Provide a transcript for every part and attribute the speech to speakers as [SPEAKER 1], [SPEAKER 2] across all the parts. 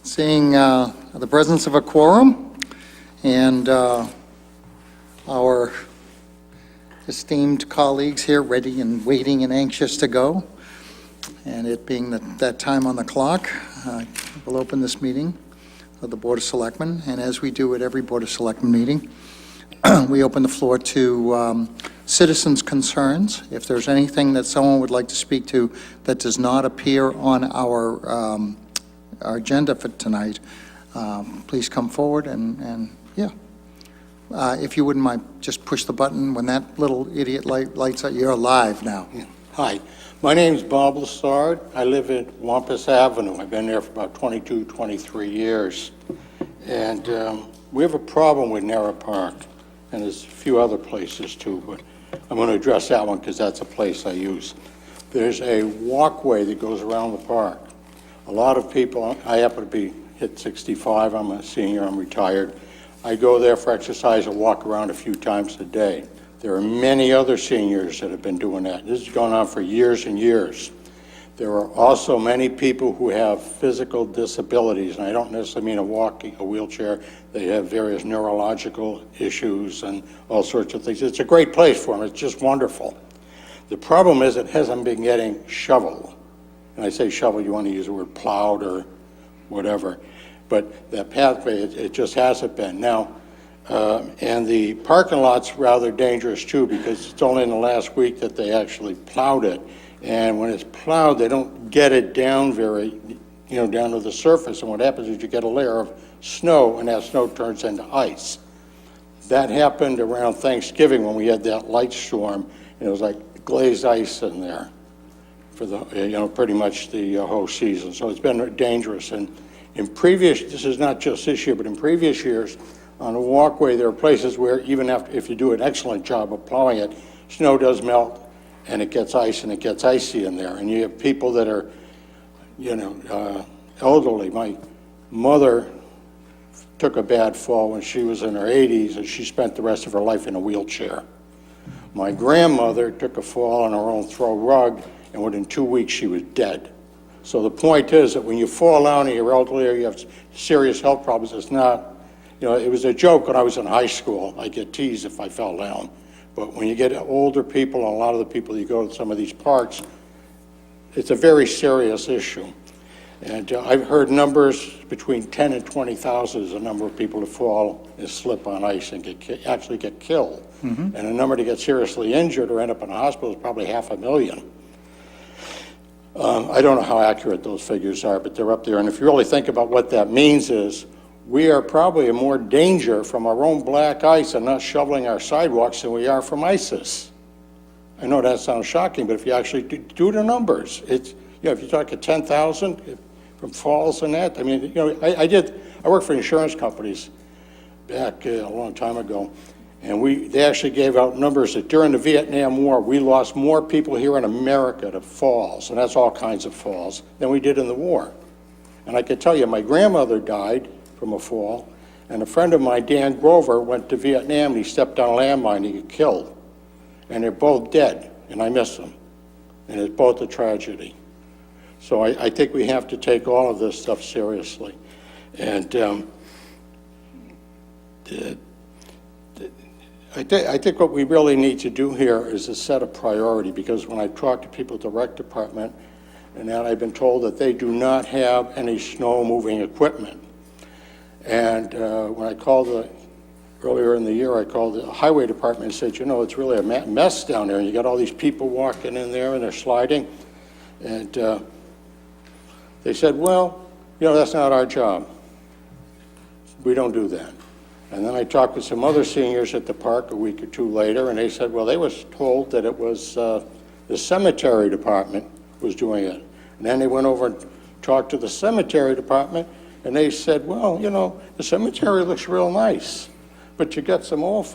[SPEAKER 1] Seeing the presence of a quorum and our esteemed colleagues here ready and waiting and anxious to go, and it being that time on the clock, we'll open this meeting of the Board of Selectmen. And as we do at every Board of Selectmen meeting, we open the floor to citizens' concerns. If there's anything that someone would like to speak to that does not appear on our agenda for tonight, please come forward and if you wouldn't mind, just push the button when that little idiot lights up. You're live now.
[SPEAKER 2] Hi, my name's Bob Lassard. I live at Wampus Avenue. I've been there for about 22, 23 years. And we have a problem with Narra Park, and there's a few other places too, but I'm going to address that one because that's a place I use. There's a walkway that goes around the park. A lot of people, I happen to hit 65, I'm a senior, I'm retired. I go there for exercise and walk around a few times a day. There are many other seniors that have been doing that. This has gone on for years and years. There are also many people who have physical disabilities, and I don't necessarily mean a wheelchair. They have various neurological issues and all sorts of things. It's a great place for them. It's just wonderful. The problem is it hasn't been getting shoveled. And I say shovel, you want to use the word plowed or whatever. But that pathway, it just hasn't been. Now, and the parking lot's rather dangerous too, because it's only in the last week that they actually plowed it. And when it's plowed, they don't get it down down to the surface. And what happens is you get a layer of snow, and that snow turns into ice. That happened around Thanksgiving when we had that light storm, and it was like glazed ice in there for the, pretty much the whole season. So it's been dangerous. And in this is not just this year, but in previous years, on a walkway, there are places where even if you do an excellent job of plowing it, snow does melt and it gets ice and it gets icy in there. And you have people that are, elderly. My mother took a bad fall when she was in her 80s, and she spent the rest of her life in a wheelchair. My grandmother took a fall on her own throw rug, and within 2 weeks she was dead. So the point is that when you fall down and you're elderly or you have serious health problems, it's not, it was a joke when I was in high school. I get teased if I fell down. But when you get older people, and a lot of the people you go to some of these parks, it's a very serious issue. And I've heard numbers between 10 and 20,000 is the number of people that fall and slip on ice and actually get killed. Mm-hmm. And the number to get seriously injured or end up in a hospital is probably 500,000. I don't know how accurate those figures are, but they're up there. And if you really think about what that means is, we are probably in more danger from our own black ice and not shoveling our sidewalks than we are from ISIS. I know that sounds shocking, but if you actually do the numbers, it's, if you talk at 10,000 from falls and that, I mean, I worked for insurance companies back a long time ago, and they actually gave out numbers that during the Vietnam War, we lost more people here in America to falls, and that's all kinds of falls, than we did in the war. And I could tell you, my grandmother died from a fall, and a friend of mine, Dan Grover, went to Vietnam, and he stepped on a landmine, and he got killed. And they're both dead, and I miss them. And it's both a tragedy. So I think we have to take all of this stuff seriously. And I think what we really need to do here is to set a priority, because when I talk to people at the rec department, and that I've been told that they do not have any snow moving equipment. And when I called earlier in the year, I called the highway department and said, it's really a mess down there. And you got all these people walking in there and they're sliding. And they said, well, that's not our job. We don't do that. And then I talked with some other seniors at the park a week or two later, and they said, well, they was told that it was the cemetery department was doing it. And then they went over and talked to the cemetery department, and they said, well, the cemetery looks real nice, but you got some old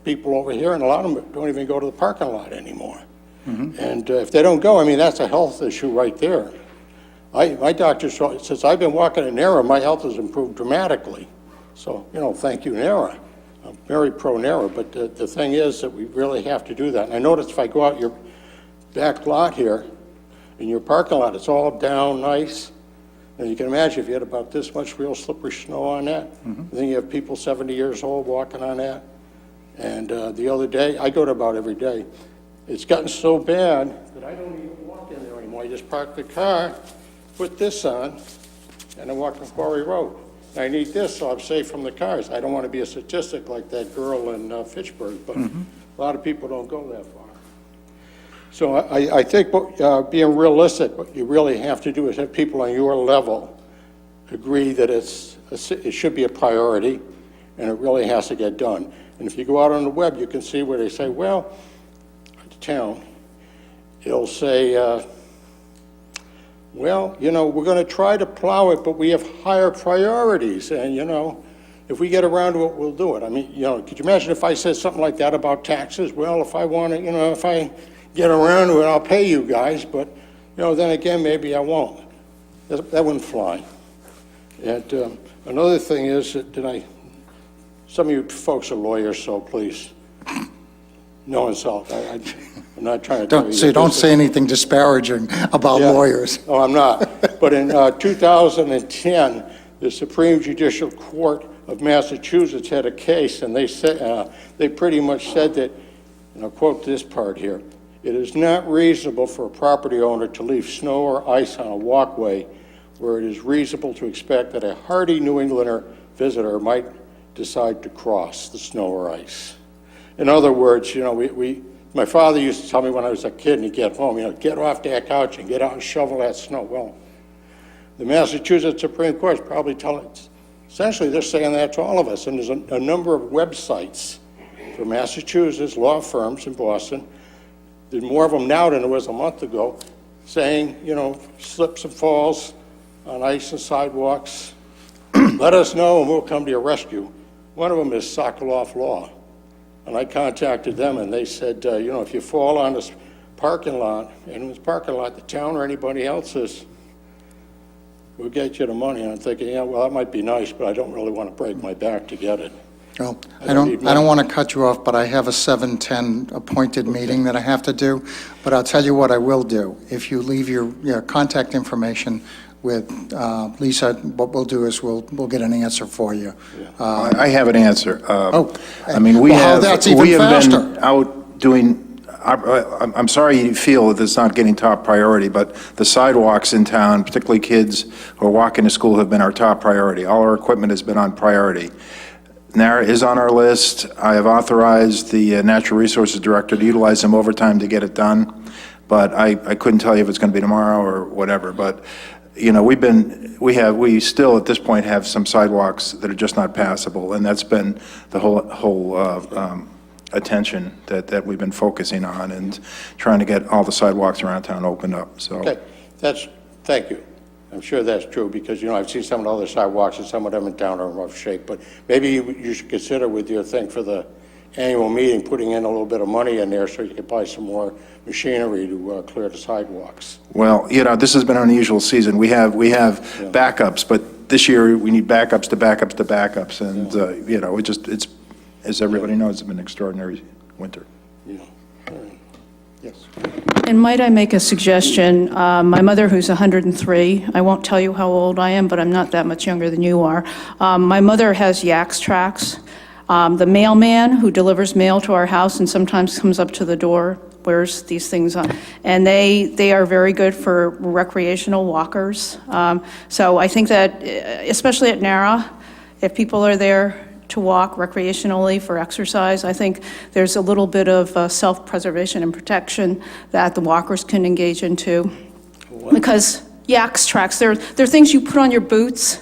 [SPEAKER 2] people over here, and a lot of them don't even go to the parking lot anymore. Mm-hmm. And if they don't go, that's a health issue right there. My doctor, since I've been walking in Narra, my health has improved dramatically. So, thank you, Narra. I'm very pro Narra, but the thing is that we really have to do that. And I noticed if I go out your back lot here, In your parking lot, it's all down nice. And you can imagine if you had about this much real slippery snow on that, and then you have people 70 years old walking on that. And the other day, I go to about every day, it's gotten so bad that I don't even walk in there anymore. I just park the car, put this on, and I walk on Quarry Road. I need this so I'm safe from the cars. I don't want to be a statistic like that girl in Fitchburg, but a lot of people don't go that far. So I think being realistic, what you really have to do is have people on your level agree that it should be a priority, and it really has to get done. And if you go out on the web, you can see where they say, well, at the town, it'll say, well, you know, we're going to try to plow it, but we have higher priorities, and, you know, if we get around to it, we'll do it. I mean, you know, could you imagine if I said something like that about taxes? Well, if I want to, you know, if I get around to it, I'll pay you guys, but, you know, then again, maybe I won't. That wouldn't fly. And another thing is that some of you folks are lawyers, so please, no insult. I'm not trying to
[SPEAKER 1] Don't say anything disparaging about lawyers.
[SPEAKER 2] No, I'm not. But in 2010, the Supreme Judicial Court of Massachusetts had a case, and they pretty much said that, and I'll quote this part here, "It is not reasonable for a property owner to leave snow or ice on a walkway where it is reasonable to expect that a hardy New Englander visitor might decide to cross the snow or ice." In other words, you know, my father used to tell me when I was a kid and he'd get home, you know, get off that couch and get out and shovel that snow. Well, the Massachusetts Supreme Court is probably essentially they're saying that to all of us. And there's a number of websites for Massachusetts law firms in Boston. There's more of them now than there was a month ago, saying, you know, slips and falls on ice and sidewalks. Let us know and we'll come to your rescue. One of them is Sokoloff Law. And I contacted them and they said, you know, if you fall on this parking lot, and in this parking lot, the town or anybody else's, we'll get you the money. And I'm thinking, yeah, well, that might be nice, but I don't really want to break my back to get it.
[SPEAKER 1] Well, I don't want to cut you off, but I have a 7:10 appointed meeting that I have to do. But I'll tell you what I will do. If you leave your contact information with Lisa, what we'll do is we'll get an answer for you.
[SPEAKER 3] I have an answer. I mean,
[SPEAKER 1] that's even faster.
[SPEAKER 3] Been out doing, I'm sorry you feel that it's not getting top priority, but the sidewalks in town, particularly kids who are walking to school, have been our top priority. All our equipment has been on priority. NARA is on our list. I have authorized the Natural Resources Director to utilize some overtime to get it done, but I couldn't tell you if it's going to be tomorrow or whatever. But you know, we still at this point have some sidewalks that are just not passable, and that's been the whole attention that we've been focusing on and trying to get all the sidewalks around town opened up. So
[SPEAKER 2] okay, thank you. I'm sure that's true because, you know, I've seen some of the other sidewalks and some of them in town are in rough shape, but maybe you should consider with your thing for the annual meeting, putting in a little bit of money in there so you can buy some more machinery to clear the sidewalks.
[SPEAKER 3] Well, you know, this has been an unusual season. We have backups, but this year we need backups to backups to backups, and you know, it's as everybody knows, it's been an extraordinary winter.
[SPEAKER 2] Yeah. Yes.
[SPEAKER 4] And might I make a suggestion? My mother, who's 103, I won't tell you how old I am, but I'm not that much younger than you are. My mother has Yaks tracks. The mailman who delivers mail to our house and sometimes comes up to the door wears these things on. And they are very good for recreational walkers. So I think that, especially at NARA, if people are there to walk recreationally for exercise, I think there's a little bit of self-preservation and protection that the walkers can engage into. Because Yaks tracks, they're things you put on your boots.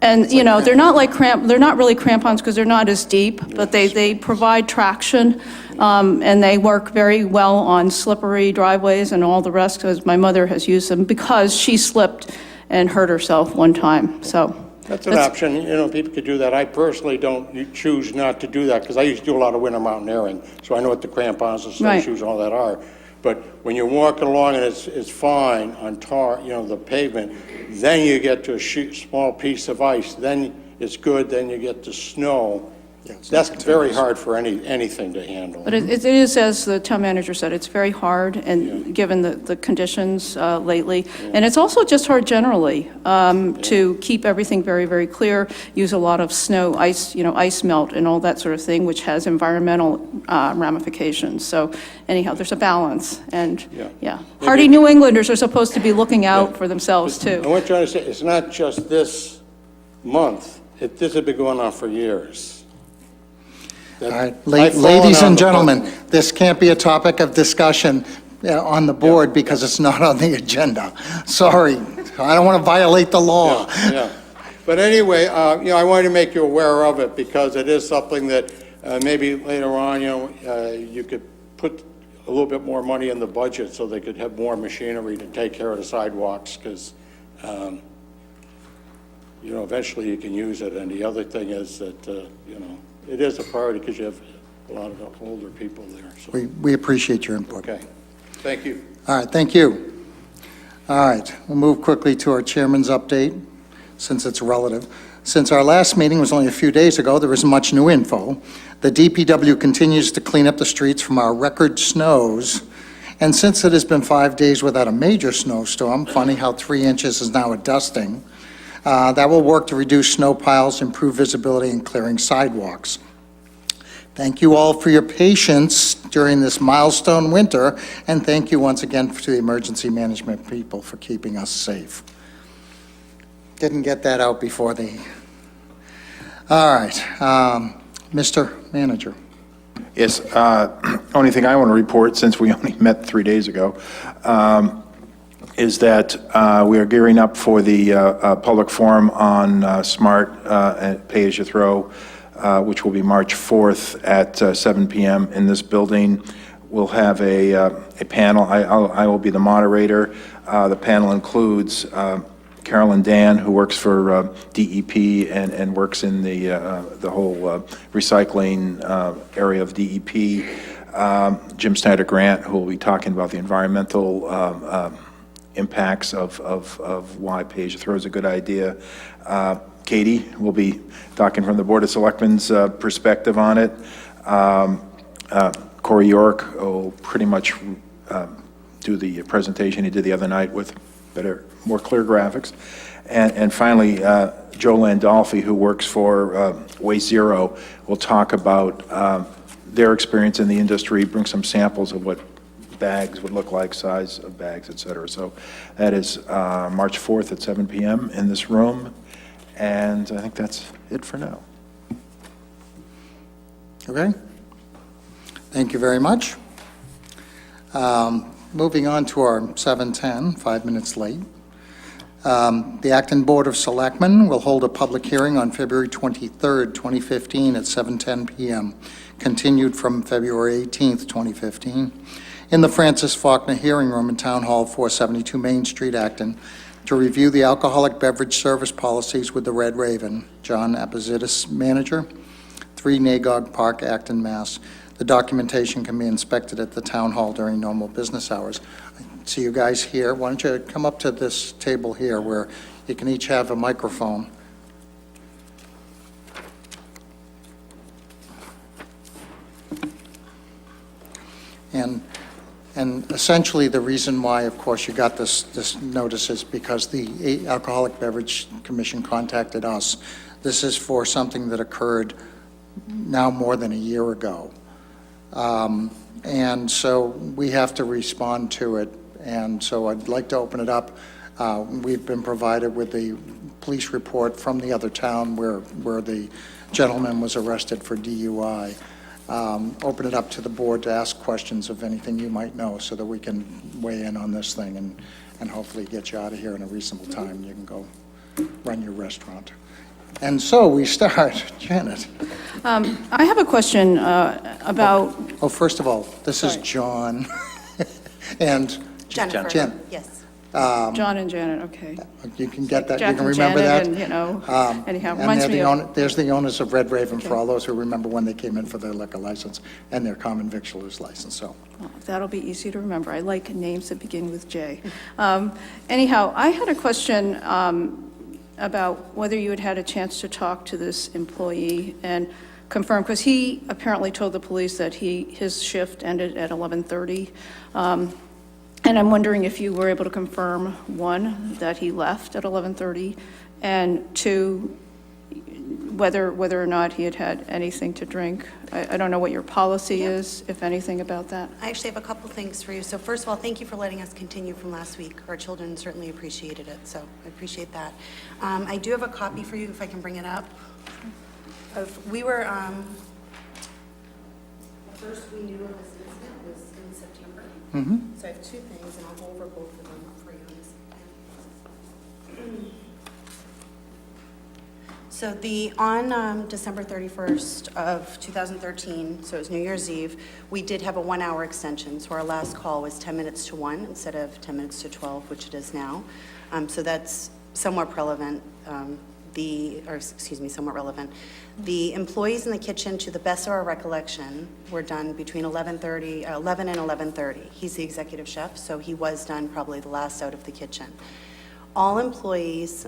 [SPEAKER 4] And, you know, they're not really crampons because they're not as deep, but they provide traction, and they work very well on slippery driveways and all the rest, because my mother has used them because she slipped and hurt herself one time, so.
[SPEAKER 2] That's an option, you know, people could do that. I personally don't choose not to do that because I used to do a lot of winter mountaineering, so I know what the crampons and snowshoes and all that are. But when you're walking along and it's fine on tar, you know, the pavement, then you get to a small piece of ice, then it's good, then you get to snow, That's very hard for anything to handle.
[SPEAKER 4] But it is, as the town manager said, it's very hard, and given the conditions lately. And it's also just hard generally to keep everything very, very clear, use a lot of snow, ice, ice melt and all that sort of thing, which has environmental ramifications. So anyhow, there's a balance, and, hardy New Englanders are supposed to be looking out for themselves, too.
[SPEAKER 2] I want you to understand, it's not just this month. This has been going on for years.
[SPEAKER 1] All right, ladies and gentlemen, this can't be a topic of discussion on the board because it's not on the agenda. Sorry, I don't want to violate the law.
[SPEAKER 2] Yeah. But anyway, I wanted to make you aware of it because it is something that maybe later on, you could put a little bit more money in the budget so they could have more machinery to take care of the sidewalks because, eventually you can use it. And the other thing is that, it is a priority because you have a lot of older people there. So.
[SPEAKER 1] We appreciate your input.
[SPEAKER 2] Okay. Thank you.
[SPEAKER 1] All right, thank you. All right, we'll move quickly to our chairman's update, since it's relative. Since our last meeting was only a few days ago, there isn't much new info. The DPW continues to clean up the streets from our record snows, and since it has been 5 days without a major snowstorm, funny how 3 inches is now a dusting, that will work to reduce snow piles, improve visibility, and clearing sidewalks. Thank you all for your patience during this milestone winter, and thank you once again to the emergency management people for keeping us safe. Didn't get that out before the... All right, Mr. Manager.
[SPEAKER 3] Yes, only thing I want to report, since we only met 3 days ago, is that we are gearing up for the public forum on smart pay-as-you-throw, which will be March 4th at 7 p.m. in this building. We'll have a panel. I will be the moderator. The panel includes Carolyn Dan, who works for DEP and works in the whole recycling area of DEP. Jim Snyder-Grant, who will be talking about the environmental impacts of why pay-as-you-throw is a good idea. Katie will be talking from the Board of Selectmen's perspective on it. Corey York will pretty much do the presentation he did the other night with more clear graphics. And finally, Joe Landolfi, who works for Waste Zero, will talk about their experience in the industry, bring some samples of what bags would look like, size of bags, et cetera. So that is March 4th at 7 p.m. in this room. And I think that's it for now.
[SPEAKER 1] Okay. Thank you very much. Moving on to our 7:10, 5 minutes late. The Acton Board of Selectmen will hold a public hearing on February 23rd, 2015 at 7:10 p.m., continued from February 18th, 2015, in the Francis Faulkner Hearing Room in Town Hall, 472 Main Street, Acton, to review the alcoholic beverage service policies with the Red Raven, John Apazitis, manager, 3 Nagog Park, Acton, Mass. The documentation can be inspected at the Town Hall during normal business hours. I see you guys here. Why don't you come up to this table here where you can each have a microphone. And essentially, the reason why, of course, you got this notice is because the Alcoholic Beverage Commission contacted us. This is for something that occurred now more than a year ago. And so we have to respond to it. And so I'd like to open it up. We've been provided with the police report from the other town where the gentleman was arrested for DUI. Open it up to the board to ask questions of anything you might know so that we can weigh in on this thing and hopefully get you out of here in a reasonable time. You can go run your restaurant. And so we start. Janet.
[SPEAKER 4] I have a question about...
[SPEAKER 1] Oh, first of all, this is John and
[SPEAKER 5] Jennifer.
[SPEAKER 1] Jen.
[SPEAKER 5] Yes.
[SPEAKER 4] John and Janet, okay.
[SPEAKER 1] You can get that, you
[SPEAKER 4] Jack
[SPEAKER 1] can
[SPEAKER 4] and
[SPEAKER 1] remember
[SPEAKER 4] Janet
[SPEAKER 1] that?
[SPEAKER 4] and, anyhow,
[SPEAKER 1] And
[SPEAKER 4] reminds me of...
[SPEAKER 1] there's the owners of Red Raven for
[SPEAKER 4] Okay.
[SPEAKER 1] all those who remember when they came in for their liquor license and their common victualer's license, so.
[SPEAKER 4] Oh, that'll be easy to remember. I like names that begin with J. Anyhow, I had a question about whether you had had a chance to talk to this employee, and confirm, because he apparently told the police that his shift ended at 11:30. And I'm wondering if you were able to confirm, one, that he left at 11:30, and two, whether or not he had anything to drink. I don't know what your policy is, if anything, about that.
[SPEAKER 5] I actually have a couple things for you. So first of all, thank you for letting us continue from last week. Our children certainly appreciated it, so I appreciate that. I do have a copy for you, if I can bring it up. We were, the first we knew of this incident was in September. So I have two things, and I'll go over both of them for you in a second. So on December 31st of 2013, so it was New Year's Eve, we did have a 1-hour extension. So our last call was 10 minutes to 1 instead of 10 minutes to 12, which it is now. So that's somewhat relevant. Somewhat relevant. The employees in the kitchen, to the best of our recollection, were done between 11 and 11:30. He's the executive chef, so he was done probably the last out of the kitchen. All employees,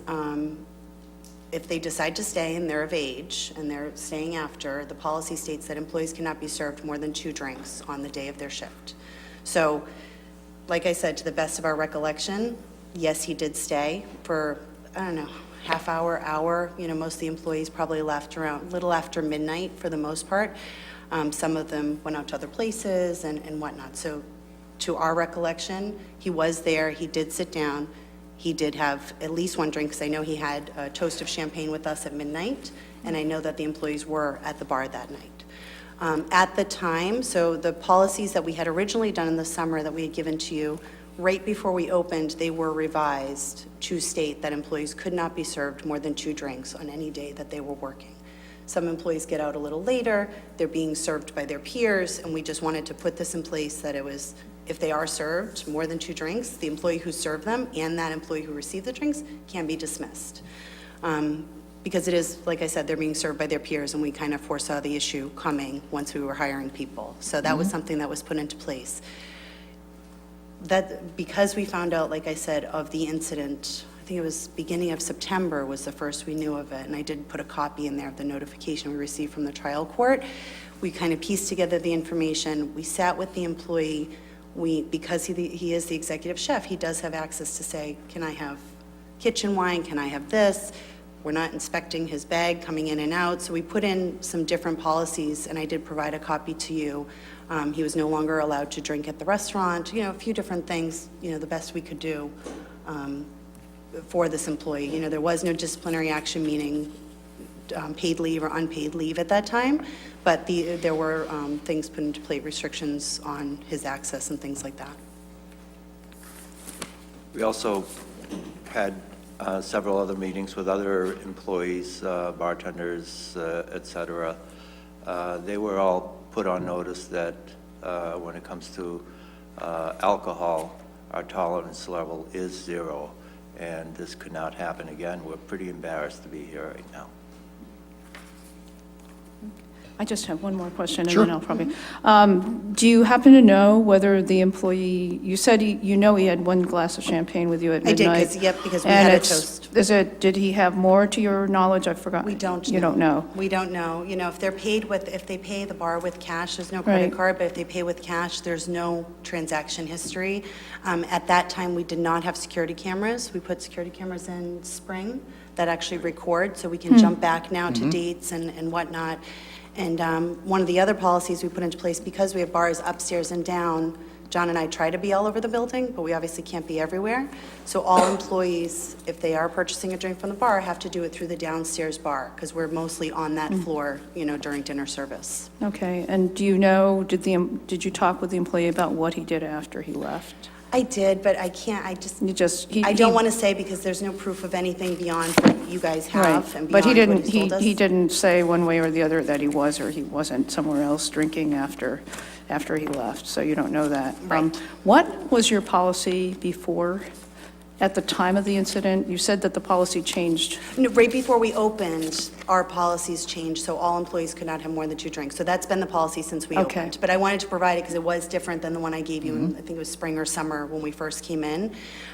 [SPEAKER 5] if they decide to stay and they're of age and they're staying after, the policy states that employees cannot be served more than 2 drinks on the day of their shift. So, like I said, to the best of our recollection, yes, he did stay for, I don't know, half hour. Most of the employees probably left around a little after midnight for the most part. Some of them went out to other places and whatnot. So to our recollection, he was there, he did sit down, he did have at least 1 drink, because I know he had a toast of champagne with us at midnight, and I know that the employees were at the bar that night. At the time, so the policies that we had originally done in the summer that we had given to you, right before we opened, they were revised to state that employees could not be served more than 2 drinks on any day that they were working. Some employees get out a little later, they're being served by their peers, and we just wanted to put this in place that it was, if they are served more than 2 drinks, the employee who served them and that employee who received the drinks can be dismissed. Because it is, like I said, they're being served by their peers, and we kind of foresaw the issue coming once we were hiring people. So that was something that was put into place. That, because we found out, like I said, of the incident, I think it was beginning of September was the first we knew of it, and I did put a copy in there of the notification we received from the trial court. We kind of pieced together the information. We sat with the employee. Because he is the executive chef, he does have access to say, can I have kitchen wine? Can I have this? We're not inspecting his bag coming in and out. So we put in some different policies, and I did provide a copy to you. He was no longer allowed to drink at the restaurant, a few different things, the best we could do for this employee. There was no disciplinary action, meaning paid leave or unpaid leave at that time, but there were things put into play, restrictions on his access and things like that.
[SPEAKER 6] We also had several other meetings with other employees, bartenders, et cetera. They were all put on notice that when it comes to alcohol, our tolerance level is 0, and this could not happen again. We're pretty embarrassed to be here right now.
[SPEAKER 4] I just have one more question, and
[SPEAKER 1] Sure.
[SPEAKER 4] then I'll probably, do you happen to know whether the employee, you said he had 1 glass of champagne with you at
[SPEAKER 5] I did,
[SPEAKER 4] midnight?
[SPEAKER 5] because we
[SPEAKER 4] And
[SPEAKER 5] had a
[SPEAKER 4] it's-
[SPEAKER 5] toast.
[SPEAKER 4] did he have more, to your knowledge? I forgot.
[SPEAKER 5] We don't know.
[SPEAKER 4] You don't know?
[SPEAKER 5] We don't know. If they're paid if they pay the bar with cash, there's no credit
[SPEAKER 4] Right.
[SPEAKER 5] card, but if they pay with cash, there's no transaction history. At that time, we did not have security cameras. We put security cameras in spring that actually record, so we can jump back now to dates and whatnot. And one of the other policies we put into place, because we have bars upstairs and down, John and I try to be all over the building, but we obviously can't be everywhere. So all employees, if they are purchasing a drink from the bar, have to do it through the downstairs bar, because we're mostly on that floor, during dinner service.
[SPEAKER 4] Okay, and do you know, did you talk with the employee about what he did after he left?
[SPEAKER 5] I did, but I can't, I don't want to say, because there's no proof of anything beyond what you guys have and
[SPEAKER 4] But
[SPEAKER 5] beyond what he's told us.
[SPEAKER 4] he didn't say one way or the other that he was or he wasn't somewhere else drinking after he left, so you don't know that.
[SPEAKER 5] Right.
[SPEAKER 4] What was your policy before at the time of the incident? You said that the policy changed.
[SPEAKER 5] No, right before we opened, our policies changed, so all employees could not have more than 2 drinks. So that's been the policy since we
[SPEAKER 4] Okay.
[SPEAKER 5] opened. But I wanted to provide it because it was different than the one I gave you, in, I think it was spring or summer when we first came in.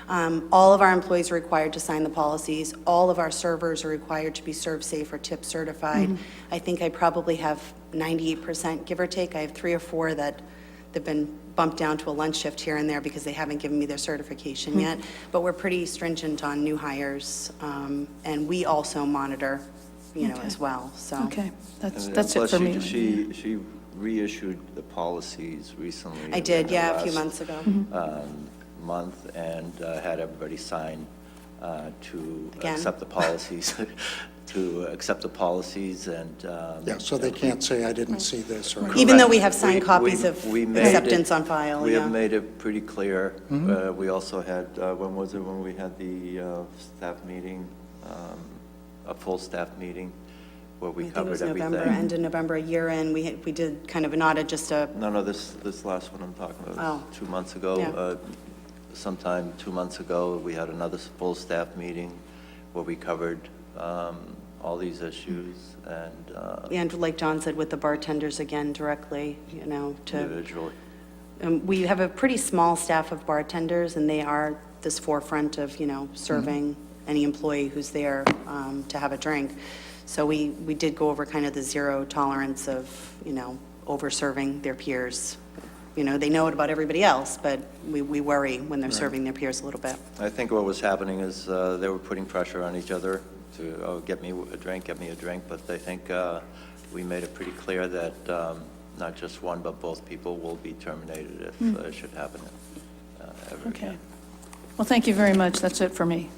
[SPEAKER 5] All of our employees are required to sign the policies. All of our servers are required to be Serve Safe or tip certified. I think I probably have 98%, give or take. I have 3 or 4 that they've been bumped down to a lunch shift here and there because they haven't given me their certification yet. But we're pretty stringent on new hires, and we also monitor, as well, so.
[SPEAKER 4] Okay, that's
[SPEAKER 6] And
[SPEAKER 4] it
[SPEAKER 6] plus
[SPEAKER 4] for me.
[SPEAKER 6] She reissued the policies recently.
[SPEAKER 5] I did,
[SPEAKER 6] in the
[SPEAKER 5] yeah, a few
[SPEAKER 6] last,
[SPEAKER 5] months ago.
[SPEAKER 6] month, and had everybody sign to
[SPEAKER 5] Again?
[SPEAKER 6] accept the policies, and.
[SPEAKER 1] Yeah, so they can't say, I didn't see this, or...
[SPEAKER 5] Even though we have signed copies
[SPEAKER 6] We-
[SPEAKER 5] of
[SPEAKER 6] we made it-
[SPEAKER 5] acceptance on file,
[SPEAKER 6] We
[SPEAKER 5] yeah.
[SPEAKER 6] have made it pretty clear. We also had, when was it, when we had the staff meeting, a full staff meeting, where we
[SPEAKER 5] I think it
[SPEAKER 6] covered
[SPEAKER 5] was
[SPEAKER 6] everything?
[SPEAKER 5] November, end of November, a year in, we did kind of an audit, just a,
[SPEAKER 6] No, this last one I'm talking about
[SPEAKER 5] Oh.
[SPEAKER 6] was 2 months ago.
[SPEAKER 5] Yeah.
[SPEAKER 6] Sometime 2 months ago, we had another full staff meeting where we covered all these issues
[SPEAKER 5] and like John said, with the bartenders again directly, to,
[SPEAKER 6] individually.
[SPEAKER 5] we have a pretty small staff of bartenders, and they are this forefront of, serving any employee who's there to have a drink. So we did go over kind of the zero tolerance of, over-serving their peers. They know it about everybody else, but we worry when they're serving their peers a little bit.
[SPEAKER 6] I think what was happening is they were putting pressure on each other to, oh, get me a drink, but I think we made it pretty clear that not just one, but both people will be terminated if it should happen ever
[SPEAKER 4] Okay.
[SPEAKER 6] again.
[SPEAKER 4] Well, thank you very much. That's it for me.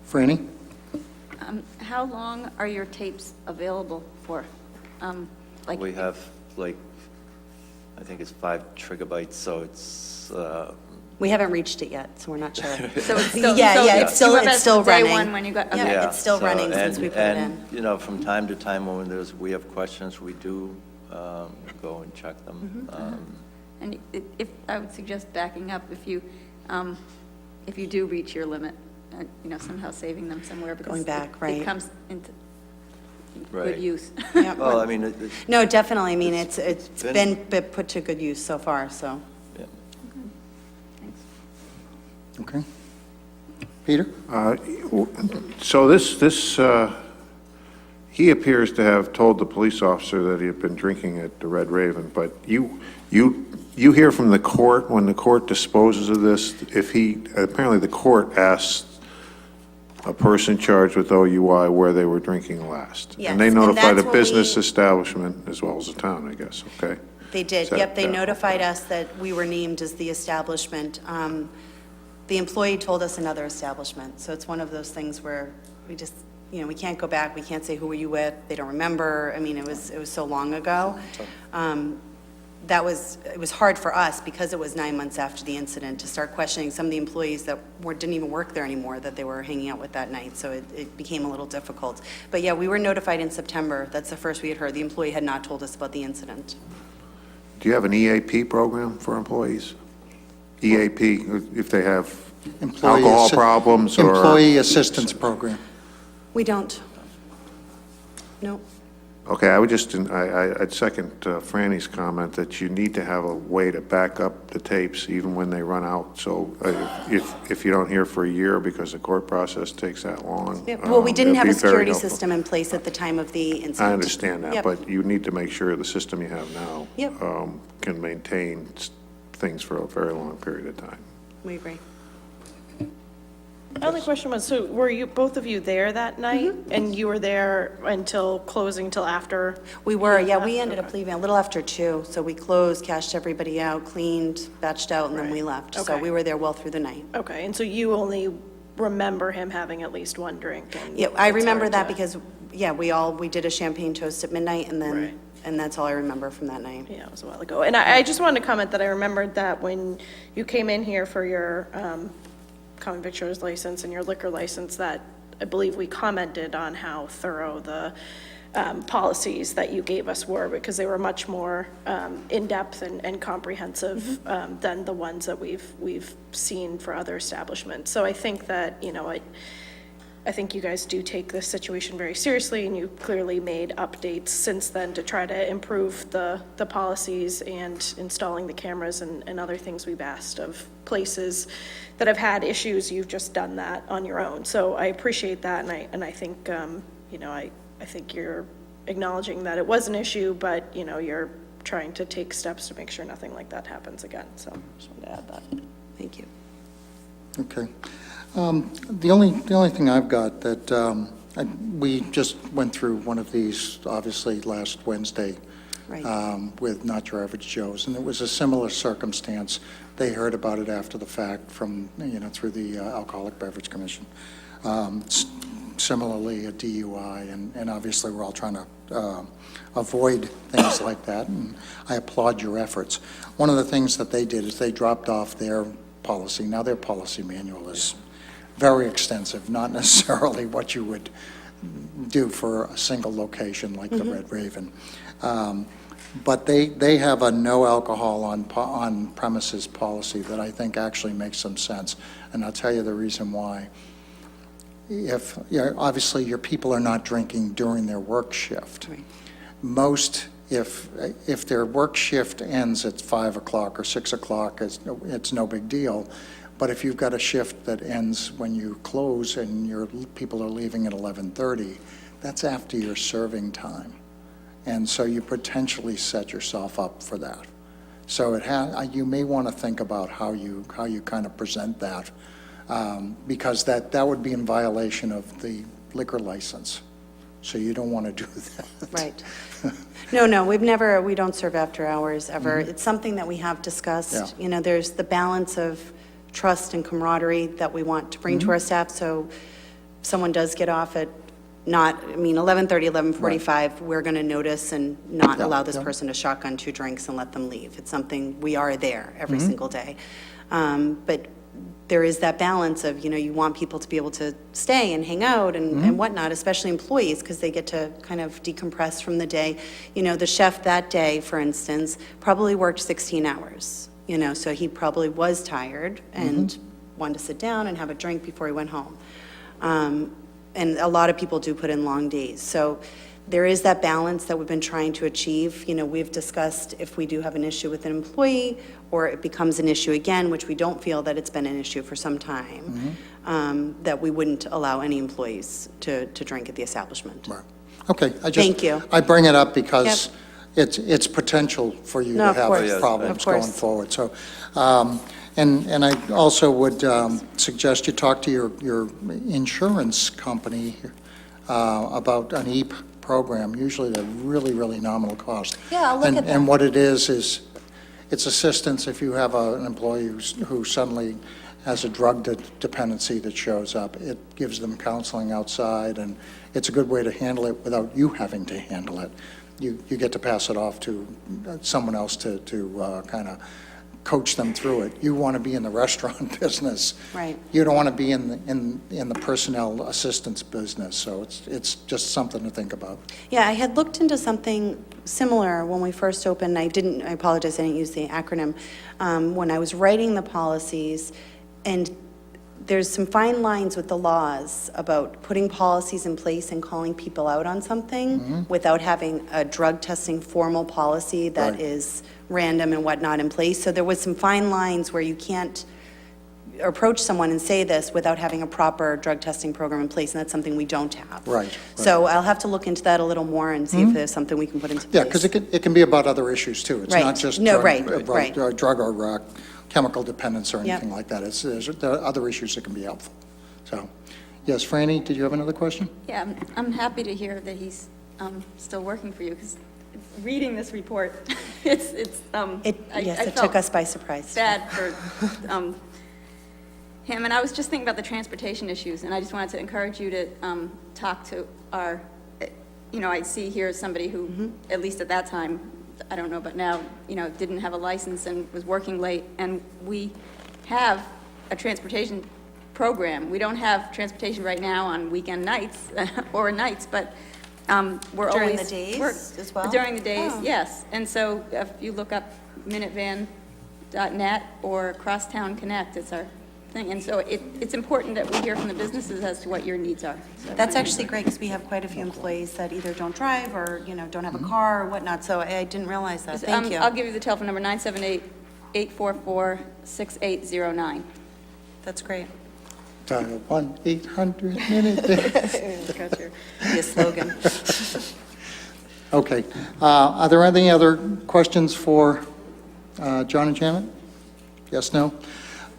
[SPEAKER 1] Franny?
[SPEAKER 7] How long are your tapes available for?
[SPEAKER 6] We have, I think it's 5 gigabytes, so it's,
[SPEAKER 5] We haven't reached it yet, so we're not sure.
[SPEAKER 7] So it's still,
[SPEAKER 5] Yeah,
[SPEAKER 7] you
[SPEAKER 5] it's still
[SPEAKER 7] remember
[SPEAKER 5] running.
[SPEAKER 7] Day one when you got, okay.
[SPEAKER 5] Yeah, it's still
[SPEAKER 6] so-
[SPEAKER 5] running since we put it in.
[SPEAKER 6] And, from time to time, when we have questions, we do go and check them.
[SPEAKER 7] And if, I would suggest backing up if you do reach your limit, somehow saving them somewhere. Because
[SPEAKER 5] Going back, right.
[SPEAKER 7] It comes into
[SPEAKER 6] Right.
[SPEAKER 7] good use.
[SPEAKER 5] Yeah.
[SPEAKER 6] Well, I mean,
[SPEAKER 5] No, definitely, I mean, it's
[SPEAKER 6] been-
[SPEAKER 5] been put to good use so far, so.
[SPEAKER 6] yeah.
[SPEAKER 1] Okay. Peter?
[SPEAKER 3] So he appears to have told the police officer that he had been drinking at the Red Raven, but you hear from the court, when the court disposes of this, apparently the court asked a person charged with OUI where they were drinking last.
[SPEAKER 5] Yes,
[SPEAKER 3] And they
[SPEAKER 5] and
[SPEAKER 3] notify the
[SPEAKER 5] that's what
[SPEAKER 3] business
[SPEAKER 5] we-
[SPEAKER 3] establishment as well as the town, I guess, okay?
[SPEAKER 5] They did,
[SPEAKER 3] Is that-
[SPEAKER 5] yep, they
[SPEAKER 3] yeah,
[SPEAKER 5] notified us that we were named as the establishment. The employee told us another establishment, so it's one of those things where we just, we can't go back, we can't say, who were you with? They don't remember, I mean, it was so long ago. It was hard for us, because it was 9 months after the incident, to start questioning some of the employees that didn't even work there anymore, that they were hanging out with that night, so it became a little difficult. But yeah, we were notified in September, that's the first we had heard. The employee had not told us about the incident.
[SPEAKER 3] Do you have an EAP program for employees? EAP, if they have
[SPEAKER 1] Employee
[SPEAKER 3] alcohol
[SPEAKER 1] assi-
[SPEAKER 3] problems or...
[SPEAKER 1] Employee Assistance Program.
[SPEAKER 5] We don't. No.
[SPEAKER 3] Okay, I'd second Franny's comment that you need to have a way to back up the tapes even when they run out. So if you don't hear for a year because the court process takes that long.
[SPEAKER 5] Yeah, well, we didn't
[SPEAKER 3] that'd
[SPEAKER 5] have a
[SPEAKER 3] be very
[SPEAKER 5] security
[SPEAKER 3] helpful.
[SPEAKER 5] system in place at the time of the incident.
[SPEAKER 3] I understand that,
[SPEAKER 5] Yep.
[SPEAKER 3] but you need to make sure the system you have now
[SPEAKER 5] Yep.
[SPEAKER 3] can maintain things for a very long period of time.
[SPEAKER 5] We agree.
[SPEAKER 8] My only question was, so were you, both of you there that night? And you were there until closing, till after?
[SPEAKER 5] We were, yeah, we ended up leaving a little after 2, so we closed, cashed everybody out, cleaned, batched out, and then we left. So
[SPEAKER 8] Okay.
[SPEAKER 5] we were there well through the night.
[SPEAKER 8] Okay, and so you only remember him having at least one drink? And
[SPEAKER 5] Yeah, I
[SPEAKER 8] it's
[SPEAKER 5] remember
[SPEAKER 8] hard
[SPEAKER 5] that
[SPEAKER 8] to-
[SPEAKER 5] because, yeah, we did a champagne toast at midnight, and
[SPEAKER 8] Right.
[SPEAKER 5] then, and that's all I remember from that night.
[SPEAKER 8] Yeah, it was a while ago. And I just wanted to comment that I remembered that when you came in here for your common victuals license and your liquor license, that I believe we commented on how thorough the policies that you gave us were, because they were much more in-depth and comprehensive than the ones that we've seen for other establishments. So I think that, I think you guys do take this situation very seriously, and you clearly made updates since then to try to improve the policies and installing the cameras and other things we've asked of places that have had issues. You've just done that on your own. So I appreciate that, and I think, I think you're acknowledging that it was an issue, but, you're trying to take steps to make sure nothing like that happens again. So just wanted to add that.
[SPEAKER 5] Thank you.
[SPEAKER 1] Okay. The only thing I've got that, we just went through one of these, obviously, last Wednesday
[SPEAKER 5] Right.
[SPEAKER 1] with Not Your Average Joe's, and it was a similar circumstance. They heard about it after the fact from, through the Alcoholic Beverage Commission. Similarly, a DUI, and obviously, we're all trying to avoid things like that, and I applaud your efforts. One of the things that they did is they dropped off their policy. Now, their policy manual is very extensive, not necessarily what you would do for a single location like the Red Raven. But they have a no alcohol on premises policy that I think actually makes some sense, and I'll tell you the reason why. If, obviously, your people are not drinking during their work shift.
[SPEAKER 5] Right.
[SPEAKER 1] Most, if their work shift ends at 5 o'clock or 6 o'clock, it's no big deal. But if you've got a shift that ends when you close and your people are leaving at 11:30, that's after your serving time. And so you potentially set yourself up for that. So you may want to think about how you kind of present that, because that would be in violation of the liquor license. So you don't want to do that.
[SPEAKER 5] Right. No, we don't serve after hours ever. It's something that we have discussed.
[SPEAKER 1] Yeah.
[SPEAKER 5] There's the balance of trust and camaraderie that we want to bring to our staff, so if someone does get off at 11:30, 11:45, we're going to notice and not
[SPEAKER 1] Yeah,
[SPEAKER 5] allow this
[SPEAKER 1] yeah.
[SPEAKER 5] person to shotgun 2 drinks and let them leave. It's something, we are there every single day. But there is that balance of, you want people to be able to stay and hang out and whatnot, especially employees, because they get to kind of decompress from the day. The chef that day, for instance, probably worked 16 hours, so he probably was tired and wanted to sit down and have a drink before he went home. And a lot of people do put in long days. So there is that balance that we've been trying to achieve. We've discussed if we do have an issue with an employee or it becomes an issue again, which we don't feel that it's been an issue for some time, that we wouldn't allow any employees to drink at the establishment.
[SPEAKER 1] Right. Okay.
[SPEAKER 5] Thank you.
[SPEAKER 1] I bring it up because it's potential for you
[SPEAKER 5] No,
[SPEAKER 1] to
[SPEAKER 5] of
[SPEAKER 1] have
[SPEAKER 5] course.
[SPEAKER 1] problems
[SPEAKER 5] Of course.
[SPEAKER 1] going forward. So, and I also would suggest you talk to your insurance company about an EAP program. Usually they're really, really nominal cost.
[SPEAKER 5] Yeah, I'll look at that.
[SPEAKER 1] And what it is it's assistance if you have an employee who suddenly has a drug dependency that shows up. It gives them counseling outside, and it's a good way to handle it without you having to handle it. You get to pass it off to someone else to kind of coach them through it. You want to be in the restaurant business.
[SPEAKER 5] Right.
[SPEAKER 1] You don't want to be in the personnel assistance business, so it's just something to think about.
[SPEAKER 5] Yeah, I had looked into something similar when we first opened. I apologize, I didn't use the acronym. When I was writing the policies, and there's some fine lines with the laws about putting policies in place and calling people out on something without having a drug testing formal policy that
[SPEAKER 1] Right.
[SPEAKER 5] is random and whatnot in place. So there was some fine lines where you can't approach someone and say this without having a proper drug testing program in place, and that's something we don't have.
[SPEAKER 1] Right.
[SPEAKER 5] So I'll have to look into that a little more and see if there's something we can put into place.
[SPEAKER 1] Yeah, because it can be about other issues, too. It's
[SPEAKER 5] Right.
[SPEAKER 1] not just
[SPEAKER 5] No,
[SPEAKER 1] drug,
[SPEAKER 5] right.
[SPEAKER 1] drug or chemical dependence or
[SPEAKER 5] Yep.
[SPEAKER 1] anything like that. There are other issues that can be helpful. So, yes, Franny, did you have another question?
[SPEAKER 7] Yeah, I'm happy to hear that he's still working for you, because reading this report, it's,
[SPEAKER 5] Yes,
[SPEAKER 7] I
[SPEAKER 5] it
[SPEAKER 7] felt
[SPEAKER 5] took us by surprise.
[SPEAKER 7] bad for him, and I was just thinking about the transportation issues, and I just wanted to encourage you to talk to our, I see here somebody who, at least at that time, I don't know, but now, didn't have a license and was working late, and we have a transportation program. We don't have transportation right now on weekend nights or nights, but We're
[SPEAKER 5] During
[SPEAKER 7] always.
[SPEAKER 5] the days
[SPEAKER 7] we're-
[SPEAKER 5] as well?
[SPEAKER 7] During the days,
[SPEAKER 5] Oh.
[SPEAKER 7] yes. And so if you look up minutevan.net or Crosstown Connect, it's our thing. And so it's important that we hear from the businesses as to what your needs are. So-
[SPEAKER 5] That's actually great, because we have quite a few employees that either don't drive or, don't have a car or whatnot, so I didn't realize that. Thank you.
[SPEAKER 7] I'll give you the telephone number, 978-844-6809.
[SPEAKER 5] That's great.
[SPEAKER 1] Dial 1-800-MINUTE.
[SPEAKER 5] Be a slogan.
[SPEAKER 1] Okay. Are there any other questions for John and Janet? Yes, no?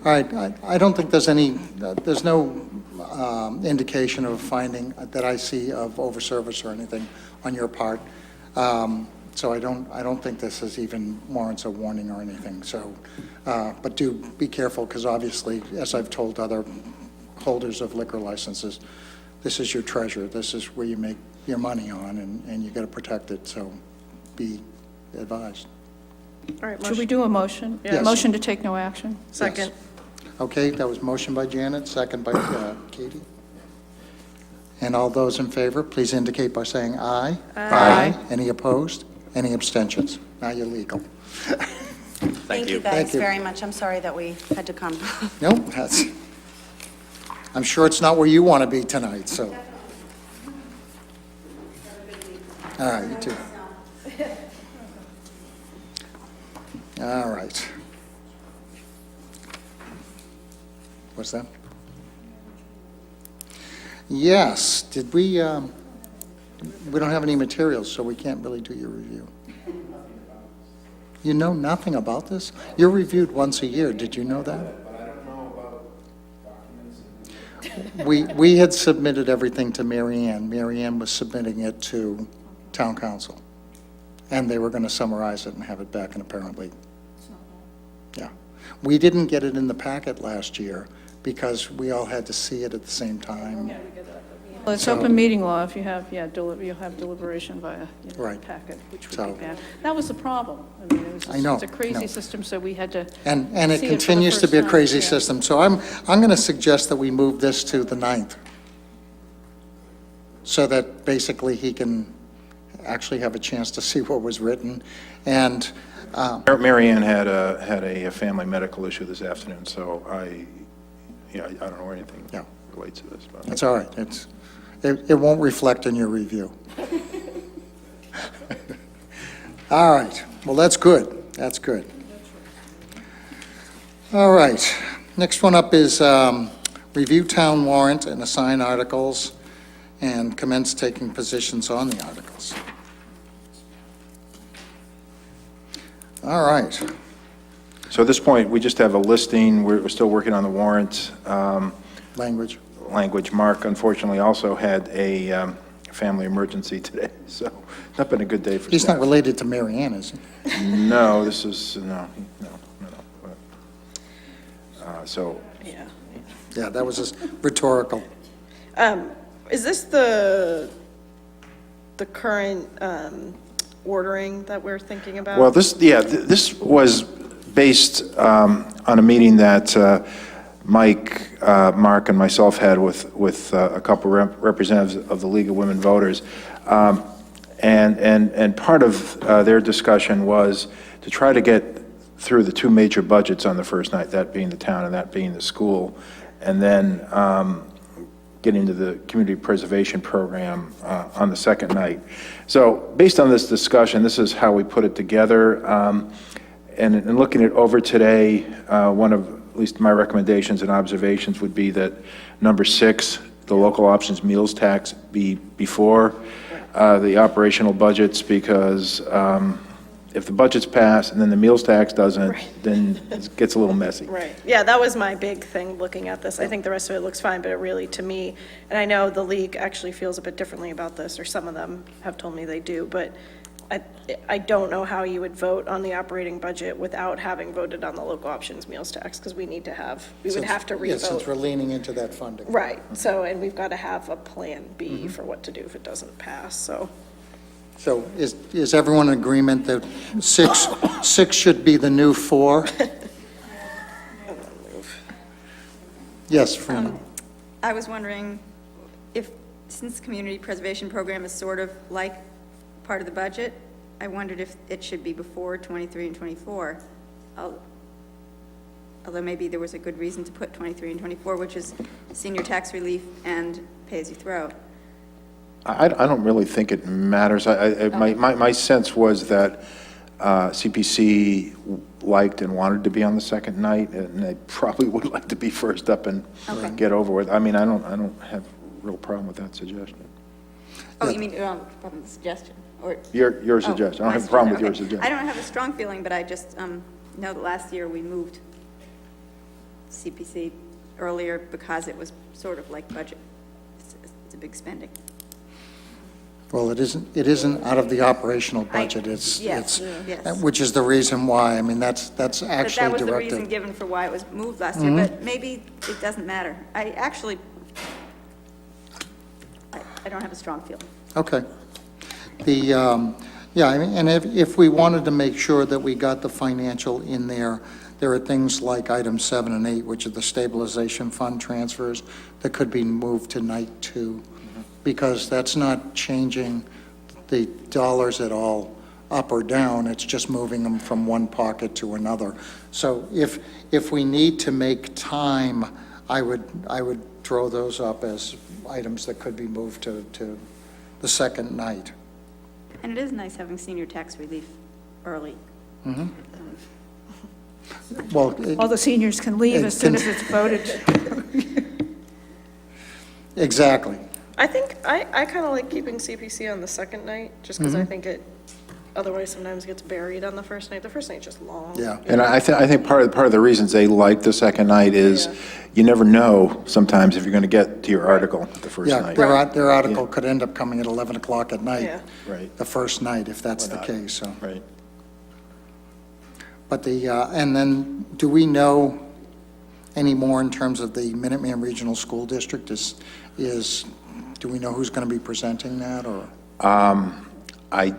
[SPEAKER 1] All right. I don't think there's there's no indication of finding that I see of overservice or anything on your part. So I don't think this is even warrants a warning or anything. So, but do be careful, because obviously, as I've told other holders of liquor licenses, this is your treasure. This is where you make your money on, and you got to protect it. So be advised.
[SPEAKER 8] All right,
[SPEAKER 4] Should we do a motion?
[SPEAKER 1] Yes.
[SPEAKER 4] Motion to take no action?
[SPEAKER 8] Second.
[SPEAKER 1] Yes. Okay, that was motion by Janet, second by Katie. And all those in favor, please indicate by saying aye. Aye. Any opposed? Any abstentions? Now you're legal.
[SPEAKER 5] Thank you
[SPEAKER 1] Thank
[SPEAKER 5] guys
[SPEAKER 1] you.
[SPEAKER 5] very much. I'm sorry that we had to come.
[SPEAKER 1] No, I'm sure it's not where you want to be tonight, so. All right, you too. All right. What's that? Yes, did we don't have any materials, so we can't really do your review. You know nothing about this? You're reviewed once a year, did you know that? We had submitted everything to Mary Ann. Mary Ann was submitting it to town council. And they were going to summarize it and have it back, and apparently, yeah. We didn't get it in the packet last year because we all had to see it at the same time.
[SPEAKER 4] Well, it's open meeting law. If you have, you'll have deliberation via
[SPEAKER 1] Right.
[SPEAKER 4] packet, which would
[SPEAKER 1] So-
[SPEAKER 4] be bad. That was the problem. I mean, it was
[SPEAKER 1] I know,
[SPEAKER 4] it's a
[SPEAKER 1] I know.
[SPEAKER 4] crazy system, so we had to.
[SPEAKER 1] And it
[SPEAKER 4] see for the
[SPEAKER 1] continues to
[SPEAKER 4] first
[SPEAKER 1] be a
[SPEAKER 4] time,
[SPEAKER 1] crazy
[SPEAKER 4] yeah.
[SPEAKER 1] system. So I'm going to suggest that we move this to the 9th, so that basically he can actually have a chance to see what was written. And,
[SPEAKER 3] Mary Ann had a family medical issue this afternoon, so I don't know where anything
[SPEAKER 1] Yeah.
[SPEAKER 3] relates to this. But.
[SPEAKER 1] it's all right. It won't reflect in your review. All right. Well, that's good. That's good. All right. Next one up is review town warrant and assign articles and commence taking positions on the articles. All right.
[SPEAKER 3] So at this point, we just have a listing. We're still working on the warrant
[SPEAKER 1] Language.
[SPEAKER 3] language. Mark unfortunately also had a family emergency today, so not been a good day for
[SPEAKER 1] He's not
[SPEAKER 3] staff.
[SPEAKER 1] related to Mary Ann, is he?
[SPEAKER 3] No, this is, no. So,
[SPEAKER 8] Yeah.
[SPEAKER 1] Yeah, that was just rhetorical.
[SPEAKER 8] Is this the current ordering that we're thinking about?
[SPEAKER 3] well, this was based on a meeting that Mike, Mark, and myself had with a couple representatives of the League of Women Voters. And part of their discussion was to try to get through the two major budgets on the first night, that being the town and that being the school, and then get into the community preservation program on the second night. So based on this discussion, this is how we put it together. And in looking it over today, one of at least my recommendations and observations would be that number 6, the local options meals tax, be before the operational budgets, because if the budgets pass and then the meals tax doesn't, then it gets a little messy.
[SPEAKER 8] Right, yeah, that was my big thing looking at this. I think the rest of it looks fine, but it really, to me, and I know the league actually feels a bit differently about this, or some of them have told me they do, but I don't know how you would vote on the operating budget without having voted on the local options meals tax, because we need to have, we would have to
[SPEAKER 1] Yeah, since we're
[SPEAKER 8] revote.
[SPEAKER 1] leaning into that funding.
[SPEAKER 8] Right, so, and we've got to have a plan B for what to do if it doesn't pass, so.
[SPEAKER 1] So is everyone in agreement that 6 should be the new 4? Yes, Freeman.
[SPEAKER 7] I was wondering if since the community preservation program is sort of like part of the budget, I wondered if it should be before 23 and 24. Although maybe there was a good reason to put 23 and 24, which is senior tax relief and pay-as-you-throw.
[SPEAKER 3] I don't really think it matters. My sense was that CPC liked and wanted to be on the second night, and they probably would like to be first up and
[SPEAKER 7] Okay.
[SPEAKER 3] get over with. I mean, I don't have a real problem with that suggestion.
[SPEAKER 7] Oh, you mean, problem with the suggestion, or?
[SPEAKER 3] Your
[SPEAKER 7] Oh,
[SPEAKER 3] suggestion. I
[SPEAKER 7] my
[SPEAKER 3] don't have a problem with your
[SPEAKER 7] okay.
[SPEAKER 3] suggestion.
[SPEAKER 7] I don't have a strong feeling, but I just know that last year we moved CPC earlier because it was sort of like budget. It's a big spending.
[SPEAKER 1] Well, it isn't out of the operational budget,
[SPEAKER 7] yes, yes.
[SPEAKER 1] which is the reason why, I mean, that's
[SPEAKER 7] But that
[SPEAKER 1] actually
[SPEAKER 7] was the reason
[SPEAKER 1] directed.
[SPEAKER 7] given for why it was moved last year, but maybe it doesn't matter. I don't have a strong feeling.
[SPEAKER 1] Okay. Yeah, I mean, and if we wanted to make sure that we got the financial in there, there are things like items 7 and 8, which are the stabilization fund transfers, that could be moved to night 2, because that's not changing the dollars at all up or down, it's just moving them from one pocket to another. So if we need to make time, I would throw those up as items that could be moved to the second night.
[SPEAKER 7] And it is nice having senior tax relief early.
[SPEAKER 1] Well,
[SPEAKER 4] All the seniors can leave
[SPEAKER 1] it
[SPEAKER 4] as soon
[SPEAKER 1] can-
[SPEAKER 4] as it's voted.
[SPEAKER 1] exactly.
[SPEAKER 8] I think, I kind of like keeping CPC on the second night, just because I think it otherwise sometimes gets buried on the first night. The first night's just long.
[SPEAKER 1] Yeah.
[SPEAKER 3] And I think part of the reasons they like the second night is
[SPEAKER 8] Yeah.
[SPEAKER 3] you never know sometimes if you're going to get to your article the first
[SPEAKER 1] Yeah,
[SPEAKER 3] night.
[SPEAKER 1] their article could end up coming at 11 o'clock at night.
[SPEAKER 8] Yeah.
[SPEAKER 3] Right.
[SPEAKER 1] The first night, if that's the
[SPEAKER 3] Or not.
[SPEAKER 1] case, so.
[SPEAKER 3] Right.
[SPEAKER 1] But and then, do we know any more in terms of the Minuteman Regional School District? Do we know who's going to be presenting that, or?
[SPEAKER 3] I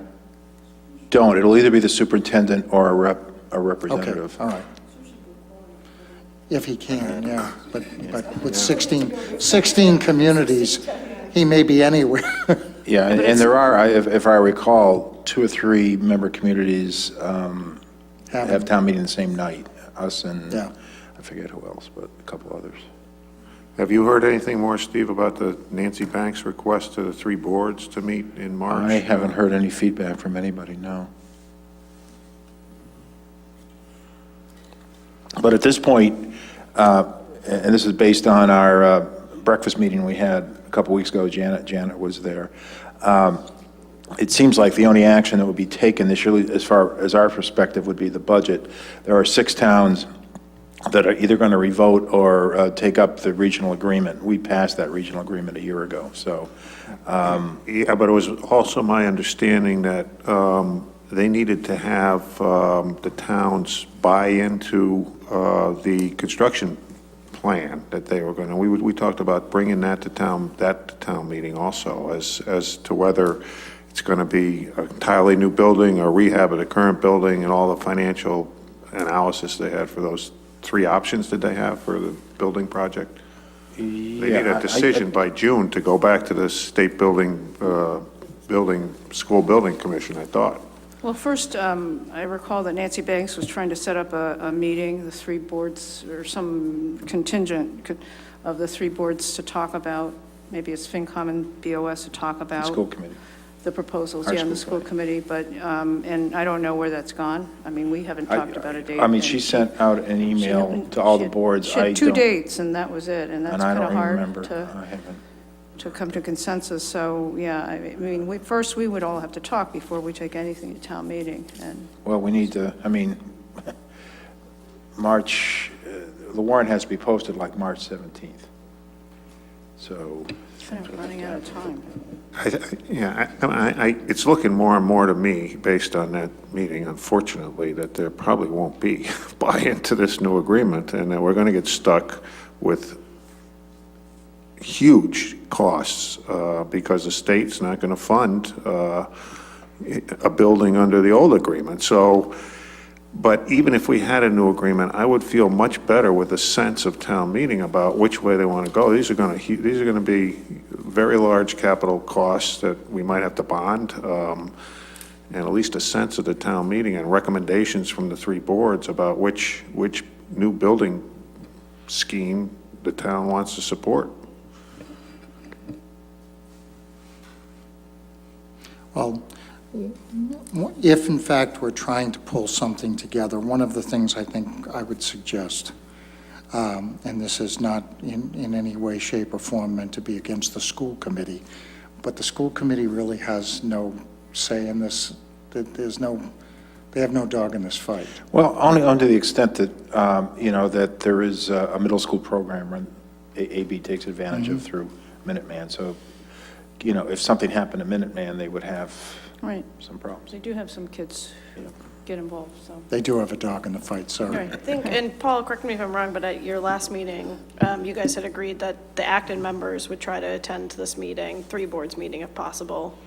[SPEAKER 3] don't. It'll either be the superintendent or a
[SPEAKER 1] Okay,
[SPEAKER 3] representative.
[SPEAKER 1] all right. If he can, yeah, but with 16 communities, he may be anywhere.
[SPEAKER 3] Yeah, and there are, if I recall, 2 or 3 member communities have town meeting the same night, us and,
[SPEAKER 1] Yeah.
[SPEAKER 3] I forget who else, but a couple others.
[SPEAKER 9] Have you heard anything more, Steve, about the Nancy Banks request to the 3 boards to meet in March?
[SPEAKER 3] I haven't heard any feedback from anybody, no. But at this point, and this is based on our breakfast meeting we had a couple weeks ago, Janet was there. It seems like the only action that would be taken this year, as far as our perspective, would be the budget. There are 6 towns that are either going to revote or take up the regional agreement. We passed that regional agreement a year ago, so.
[SPEAKER 9] Yeah, but it was also my understanding that they needed to have the towns buy into the construction plan that they were going to, we talked about bringing that to town meeting also, as to whether it's going to be an entirely new building or rehab of the current building, and all the financial analysis they had for those 3 options that they have for the building project. They need a decision by June to go back to the state school building commission, I thought.
[SPEAKER 4] Well, first, I recall that Nancy Banks was trying to set up a meeting, the 3 boards, or some contingent of the 3 boards to talk about, maybe it's FinCom and BOS to talk about.
[SPEAKER 3] School committee.
[SPEAKER 4] The proposals,
[SPEAKER 3] Our
[SPEAKER 4] yeah, in the
[SPEAKER 3] school
[SPEAKER 4] school committee, but, and I don't know where that's gone. I mean, we haven't talked about a date.
[SPEAKER 3] I mean,
[SPEAKER 4] and
[SPEAKER 3] she sent out an email to all the boards.
[SPEAKER 4] She had 2
[SPEAKER 3] I don't-
[SPEAKER 4] dates, and that was it, and that's
[SPEAKER 3] And I
[SPEAKER 4] kind of
[SPEAKER 3] don't
[SPEAKER 4] hard
[SPEAKER 3] remember.
[SPEAKER 4] to
[SPEAKER 3] I haven't.
[SPEAKER 4] come to consensus. So, yeah, I mean, first, we would all have to talk before we take anything to town meeting, and
[SPEAKER 3] Well, we need to, I mean, March, the warrant has to be posted like March 17th. So.
[SPEAKER 4] kind of running out of time.
[SPEAKER 9] It's looking more and more to me, based on that meeting, unfortunately, that there probably won't be buy-in to this new agreement, and that we're going to get stuck with huge costs because the state's not going to fund a building under the old agreement. So But even if we had a new agreement, I would feel much better with a sense of town meeting about which way they want to go. These are going to be very large capital costs that we might have to bond, and at least a sense of the town meeting and recommendations from the three boards about which new building scheme the town wants to support.
[SPEAKER 1] Well, if in fact we're trying to pull something together, one of the things I think I would suggest, and this is not in any way, shape, or form meant to be against the school committee, but the school committee really has no say in this, that they have no dog in this fight.
[SPEAKER 3] Well, only to the extent that, that there is a middle school program run, AB takes advantage of through Minuteman. So, if something happened to Minuteman, they would have
[SPEAKER 4] Right.
[SPEAKER 3] some problems.
[SPEAKER 4] They do have some kids who get involved, so.
[SPEAKER 1] They do have a dog in the fight, sorry.
[SPEAKER 4] Right.
[SPEAKER 8] I think, and Paul, correct me if I'm wrong, but at your last meeting, you guys had agreed that the Acton members would try to attend this meeting, three boards meeting if possible,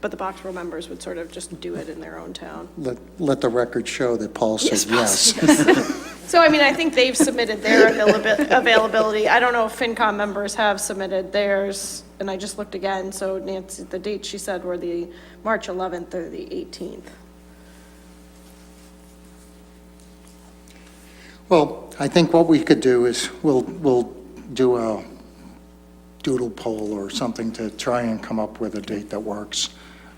[SPEAKER 8] but the Boxborough members would sort of just do it in their own town.
[SPEAKER 1] Let the record show that Paul said yes.
[SPEAKER 8] So, I mean, I think they've submitted their availability. I don't know if FinCom members have submitted theirs, and I just looked again, so Nancy, the dates she said were the March 11th or the 18th.
[SPEAKER 1] Well, I think what we could do is we'll do a doodle poll or something to try and come up with a date that works,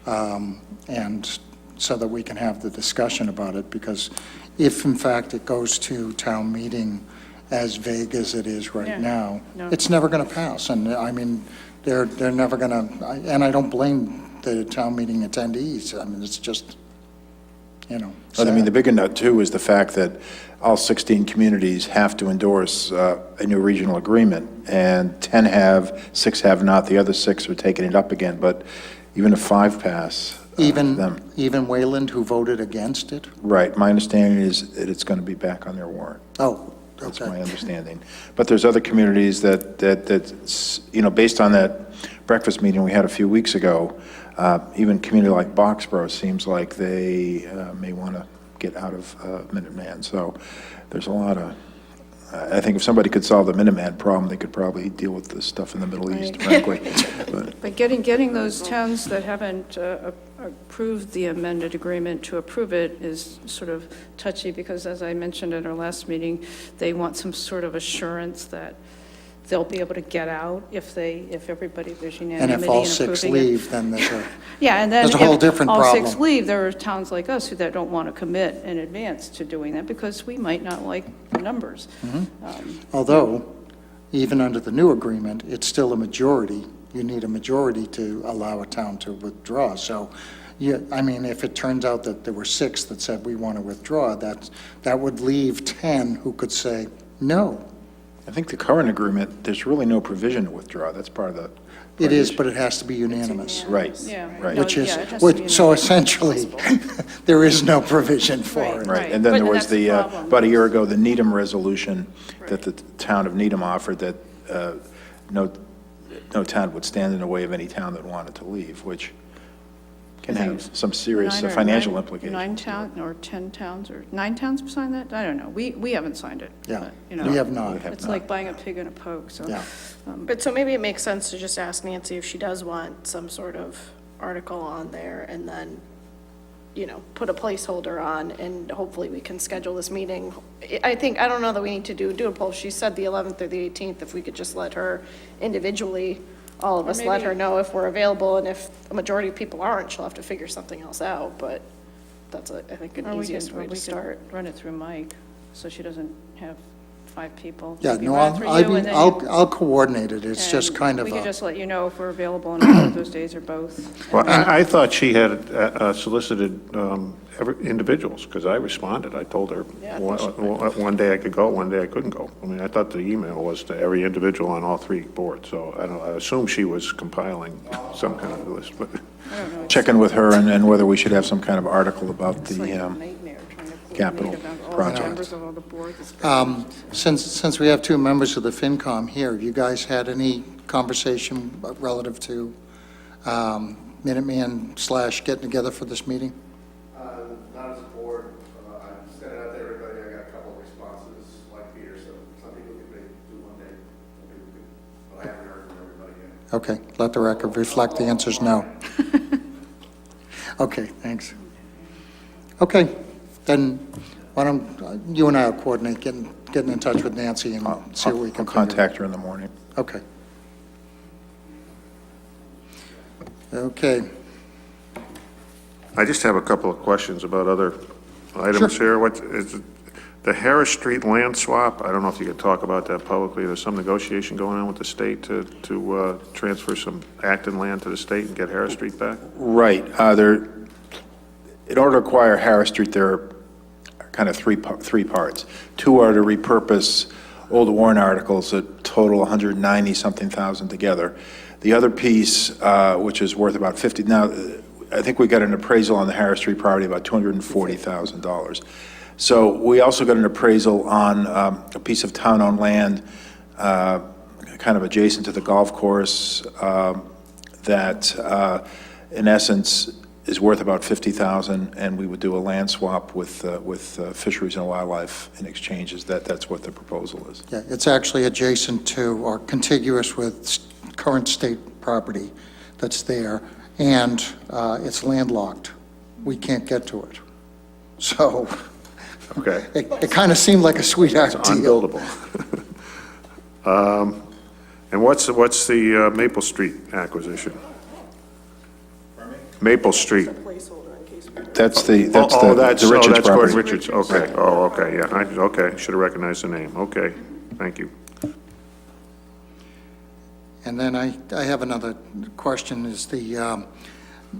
[SPEAKER 1] and so that we can have the discussion about it, because if in fact it goes to town meeting as vague as it is
[SPEAKER 4] Yeah.
[SPEAKER 1] right now,
[SPEAKER 4] No.
[SPEAKER 1] it's never going to pass. And I mean, they're never going to, and I don't blame the town meeting attendees. I mean, it's just,
[SPEAKER 3] But I mean,
[SPEAKER 1] sad.
[SPEAKER 3] the bigger note too is the fact that all 16 communities have to endorse a new regional agreement, and 10 have, 6 have not. The other 6 are taking it up again, but even if 5 pass, them.
[SPEAKER 1] Even Wayland, who voted against it?
[SPEAKER 3] Right, my understanding is that it's going to be back on their warrant.
[SPEAKER 1] Oh,
[SPEAKER 3] That's
[SPEAKER 1] okay.
[SPEAKER 3] my understanding. But there's other communities that, based on that breakfast meeting we had a few weeks ago, even a community like Boxborough seems like they may want to get out of Minuteman. So there's a lot of, I think if somebody could solve the Minuteman problem, they could probably deal with the stuff in the Middle East, frankly.
[SPEAKER 4] But getting those towns that haven't approved the amended agreement to approve it is sort of touchy, because as I mentioned at our last meeting, they want some sort of assurance that they'll be able to get out if everybody, there's
[SPEAKER 1] And
[SPEAKER 4] unanimity
[SPEAKER 1] if all
[SPEAKER 4] in
[SPEAKER 1] 6
[SPEAKER 4] approving it.
[SPEAKER 1] leave, then there's a,
[SPEAKER 4] Yeah, and then
[SPEAKER 1] There's a whole
[SPEAKER 4] if
[SPEAKER 1] different
[SPEAKER 4] all 6
[SPEAKER 1] problem.
[SPEAKER 4] leave, there are towns like us that don't want to commit in advance to doing that because we might not like the numbers.
[SPEAKER 1] although, even under the new agreement, it's still a majority. You need a majority to allow a town to withdraw. So, I mean, if it turns out that there were 6 that said we want to withdraw, that would leave 10 who could say no.
[SPEAKER 3] I think the current agreement, there's really no provision to withdraw. That's part of the.
[SPEAKER 1] It is, but it has to be unanimous.
[SPEAKER 3] Right.
[SPEAKER 4] Yeah.
[SPEAKER 3] Right.
[SPEAKER 4] No,
[SPEAKER 1] Which is,
[SPEAKER 4] yeah, it has to be
[SPEAKER 1] so
[SPEAKER 4] unanimous.
[SPEAKER 1] essentially, there is no provision for
[SPEAKER 4] Right.
[SPEAKER 1] it.
[SPEAKER 3] Right, and then there
[SPEAKER 4] But
[SPEAKER 3] was
[SPEAKER 4] that's the
[SPEAKER 3] the,
[SPEAKER 4] problem.
[SPEAKER 3] about a year ago, the Needham resolution that the town of Needham offered that no town would stand in the way of any town that wanted to leave, which can
[SPEAKER 4] I think
[SPEAKER 3] have some serious
[SPEAKER 4] 9 or
[SPEAKER 3] financial
[SPEAKER 4] 9
[SPEAKER 3] implications.
[SPEAKER 4] 9 towns, or 10 towns, or 9 towns have signed that? I don't know. We haven't signed it.
[SPEAKER 1] Yeah,
[SPEAKER 4] but, you know,
[SPEAKER 1] we have not.
[SPEAKER 4] It's like buying a pig in a poke, so.
[SPEAKER 1] Yeah.
[SPEAKER 8] But so maybe it makes sense to just ask Nancy if she does want some sort of article on there, and then, put a placeholder on, and hopefully we can schedule this meeting. I don't know that we need to do a poll. She said the 11th or the 18th, if we could just let her individually, all of
[SPEAKER 4] Or
[SPEAKER 8] us, let
[SPEAKER 4] maybe-
[SPEAKER 8] her know if we're available, and if a majority of people aren't, she'll have to figure something else out, but that's, I think,
[SPEAKER 4] Or
[SPEAKER 8] an
[SPEAKER 4] we
[SPEAKER 8] easiest
[SPEAKER 4] could-
[SPEAKER 8] way
[SPEAKER 4] or
[SPEAKER 8] to
[SPEAKER 4] we could
[SPEAKER 8] start.
[SPEAKER 4] Run it through Mike, so she doesn't have 5 people.
[SPEAKER 1] Yeah,
[SPEAKER 4] Maybe
[SPEAKER 1] no,
[SPEAKER 4] run it through you, and then you-
[SPEAKER 1] I'll coordinate it. It's just
[SPEAKER 4] and
[SPEAKER 1] kind of
[SPEAKER 4] We could
[SPEAKER 1] a,
[SPEAKER 4] just let you know if we're available on one of those days or both.
[SPEAKER 9] Well, I thought she had solicited individuals, because I responded. I told her
[SPEAKER 8] Yeah, I thought she
[SPEAKER 9] one day I could go, one day I couldn't go. I mean, I thought the email was to every individual on all 3 boards, so I assume she was compiling some kind of list, but.
[SPEAKER 4] I don't know.
[SPEAKER 3] Checking with her and whether we should have some kind of article about
[SPEAKER 4] It's like a
[SPEAKER 3] the,
[SPEAKER 4] nightmare trying to
[SPEAKER 3] capital
[SPEAKER 4] coordinate about all the
[SPEAKER 3] project.
[SPEAKER 4] members of all the boards. It's crazy.
[SPEAKER 1] since we have 2 members of the FinCom here, have you guys had any conversation relative to Minuteman / getting together for this meeting?
[SPEAKER 10] Not as a board, I'm
[SPEAKER 1] Okay, let the record reflect the answer's no. Okay, thanks. Okay, then why don't you and I will coordinate getting in touch with Nancy and see what we can
[SPEAKER 3] I'll
[SPEAKER 1] figure.
[SPEAKER 3] contact her in the morning.
[SPEAKER 1] Okay. Okay,
[SPEAKER 9] I just have a couple of questions about other items here. What is it- the Harris Street land swap? I don't know if you could talk about that publicly. There's some negotiation going on with the state to transfer some Acton land to the state and get Harris Street back?
[SPEAKER 3] Right. In order to acquire Harris Street, there are kind of three parts. Two are to repurpose old warrant articles that total 190-something thousand together. The other piece, which is worth about 50, now, I think we got an appraisal on the Harris Street property about $240,000. So we also got an appraisal on a piece of town-owned land kind of adjacent to the golf course that, in essence, is worth about $50,000, and we would do a land swap with Fisheries and Wildlife in exchanges. That's what the proposal is.
[SPEAKER 1] yeah, it's actually adjacent to or contiguous with current state property that's there, and it's landlocked. We can't get to it. So
[SPEAKER 9] Okay.
[SPEAKER 1] it kind of seemed like a sweetheart
[SPEAKER 9] It's
[SPEAKER 1] deal.
[SPEAKER 9] unbuildable. And what's the Maple Street acquisition? Maple Street.
[SPEAKER 3] That's the
[SPEAKER 9] That's
[SPEAKER 3] Richards
[SPEAKER 9] Gordon
[SPEAKER 3] property.
[SPEAKER 9] Richards, okay. Oh, okay, yeah, okay, should have recognized the name, okay, thank you.
[SPEAKER 1] And then I have another question, is the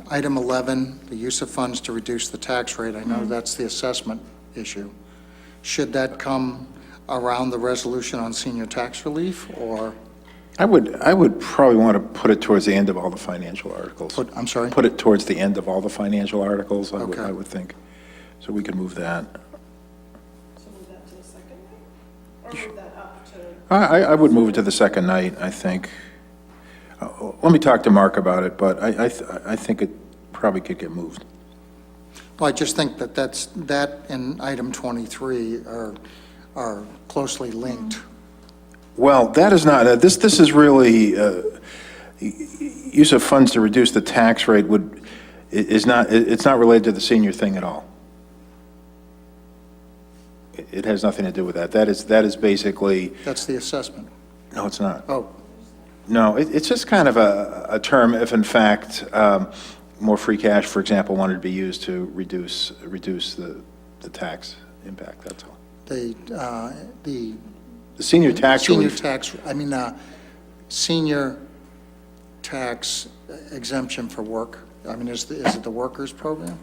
[SPEAKER 1] item 11, the use of funds to reduce the tax rate. I know that's the assessment issue. Should that come around the resolution on senior tax relief, or,
[SPEAKER 3] I would probably want to put it towards the end of all the financial articles.
[SPEAKER 1] I'm sorry?
[SPEAKER 3] Put it towards the end of all the financial articles,
[SPEAKER 1] Okay.
[SPEAKER 3] I would think. So we could move that.
[SPEAKER 8] So move that to the second night? Or move that up to?
[SPEAKER 3] I would move it to the second night, I think. Let me talk to Mark about it, but I think it probably could get moved.
[SPEAKER 1] Well, I just think that and item 23 are closely linked.
[SPEAKER 3] Well, that is not, this is really, use of funds to reduce the tax rate it's not related to the senior thing at all. It has nothing to do with that. That is basically,
[SPEAKER 1] That's the assessment.
[SPEAKER 3] no, it's not.
[SPEAKER 1] Oh,
[SPEAKER 3] No, it's just kind of a term if in fact more free cash, for example, wanted to be used to reduce the tax impact, that's all.
[SPEAKER 1] the
[SPEAKER 3] The senior tax
[SPEAKER 1] senior
[SPEAKER 3] relief,
[SPEAKER 1] tax, senior tax exemption for work. I mean, is it the workers program?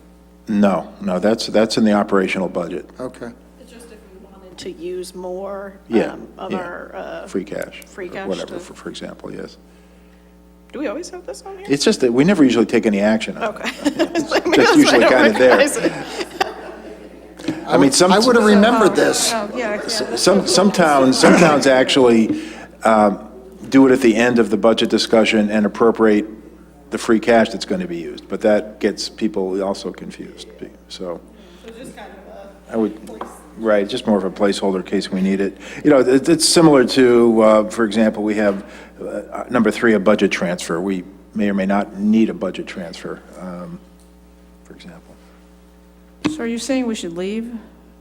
[SPEAKER 3] no, that's in the operational budget,
[SPEAKER 1] Okay.
[SPEAKER 8] It's just if we wanted to use more
[SPEAKER 3] Yeah,
[SPEAKER 8] of
[SPEAKER 3] yeah.
[SPEAKER 8] our,
[SPEAKER 3] free cash.
[SPEAKER 8] Free
[SPEAKER 3] or
[SPEAKER 8] cash
[SPEAKER 3] Whatever,
[SPEAKER 8] to-
[SPEAKER 3] for example, yes.
[SPEAKER 8] do we always have this on here?
[SPEAKER 3] It's just that we never usually take any action on it.
[SPEAKER 8] Okay.
[SPEAKER 3] Just usually kind of there. I mean,
[SPEAKER 1] I would have remembered this.
[SPEAKER 4] Oh, yeah,
[SPEAKER 3] Some towns actually do it at the end of the budget discussion and appropriate the free cash that's going to be used, but that gets people also confused, so. I would, right, just more of a placeholder in case we need it. You know, it's similar to, for example, we have number 3, a budget transfer. We may or may not need a budget transfer, for example.
[SPEAKER 4] So are you saying we should leave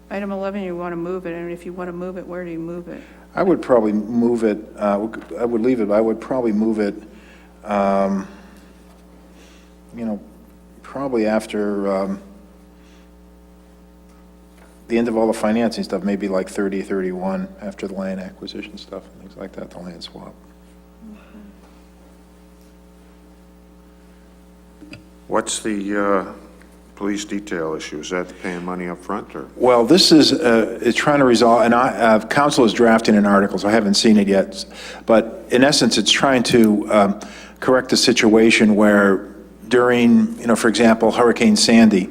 [SPEAKER 4] item 11, you want to move it, and if you want to move it, where do you move it?
[SPEAKER 3] I would probably move it, I would leave it, but I would probably move it, you know, probably after the end of all the financing stuff, maybe like 30, 31, after the land acquisition stuff, and things like that, the land swap.
[SPEAKER 9] What's the police detail issue? Is that paying money up front, or?
[SPEAKER 3] Well, this is trying to resolve, and council is drafting an article, so I haven't seen it yet, but in essence, it's trying to correct a situation where during, you know, for example, Hurricane Sandy,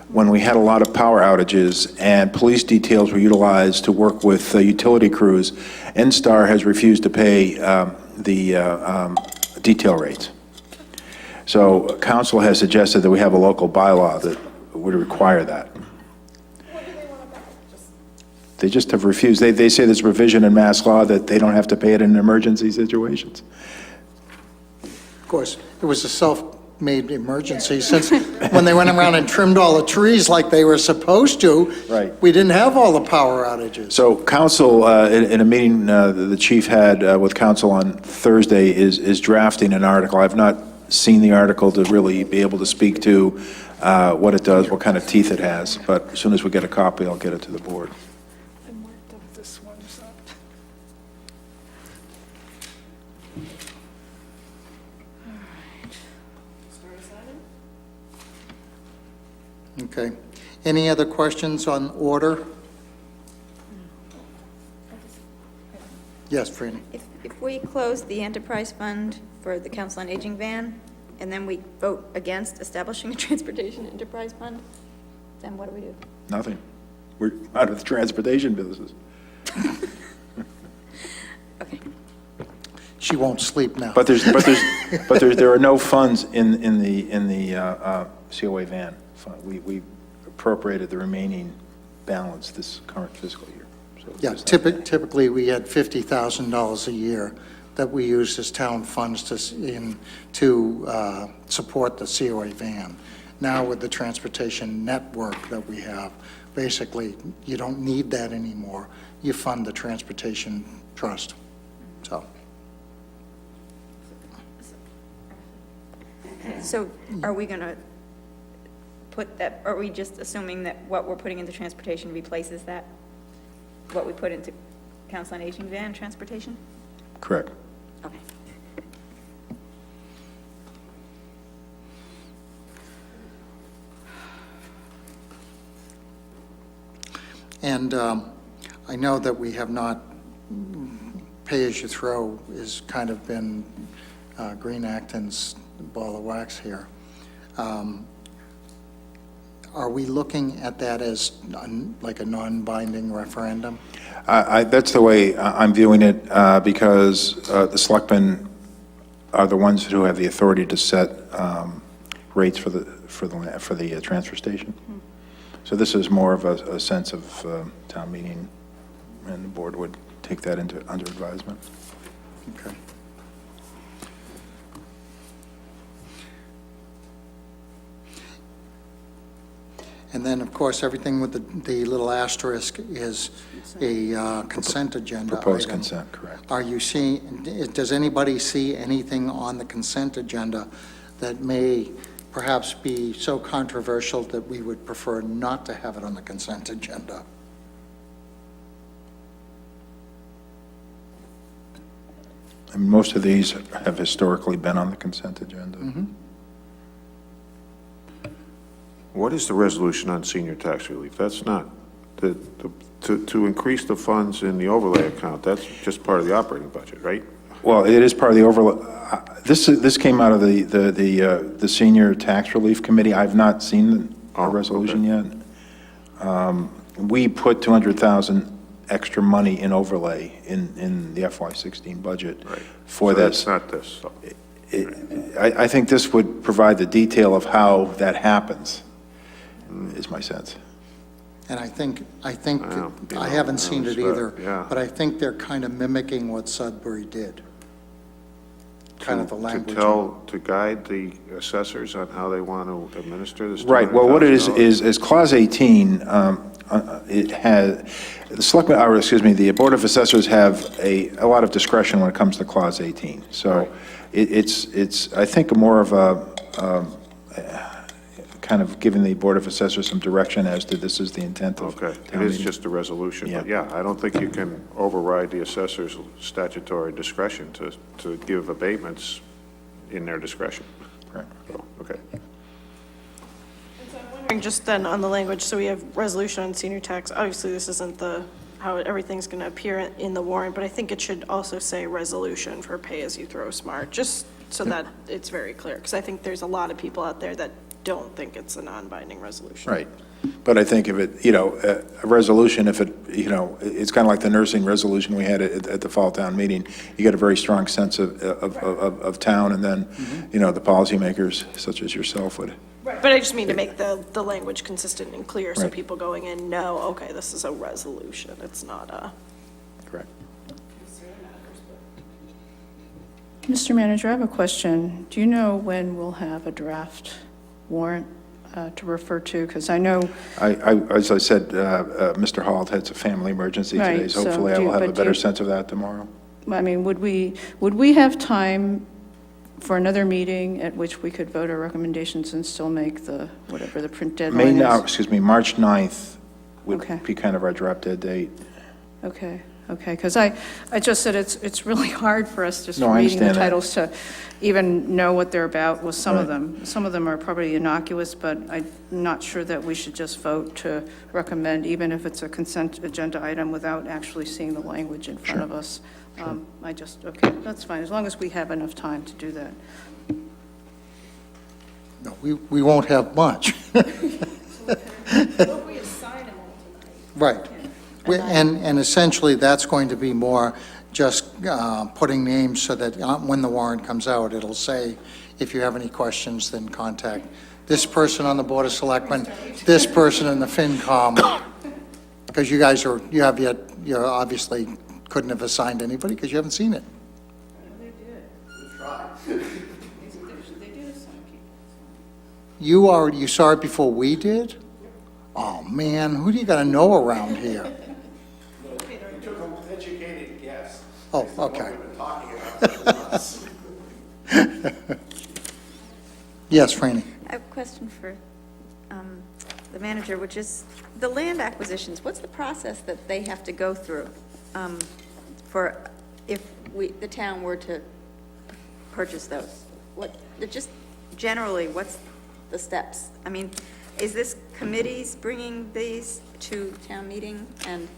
[SPEAKER 3] when we had a lot of power outages and police details were utilized to work with utility crews, NSTAR has refused to pay the detail rates. So council has suggested that we have a local bylaw that would require that. They just have refused. They say there's revision in mass law that they don't have to pay it in emergency situations.
[SPEAKER 1] course, it was a self-made emergency, since when they went around and trimmed all the trees like they were supposed to,
[SPEAKER 3] Right.
[SPEAKER 1] we didn't have all the power outages.
[SPEAKER 3] So council, in a meeting the chief had with council on Thursday, is drafting an article. I've not seen the article to really be able to speak to what it does, what kind of teeth it has, but as soon as we get a copy, I'll get it to the board.
[SPEAKER 1] Okay. Any other questions on order? Yes, Franny?
[SPEAKER 7] If we close the enterprise fund for the Council on Aging van, and then we vote against establishing a transportation enterprise fund, then what do we do?
[SPEAKER 3] Nothing. We're out of the transportation business.
[SPEAKER 7] Okay.
[SPEAKER 1] She won't sleep now.
[SPEAKER 3] But there are no funds in the COA van fund. We appropriated the remaining balance this current fiscal year. So
[SPEAKER 1] Yeah,
[SPEAKER 3] there's nothing.
[SPEAKER 1] typically, we had $50,000 a year that we used as town funds to support the COA van. Now, with the transportation network that we have, basically, you don't need that anymore. You fund the transportation trust, so.
[SPEAKER 7] So are we going to put that, are we just assuming that what we're putting into transportation replaces that? What we put into Council on Aging van transportation?
[SPEAKER 3] Correct.
[SPEAKER 7] Okay.
[SPEAKER 1] And I know that we have not, pay-as-you-throw has kind of been Green Acton's ball of wax here. Are we looking at that as like a non-binding referendum?
[SPEAKER 3] That's the way I'm viewing it, because the selectmen are the ones who have the authority to set rates for the transfer station. So this is more of a sense of town meeting, and the board would take that under advisement.
[SPEAKER 1] Okay. And then, of course, everything with the little asterisk is a consent agenda
[SPEAKER 3] Proposed
[SPEAKER 1] item.
[SPEAKER 3] consent, correct.
[SPEAKER 1] Are you seeing, does anybody see anything on the consent agenda that may perhaps be so controversial that we would prefer not to have it on the consent agenda?
[SPEAKER 3] And most of these have historically been on the consent agenda.
[SPEAKER 9] What is the resolution on senior tax relief? That's not, to increase the funds in the overlay account, that's just part of the operating budget, right?
[SPEAKER 3] Well, it is part of the overlay. This came out of the Senior Tax Relief Committee. I've not seen a resolution yet. We put 200,000 extra money in overlay in the FY16 budget for
[SPEAKER 9] So
[SPEAKER 3] this.
[SPEAKER 9] that's not this, so.
[SPEAKER 3] I think this would provide the detail of how that happens, is my sense.
[SPEAKER 1] And I think,
[SPEAKER 9] Wow, you
[SPEAKER 1] I
[SPEAKER 9] know,
[SPEAKER 1] haven't seen it either,
[SPEAKER 9] yeah.
[SPEAKER 1] but I think they're kind of mimicking what Sudbury did. Kind of the language.
[SPEAKER 9] To guide the assessors on how they want to administer this
[SPEAKER 3] Right, well, what it
[SPEAKER 9] $200,000?
[SPEAKER 3] is Clause 18, it has, the selectmen, or excuse me, the Board of Assessors have a lot of discretion when it comes to Clause 18. So it's, I think, more of a, kind of giving the Board of Assessors some direction as to this is the intent of
[SPEAKER 9] Okay, it
[SPEAKER 3] town
[SPEAKER 9] is
[SPEAKER 3] meeting.
[SPEAKER 9] just a resolution, but
[SPEAKER 3] Yeah.
[SPEAKER 9] yeah, I don't think you can override the assessor's statutory discretion to give abatements in their discretion.
[SPEAKER 3] Right.
[SPEAKER 9] So, okay.
[SPEAKER 8] wondering just then on the language, so we have resolution on senior tax. Obviously, this isn't how everything's going to appear in the warrant, but I think it should also say resolution for pay-as-you-throw smart, just so that it's very clear, because I think there's a lot of people out there that don't think it's a non-binding resolution.
[SPEAKER 3] Right. But I think if it, a resolution, if it, it's kind of like the nursing resolution we had at the fall town meeting. You get a very strong sense of town, and then, the policymakers, such as yourself, would.
[SPEAKER 8] But I just mean to make the language consistent and clear, so
[SPEAKER 3] Right.
[SPEAKER 8] people going in know, okay, this is a resolution, it's not a.
[SPEAKER 3] Correct.
[SPEAKER 4] Mr. Manager, I have a question. Do you know when we'll have a draft warrant to refer to? Because I know,
[SPEAKER 3] As I said, Mr. Hall had a family emergency today,
[SPEAKER 4] Right,
[SPEAKER 3] so
[SPEAKER 4] so
[SPEAKER 3] hopefully I
[SPEAKER 4] do you-
[SPEAKER 3] will have a
[SPEAKER 4] but do
[SPEAKER 3] better
[SPEAKER 4] you-
[SPEAKER 3] sense of that tomorrow.
[SPEAKER 4] I mean, would we have time for another meeting at which we could vote our recommendations and still make the, whatever the print deadline is?
[SPEAKER 3] March 9th would
[SPEAKER 4] Okay.
[SPEAKER 3] be kind of our drop dead date.
[SPEAKER 4] Okay, because I just said it's really hard for us just
[SPEAKER 3] No, I
[SPEAKER 4] reading the
[SPEAKER 3] understand that.
[SPEAKER 4] titles to even know what they're about with some of
[SPEAKER 3] Right.
[SPEAKER 4] them. Some of them are probably innocuous, but I'm not sure that we should just vote to recommend, even if it's a consent agenda item, without actually seeing the language in front of us. Okay, that's fine, as long as we have enough time to do that.
[SPEAKER 1] No, we won't have much. Right. And essentially, that's going to be more just putting names so that when the warrant comes out, it'll say, if you have any questions, then contact this person on the Board of Selectmen, this person in the FinCom, because you obviously couldn't have assigned anybody because you haven't seen it. You saw it before we did? Oh, man, who do you gotta know around here?
[SPEAKER 9] Educated guess.
[SPEAKER 1] Oh, okay. Yes, Franny?
[SPEAKER 7] I have a question for the manager, which is, the land acquisitions, what's the process that they have to go through for, if the town were to purchase those? Just generally, what's the steps? I mean, is this committees bringing these to town meeting, and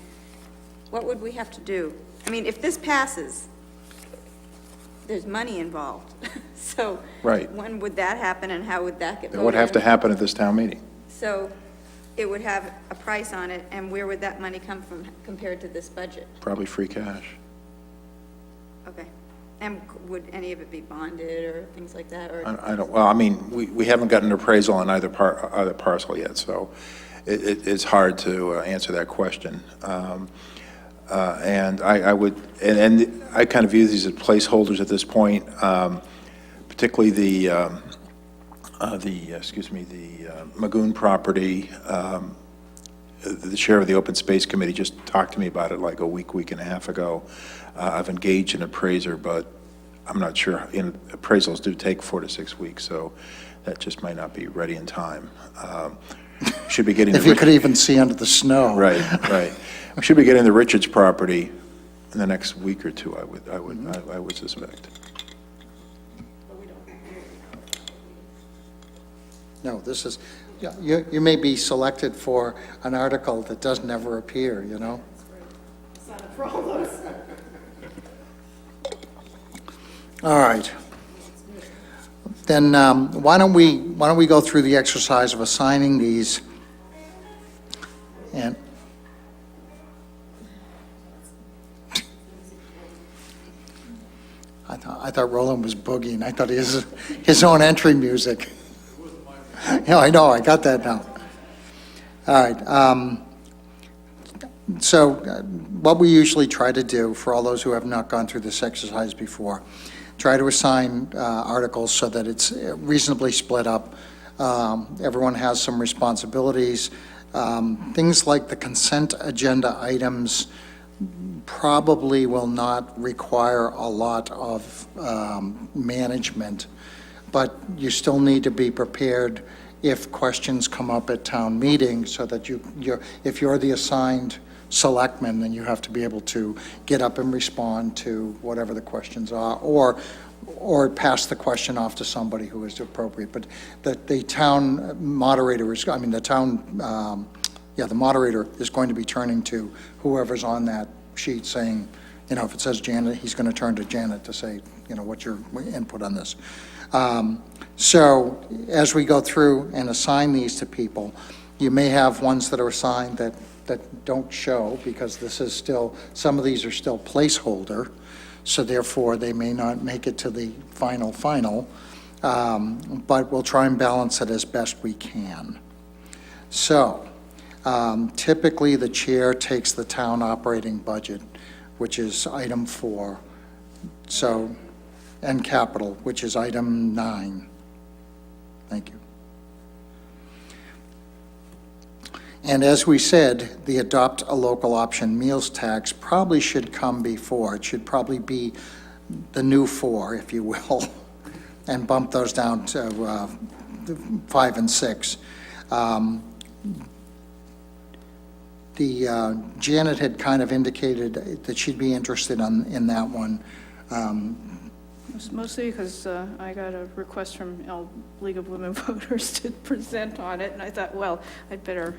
[SPEAKER 7] what would we have to do? I mean, if this passes, there's money involved, so.
[SPEAKER 3] Right.
[SPEAKER 7] When would that happen, and how would that get voted?
[SPEAKER 3] It would have to
[SPEAKER 7] in?
[SPEAKER 3] happen at this town meeting.
[SPEAKER 7] So it would have a price on it, and where would that money come from compared to this budget?
[SPEAKER 3] Probably free cash.
[SPEAKER 7] Okay. And would any of it be bonded or things like that, or?
[SPEAKER 3] I don't, well, I mean, we haven't gotten an appraisal on either parcel yet, so it's hard to answer that question. And I would, and I kind of view these as placeholders at this point, particularly the Magoon property. The chair of the Open Space Committee just talked to me about it like a week and a half ago. I've engaged an appraiser, but I'm not sure, appraisals do take 4 to 6 weeks, so that just might not be ready in time. Should be getting.
[SPEAKER 1] If you could even see under the snow.
[SPEAKER 3] Right. We should be getting the Richards property in the next week or two, I would suspect.
[SPEAKER 1] No, this is, you may be selected for an article that doesn't ever appear, you know? All right. Then why don't we go through the exercise of assigning these? And I thought Roland was boogieing. I thought he has his own entry music. Yeah, I know, I got that now. All right. So what we usually try to do, for all those who have not gone through this exercise before, try to assign articles so that it's reasonably split up. Everyone has some responsibilities. Things like the consent agenda items probably will not require a lot of management, but you still need to be prepared if questions come up at town meeting, so that if you're the assigned selectman, then you have to be able to get up and respond to whatever the questions are, or pass the question off to somebody who is appropriate. But the town moderator the moderator is going to be turning to whoever's on that sheet, saying, if it says Janet, he's going to turn to Janet to say, what's your input on this? So as we go through and assign these to people, you may have ones that are assigned that don't show, because some of these are still placeholder, so therefore they may not make it to the final, but we'll try and balance it as best we can. So typically the chair takes the town operating budget, which is item 4. So, and capital, which is item 9. Thank you. And as we said, the adopt a local option meals tax probably should come before. It should probably be the new 4, if you will, and bump those down to 5 and 6. Janet had kind of indicated that she'd be interested in that one.
[SPEAKER 4] Mostly because I got a request from League of Women Voters to present on it, and I thought, well, I'd better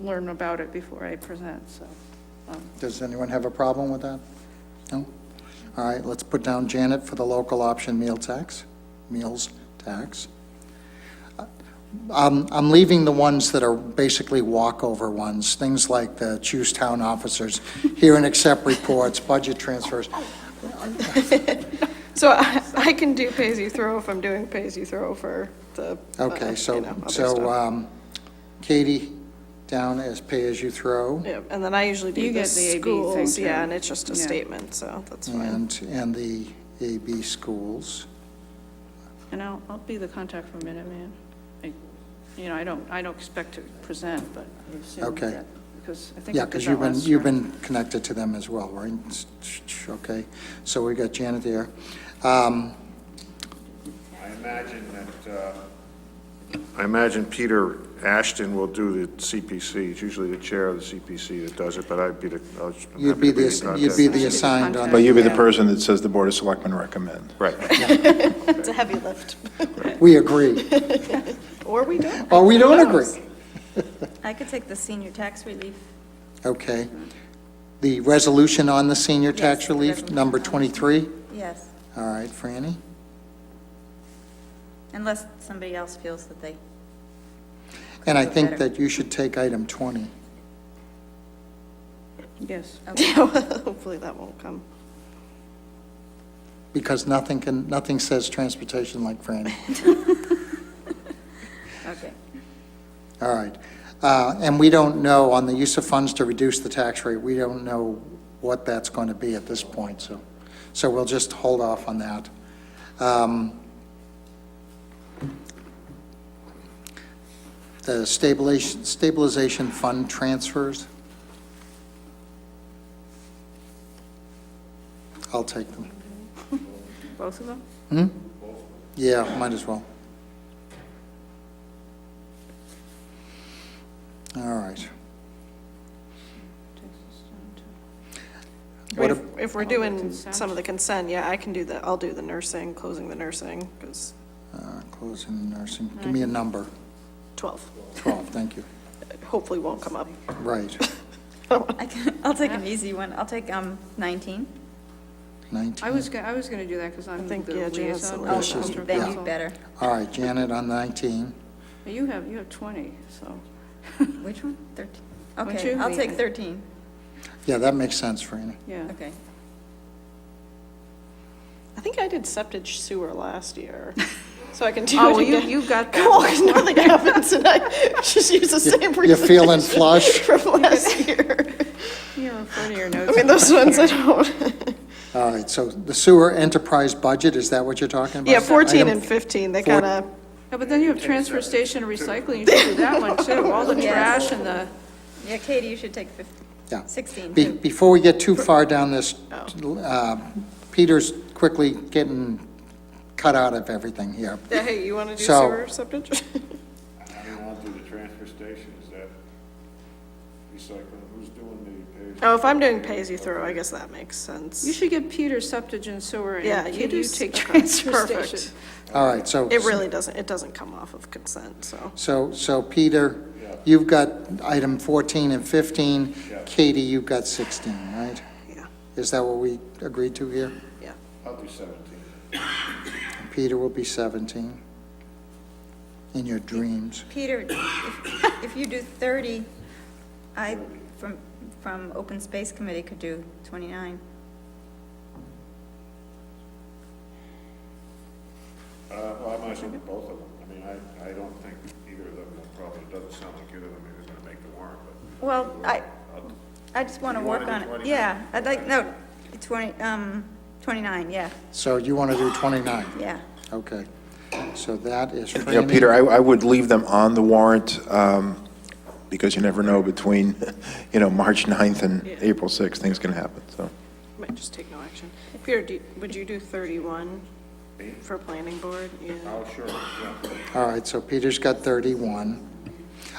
[SPEAKER 4] learn about it before I present, so.
[SPEAKER 1] Does anyone have a problem with that? No? All right, let's put down Janet for the local option meals tax. I'm leaving the ones that are basically walkover ones, things like the choose town officers, hear and accept reports, budget transfers.
[SPEAKER 8] So I can do pay-as-you-throw if I'm doing pay-as-you-throw for the,
[SPEAKER 1] Okay,
[SPEAKER 8] you know, other stuff.
[SPEAKER 1] Katie, down as pay-as-you-throw,
[SPEAKER 8] Yeah, and then I usually do
[SPEAKER 4] You
[SPEAKER 8] the
[SPEAKER 4] get the AB
[SPEAKER 8] schools,
[SPEAKER 4] thing, too.
[SPEAKER 8] yeah, and it's just a
[SPEAKER 4] Yeah.
[SPEAKER 8] statement, so that's fine.
[SPEAKER 1] and the AB schools.
[SPEAKER 4] And I'll be the contact for Minuteman. I don't expect to present, but I assume
[SPEAKER 1] Okay.
[SPEAKER 4] that, because I think
[SPEAKER 1] Yeah,
[SPEAKER 4] I did
[SPEAKER 1] because
[SPEAKER 4] that last
[SPEAKER 1] you've
[SPEAKER 4] year.
[SPEAKER 1] been connected to them as well, right? Okay, so we got Janet there.
[SPEAKER 9] I imagine Peter Ashton will do the CPC. It's usually the chair of the CPC that does it, but I'm happy
[SPEAKER 1] You'd be
[SPEAKER 9] to be in contact.
[SPEAKER 1] the assigned on.
[SPEAKER 3] But you'll be the person that says the Board of Selectmen recommend.
[SPEAKER 9] Right.
[SPEAKER 8] It's a heavy lift.
[SPEAKER 1] We agree.
[SPEAKER 8] Or we don't.
[SPEAKER 1] Or we don't agree.
[SPEAKER 7] I could take the senior tax relief.
[SPEAKER 1] Okay. The resolution on the senior
[SPEAKER 7] Yes,
[SPEAKER 1] tax
[SPEAKER 7] the
[SPEAKER 1] relief,
[SPEAKER 7] resolution.
[SPEAKER 1] number 23.
[SPEAKER 7] Yes,
[SPEAKER 1] All right, Franny.
[SPEAKER 7] unless somebody else feels that they,
[SPEAKER 1] And I think
[SPEAKER 7] Better.
[SPEAKER 1] that you should take item 20.
[SPEAKER 4] Yes.
[SPEAKER 7] okay.
[SPEAKER 8] Hopefully that won't come.
[SPEAKER 1] Because nothing says transportation like Franny.
[SPEAKER 7] Okay.
[SPEAKER 1] All right. And we don't know, on the use of funds to reduce the tax rate, we don't know what that's going to be at this point, so we'll just hold off on that. The stabilization fund transfers. I'll take them.
[SPEAKER 4] Both of them?
[SPEAKER 1] Yeah, might as well. All right. What
[SPEAKER 8] If we're doing
[SPEAKER 4] consent?
[SPEAKER 8] some of the consent, yeah, I can do I'll do the nursing, closing the nursing, because
[SPEAKER 1] Closing nursing, give me a number.
[SPEAKER 8] 12
[SPEAKER 1] 12, thank you.
[SPEAKER 8] hopefully won't come up.
[SPEAKER 1] Right,
[SPEAKER 7] I'll take an easy one. I'll take 19.
[SPEAKER 1] 19.
[SPEAKER 4] I was going to do that because I'm the
[SPEAKER 8] think, yeah, Janet's
[SPEAKER 4] liaison.
[SPEAKER 8] the
[SPEAKER 4] with
[SPEAKER 7] Oh,
[SPEAKER 1] Yes,
[SPEAKER 4] the
[SPEAKER 1] yes,
[SPEAKER 4] cultural
[SPEAKER 7] then
[SPEAKER 4] council.
[SPEAKER 7] you better.
[SPEAKER 1] All right, Janet on 19.
[SPEAKER 4] You have 20, so.
[SPEAKER 7] Which one? 13.
[SPEAKER 4] Don't
[SPEAKER 7] Okay,
[SPEAKER 4] you?
[SPEAKER 7] I'll take 13.
[SPEAKER 1] Yeah, that makes sense, Franny.
[SPEAKER 4] Yeah.
[SPEAKER 7] Okay.
[SPEAKER 8] I think I did septic sewer last year, so I can do
[SPEAKER 4] Oh,
[SPEAKER 8] it
[SPEAKER 4] well,
[SPEAKER 8] again.
[SPEAKER 4] you got
[SPEAKER 8] Come on,
[SPEAKER 4] that.
[SPEAKER 8] 'cause nothing happens, and I just use the same
[SPEAKER 1] You're feeling
[SPEAKER 8] presentation
[SPEAKER 1] flush?
[SPEAKER 8] from last year.
[SPEAKER 4] You're referring to your notes.
[SPEAKER 8] I mean, those ones I don't.
[SPEAKER 1] All right, so the sewer enterprise budget, is that what you're talking about?
[SPEAKER 8] Yeah, 14
[SPEAKER 1] Item-
[SPEAKER 8] and 15, they
[SPEAKER 1] Four-
[SPEAKER 8] kind of,
[SPEAKER 4] Yeah, but then you have transfer station and recycling, you should do that one too, all the
[SPEAKER 7] Yes.
[SPEAKER 4] trash and the,
[SPEAKER 7] Yeah, Katie, you should take 15.
[SPEAKER 1] Yeah.
[SPEAKER 7] 16,
[SPEAKER 1] Be-
[SPEAKER 7] too.
[SPEAKER 1] Before we get too far down this, Peter's quickly getting cut out of everything here.
[SPEAKER 8] yeah, hey, you want to do
[SPEAKER 1] So-
[SPEAKER 8] sewer septic?
[SPEAKER 9] I mean, want to do the transfer station, is that recycling, who's doing the pay?
[SPEAKER 8] Oh, if I'm doing pay-as-you-throw, I guess that makes sense.
[SPEAKER 4] you should get Peter septic and sewer,
[SPEAKER 8] Yeah,
[SPEAKER 4] and
[SPEAKER 8] you
[SPEAKER 4] Katie,
[SPEAKER 8] do
[SPEAKER 4] you
[SPEAKER 8] s-
[SPEAKER 4] take
[SPEAKER 8] okay,
[SPEAKER 4] transfer
[SPEAKER 8] perfect.
[SPEAKER 4] station.
[SPEAKER 1] All right, so.
[SPEAKER 8] It really doesn't, it doesn't come off of consent, so.
[SPEAKER 1] So Peter, you've got item 14 and 15. Katie, you've got 16, right?
[SPEAKER 8] Yeah,
[SPEAKER 1] Is that what we agreed to here?
[SPEAKER 8] yeah.
[SPEAKER 9] I'll do 17.
[SPEAKER 1] Peter will be 17 in your dreams.
[SPEAKER 7] Peter, if you do 30, I, from Open Space Committee, could do 29.
[SPEAKER 9] Well, I might as well do both of them. I mean, I don't think either of them will probably, it doesn't sound like either of them is going to make the warrant, but.
[SPEAKER 7] Well, I just want to
[SPEAKER 9] You
[SPEAKER 7] work
[SPEAKER 9] wanna
[SPEAKER 7] on
[SPEAKER 9] do
[SPEAKER 7] it.
[SPEAKER 9] 29?
[SPEAKER 7] Yeah, I'd like, no, 20, 29, yeah,
[SPEAKER 1] So you want to do 29?
[SPEAKER 7] yeah.
[SPEAKER 1] Okay. So that is
[SPEAKER 3] You know,
[SPEAKER 1] Franny.
[SPEAKER 3] Peter, I would leave them on the warrant, because you never know between, March 9th and April 6th, things can happen, so.
[SPEAKER 8] Might just take no action. Peter, would you do 31 for planning board? Yeah.
[SPEAKER 1] All right, so Peter's got 31.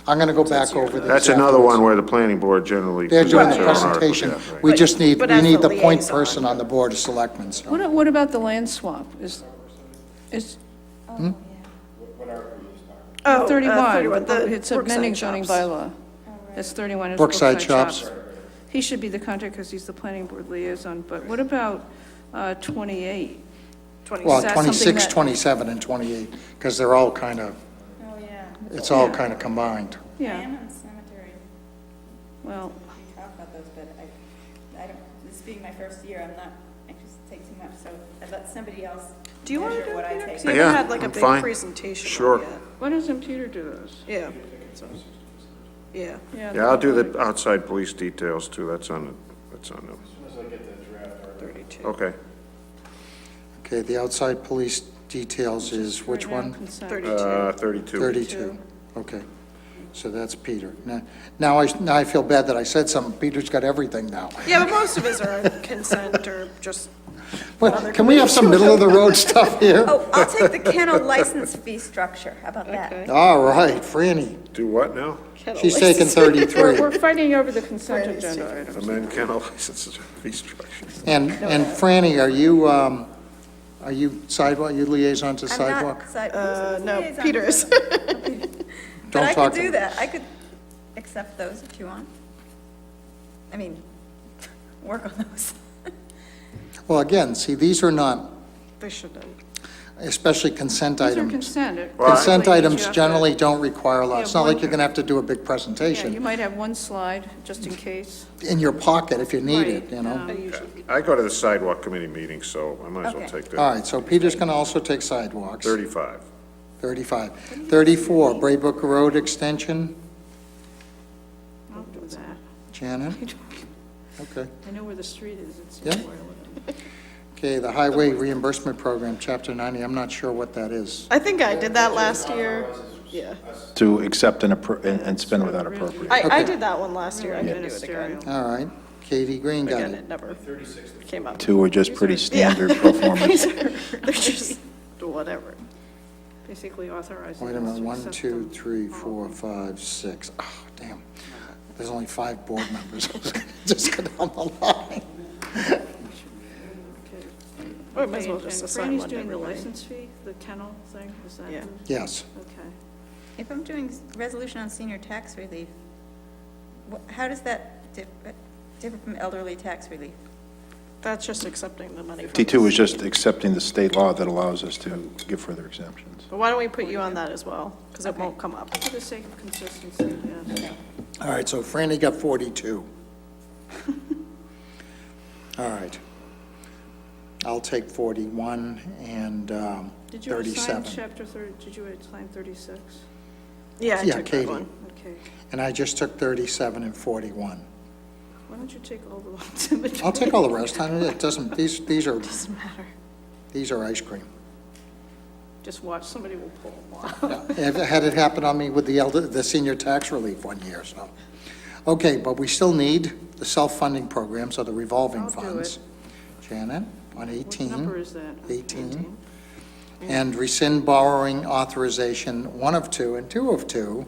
[SPEAKER 1] I'm going to go back over this.
[SPEAKER 9] That's another one where the planning board generally.
[SPEAKER 1] They're doing the
[SPEAKER 9] presents their own articles,
[SPEAKER 1] presentation.
[SPEAKER 9] yeah, right.
[SPEAKER 1] We just need,
[SPEAKER 8] But
[SPEAKER 1] we
[SPEAKER 8] as
[SPEAKER 1] need
[SPEAKER 8] the
[SPEAKER 1] the point
[SPEAKER 8] liaison.
[SPEAKER 1] person on the Board of Selectmen, so.
[SPEAKER 4] What about the land swap? Is
[SPEAKER 8] Oh,
[SPEAKER 4] 31,
[SPEAKER 8] the
[SPEAKER 4] it's
[SPEAKER 8] Brookside
[SPEAKER 4] amending zoning
[SPEAKER 8] shops.
[SPEAKER 4] bylaw. That's 31, it's
[SPEAKER 1] Brookside Shops.
[SPEAKER 4] He should be the contact because he's the planning board liaison, but what about 28?
[SPEAKER 1] Well,
[SPEAKER 4] Is that something
[SPEAKER 1] 26,
[SPEAKER 4] that-
[SPEAKER 1] 27, and 28, because they're all kind of,
[SPEAKER 7] Oh, yeah.
[SPEAKER 1] it's all
[SPEAKER 4] Yeah.
[SPEAKER 1] kind of combined.
[SPEAKER 4] Yeah,
[SPEAKER 7] on cemetery.
[SPEAKER 4] well,
[SPEAKER 7] We talk about those, but I don't, this being my first year, I'm not anxious to take too much, so I let somebody else
[SPEAKER 8] Do you want to
[SPEAKER 7] measure
[SPEAKER 8] do
[SPEAKER 7] what
[SPEAKER 8] it,
[SPEAKER 7] I
[SPEAKER 8] Peter?
[SPEAKER 7] take.
[SPEAKER 8] 'Cause you
[SPEAKER 9] Yeah,
[SPEAKER 8] haven't had like a
[SPEAKER 9] I'm
[SPEAKER 8] big
[SPEAKER 9] fine.
[SPEAKER 8] presentation
[SPEAKER 9] Sure.
[SPEAKER 8] yet.
[SPEAKER 4] why doesn't Peter do those?
[SPEAKER 8] Yeah. So, yeah.
[SPEAKER 9] Yeah, I'll do the outside police details too, that's on the.
[SPEAKER 8] 32.
[SPEAKER 9] Okay.
[SPEAKER 1] Okay, the outside police details is which
[SPEAKER 4] Right now,
[SPEAKER 1] one?
[SPEAKER 4] consent.
[SPEAKER 9] 32.
[SPEAKER 1] 32. Okay, so that's Peter. Now I feel bad that I said something. Peter's got everything now.
[SPEAKER 8] Yeah, but most of his are consent or just,
[SPEAKER 1] Well, can we have some middle-of-the-road stuff here?
[SPEAKER 7] Oh, I'll take the kennel license fee structure, how about that?
[SPEAKER 8] okay.
[SPEAKER 1] All right, Franny,
[SPEAKER 9] Do what now?
[SPEAKER 1] she's taking 33.
[SPEAKER 4] We're fighting over the consent agenda items.
[SPEAKER 9] Amend kennel licenses fee structure.
[SPEAKER 1] And Franny, are you sidewalk, you liaison to sidewalk?
[SPEAKER 7] I'm not,
[SPEAKER 8] No, Peter's.
[SPEAKER 7] But
[SPEAKER 1] Don't
[SPEAKER 7] I
[SPEAKER 1] talk
[SPEAKER 7] could
[SPEAKER 1] to
[SPEAKER 7] do
[SPEAKER 1] me.
[SPEAKER 7] that, I could accept those if you want. I mean, work on those.
[SPEAKER 1] Well, again, see, these are not,
[SPEAKER 8] They shouldn't.
[SPEAKER 1] especially consent
[SPEAKER 4] These are
[SPEAKER 1] items.
[SPEAKER 4] consent.
[SPEAKER 1] Consent
[SPEAKER 4] Basically,
[SPEAKER 1] items
[SPEAKER 4] you have to-
[SPEAKER 1] generally don't require a lot.
[SPEAKER 4] Yeah,
[SPEAKER 1] It's not like
[SPEAKER 4] one-
[SPEAKER 1] you're going to have to do a big
[SPEAKER 4] Yeah,
[SPEAKER 1] presentation
[SPEAKER 4] you might have one slide, just in case.
[SPEAKER 1] in your pocket if you need it,
[SPEAKER 4] Right,
[SPEAKER 1] you know?
[SPEAKER 8] I usually,
[SPEAKER 9] I go to the sidewalk committee meeting, so I might as well
[SPEAKER 7] Okay.
[SPEAKER 9] take that.
[SPEAKER 1] All right, so Peter's going to also take sidewalks.
[SPEAKER 9] 35.
[SPEAKER 1] 35. 34, Braybrook Road Extension.
[SPEAKER 4] I'll do that.
[SPEAKER 1] Janet? Okay.
[SPEAKER 4] I know where the street is, it's
[SPEAKER 1] Yeah.
[SPEAKER 4] where I live.
[SPEAKER 1] Okay, the Highway Reimbursement Program, Chapter 90, I'm not sure what that is.
[SPEAKER 8] I think I did that last year. Yeah.
[SPEAKER 3] To accept and spend without appropriate.
[SPEAKER 8] I
[SPEAKER 1] Okay.
[SPEAKER 8] did that one last year. I can do it again.
[SPEAKER 4] Ministerial.
[SPEAKER 1] All right, Katie Green got
[SPEAKER 8] Again,
[SPEAKER 1] it.
[SPEAKER 8] it never came up.
[SPEAKER 3] Two are just pretty standard performance.
[SPEAKER 8] They're just whatever.
[SPEAKER 4] Basically authorizing.
[SPEAKER 1] Wait a
[SPEAKER 4] us
[SPEAKER 1] minute,
[SPEAKER 4] to
[SPEAKER 1] 1,
[SPEAKER 4] accept
[SPEAKER 1] 2,
[SPEAKER 4] them.
[SPEAKER 1] 3, 4, 5, 6. Oh, damn. There's only 5 board members. Just go down the line.
[SPEAKER 8] Or might as well
[SPEAKER 4] Okay,
[SPEAKER 8] just
[SPEAKER 4] and
[SPEAKER 8] assign
[SPEAKER 4] Franny's
[SPEAKER 8] one to
[SPEAKER 4] doing the
[SPEAKER 8] everybody.
[SPEAKER 4] license fee, the kennel thing, is that?
[SPEAKER 8] Yeah.
[SPEAKER 1] Yes.
[SPEAKER 4] Okay.
[SPEAKER 7] If I'm doing resolution on senior tax relief, how does that differ from elderly tax relief?
[SPEAKER 8] That's just accepting the money from.
[SPEAKER 3] T2 is just accepting the state law that allows us to give further exemptions.
[SPEAKER 8] But why don't we put you on that as well? Because it won't come up.
[SPEAKER 4] For the sake of consistency, yes.
[SPEAKER 1] All right, so Franny got 42. All right. I'll take 41 and
[SPEAKER 4] Did you assign
[SPEAKER 1] 37.
[SPEAKER 4] chapter 30, did you assign 36?
[SPEAKER 8] Yeah, I
[SPEAKER 1] Yeah,
[SPEAKER 8] took
[SPEAKER 1] Katie.
[SPEAKER 8] that one.
[SPEAKER 4] Okay.
[SPEAKER 1] And I just took 37 and 41.
[SPEAKER 4] Why don't you take all the ones in between?
[SPEAKER 1] I'll take all the rest. I mean, it doesn't, these are,
[SPEAKER 8] Doesn't matter.
[SPEAKER 1] these are ice cream.
[SPEAKER 4] Just watch, somebody will pull them off.
[SPEAKER 1] Had it happened on me with the senior tax relief one year, so. Okay, but we still need the self-funding programs or the revolving
[SPEAKER 4] I'll do
[SPEAKER 1] funds. Janet, on 18.
[SPEAKER 4] What number is that?
[SPEAKER 1] 18. And rescind borrowing authorization, 1 of 2 and 2 of 2.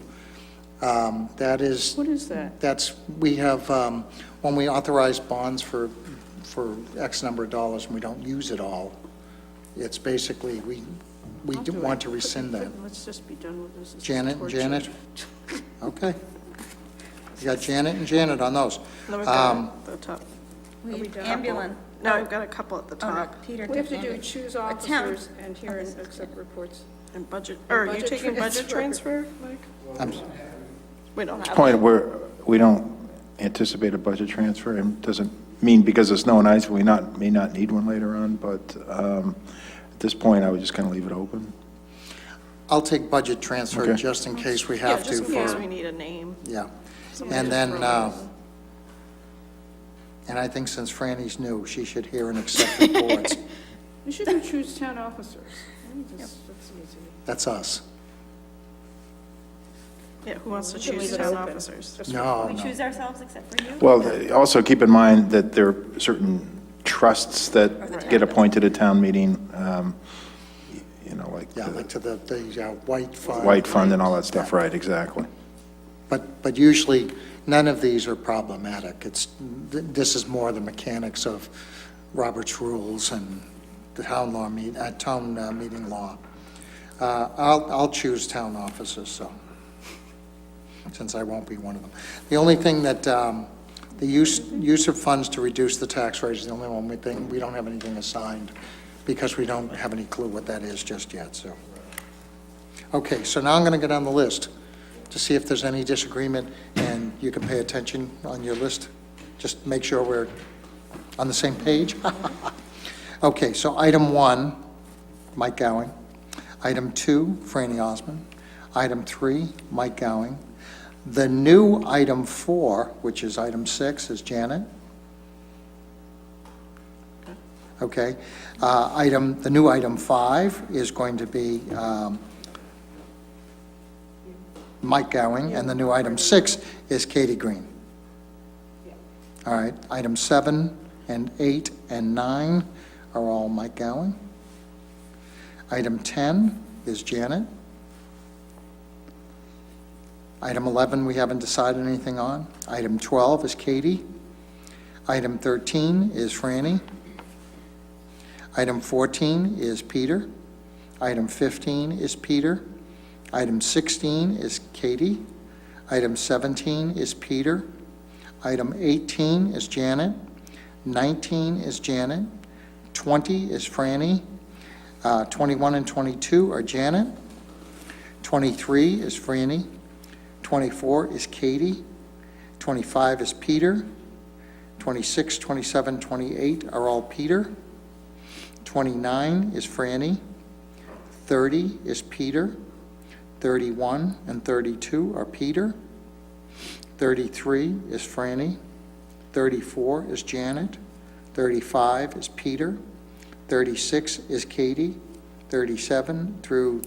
[SPEAKER 1] That is,
[SPEAKER 4] What is that?
[SPEAKER 1] that's, we have, when we authorize bonds for X number of dollars and we don't use it all, it's basically, we
[SPEAKER 4] I'll do
[SPEAKER 1] want
[SPEAKER 4] it.
[SPEAKER 1] to rescind that.
[SPEAKER 4] Let's just be done with this. It's
[SPEAKER 1] Janet,
[SPEAKER 4] torture.
[SPEAKER 1] Janet? Okay. You got Janet and Janet on those.
[SPEAKER 8] No, we've got the top.
[SPEAKER 7] We
[SPEAKER 4] we done?
[SPEAKER 7] ambulance.
[SPEAKER 8] No, we've got a couple at the
[SPEAKER 7] Oh, no,
[SPEAKER 8] top.
[SPEAKER 7] Peter
[SPEAKER 4] We have
[SPEAKER 7] took
[SPEAKER 4] to do
[SPEAKER 7] ambulance.
[SPEAKER 4] choose
[SPEAKER 7] town.
[SPEAKER 4] officers and hear and accept reports.
[SPEAKER 8] And budget,
[SPEAKER 4] And
[SPEAKER 8] are you
[SPEAKER 4] budget
[SPEAKER 8] taking budget
[SPEAKER 4] transfer.
[SPEAKER 8] transfer, Mike?
[SPEAKER 1] I'm-
[SPEAKER 8] We don't have.
[SPEAKER 3] Point where we don't anticipate a budget transfer, and doesn't mean because of snow and ice, we may not need one later on, but at this point, I would just kind of leave it open.
[SPEAKER 1] I'll take budget transfer
[SPEAKER 3] Okay.
[SPEAKER 1] just in case we
[SPEAKER 8] Yeah,
[SPEAKER 1] have to
[SPEAKER 8] just in case we
[SPEAKER 1] for,
[SPEAKER 8] need a name.
[SPEAKER 1] yeah.
[SPEAKER 8] Somebody
[SPEAKER 1] And
[SPEAKER 8] just
[SPEAKER 1] then,
[SPEAKER 8] throw it in.
[SPEAKER 1] And I think since Franny's new, she should hear and accept reports.
[SPEAKER 4] You shouldn't choose town officers. That's easy.
[SPEAKER 1] That's us.
[SPEAKER 8] Yeah, who wants to choose town officers?
[SPEAKER 1] No,
[SPEAKER 7] We
[SPEAKER 1] no.
[SPEAKER 7] choose ourselves except for you?
[SPEAKER 3] Well, also keep in mind that there are certain trusts that get appointed at town meeting, you know, like
[SPEAKER 1] Yeah, like
[SPEAKER 3] the
[SPEAKER 1] to the White Fund.
[SPEAKER 3] White Fund and all that stuff, right, exactly.
[SPEAKER 1] But usually, none of these are problematic. This is more the mechanics of Robert's rules and the town meeting law. I'll choose town officers, so, since I won't be one of them. The only thing that, the use of funds to reduce the tax rate is the only one we don't have anything assigned, because we don't have any clue what that is just yet, so. Okay, so now I'm going to go down the list to see if there's any disagreement, and you can pay attention on your list. Just make sure we're on the same page. Okay, so item 1, Mike Gowing. Item 2, Franny Osmond. Item 3, Mike Gowing. The new item 4, which is item 6, is Janet. Okay. The new item 5 is going to be Mike Gowing, and the new item 6 is Katie Green. All right, item 7 and 8 and 9 are all Mike Gowing. Item 10 is Janet. Item 11, we haven't decided anything on. Item 12 is Katie. Item 13 is Franny. Item 14 is Peter. Item 15 is Peter. Item 16 is Katie. Item 17 is Peter. Item 18 is Janet. 19 is Janet. 20 is Franny. 21 and 22 are Janet. 23 is Franny. 24 is Katie. 25 is Peter. 26, 27, 28 are all Peter. 29 is Franny. 30 is Peter. 31 and 32 are Peter. 33 is Franny. 34 is Janet. 35 is Peter. 36 is Katie. 37 through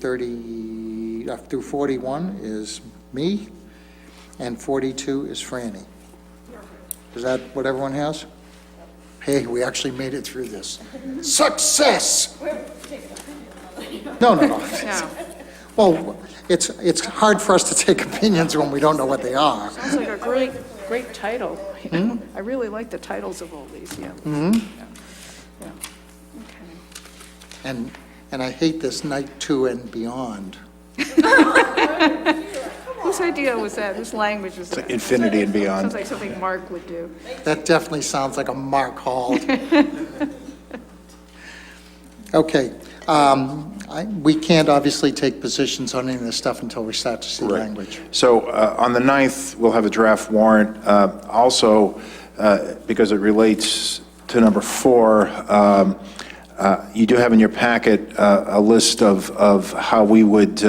[SPEAKER 1] 41 is me. And 42 is Franny. Is that what everyone has? Hey, we actually made it through this. Success! No.
[SPEAKER 4] No.
[SPEAKER 1] Well, it's hard for us to take opinions when we don't know what they are.
[SPEAKER 4] Sounds like a great title. I really like the titles of all these, yeah. Yeah. Okay.
[SPEAKER 1] And I hate this night 2 and beyond.
[SPEAKER 4] Whose idea was that? Whose language was that?
[SPEAKER 3] Infinity and beyond.
[SPEAKER 4] Sounds like something Mark would do.
[SPEAKER 1] That definitely sounds like a Mark Hall. Okay. We can't obviously take positions on any of this stuff until we start to see
[SPEAKER 3] Right.
[SPEAKER 1] language.
[SPEAKER 3] So on the 9th, we'll have a draft warrant. Also, because it relates to number 4, you do have in your packet a list of how we would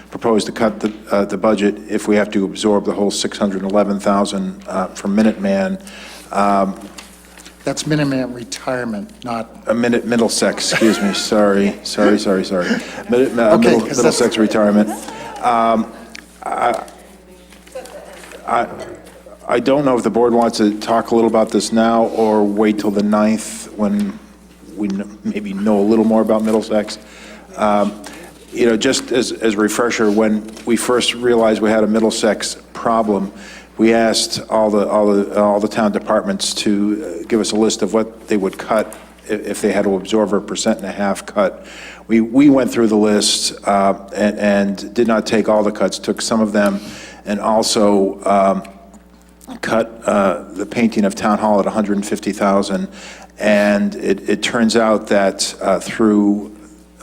[SPEAKER 3] propose to cut the budget if we have to absorb the whole $611,000 from Minuteman.
[SPEAKER 1] That's Minuteman retirement, not,
[SPEAKER 3] Middlesex, excuse me, sorry.
[SPEAKER 1] Okay, 'cause
[SPEAKER 3] Middlesex retirement. I don't know if the board wants to talk a little about this now or wait till the 9th when we maybe know a little more about Middlesex. Just as a refresher, when we first realized we had a Middlesex problem, we asked all the town departments to give us a list of what they would cut if they had to absorb a 1.5% cut. We went through the list and did not take all the cuts, took some of them, and also cut the painting of Town Hall at $150,000. And it turns out that through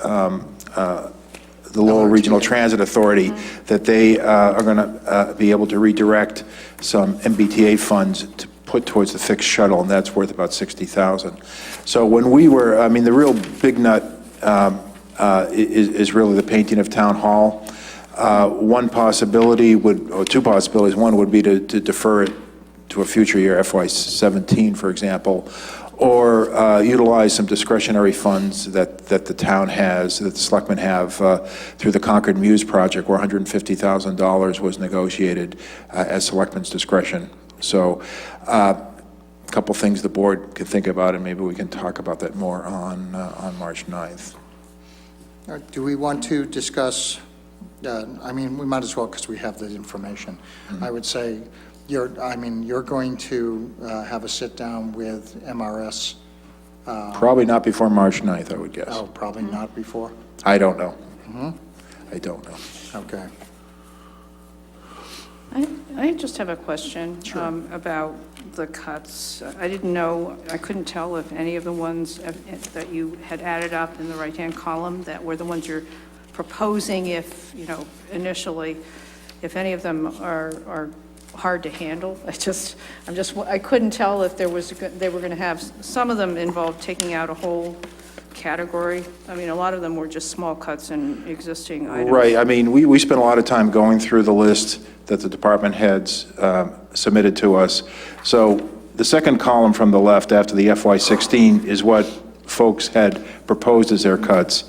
[SPEAKER 3] the Lowell Regional Transit Authority, that they are going to be able to redirect some MBTA funds to put towards the fixed shuttle, and that's worth about $60,000. So when we were, the real big nut is really the painting of Town Hall. One possibility or two possibilities. One would be to defer it to a future year, FY17, for example, or utilize some discretionary funds that the town has, that the selectmen have through the Concord Muse project, where $150,000 was negotiated as selectmen's discretion. So a couple things the board could think about, and maybe we can talk about that more on March 9th.
[SPEAKER 1] Do we want to discuss, I mean, we might as well because we have the information. I would say you're going to have a sit-down with MRS.
[SPEAKER 3] Probably not before March 9th, I would guess.
[SPEAKER 1] Oh, probably not before?
[SPEAKER 3] I don't know. I don't know.
[SPEAKER 1] Okay.
[SPEAKER 4] I just have a question about the cuts. I didn't know, I couldn't tell if any of the ones that you had added up in the right-hand column that were the ones you're proposing, if, initially, if any of them are hard to handle. I couldn't tell if they were going to have, some of them involved taking out a whole category. I mean, a lot of them were just small cuts in existing items.
[SPEAKER 3] Right, I mean, we spent a lot of time going through the list that the department heads submitted to us. So the second column from the left after the FY16 is what folks had proposed as their cuts.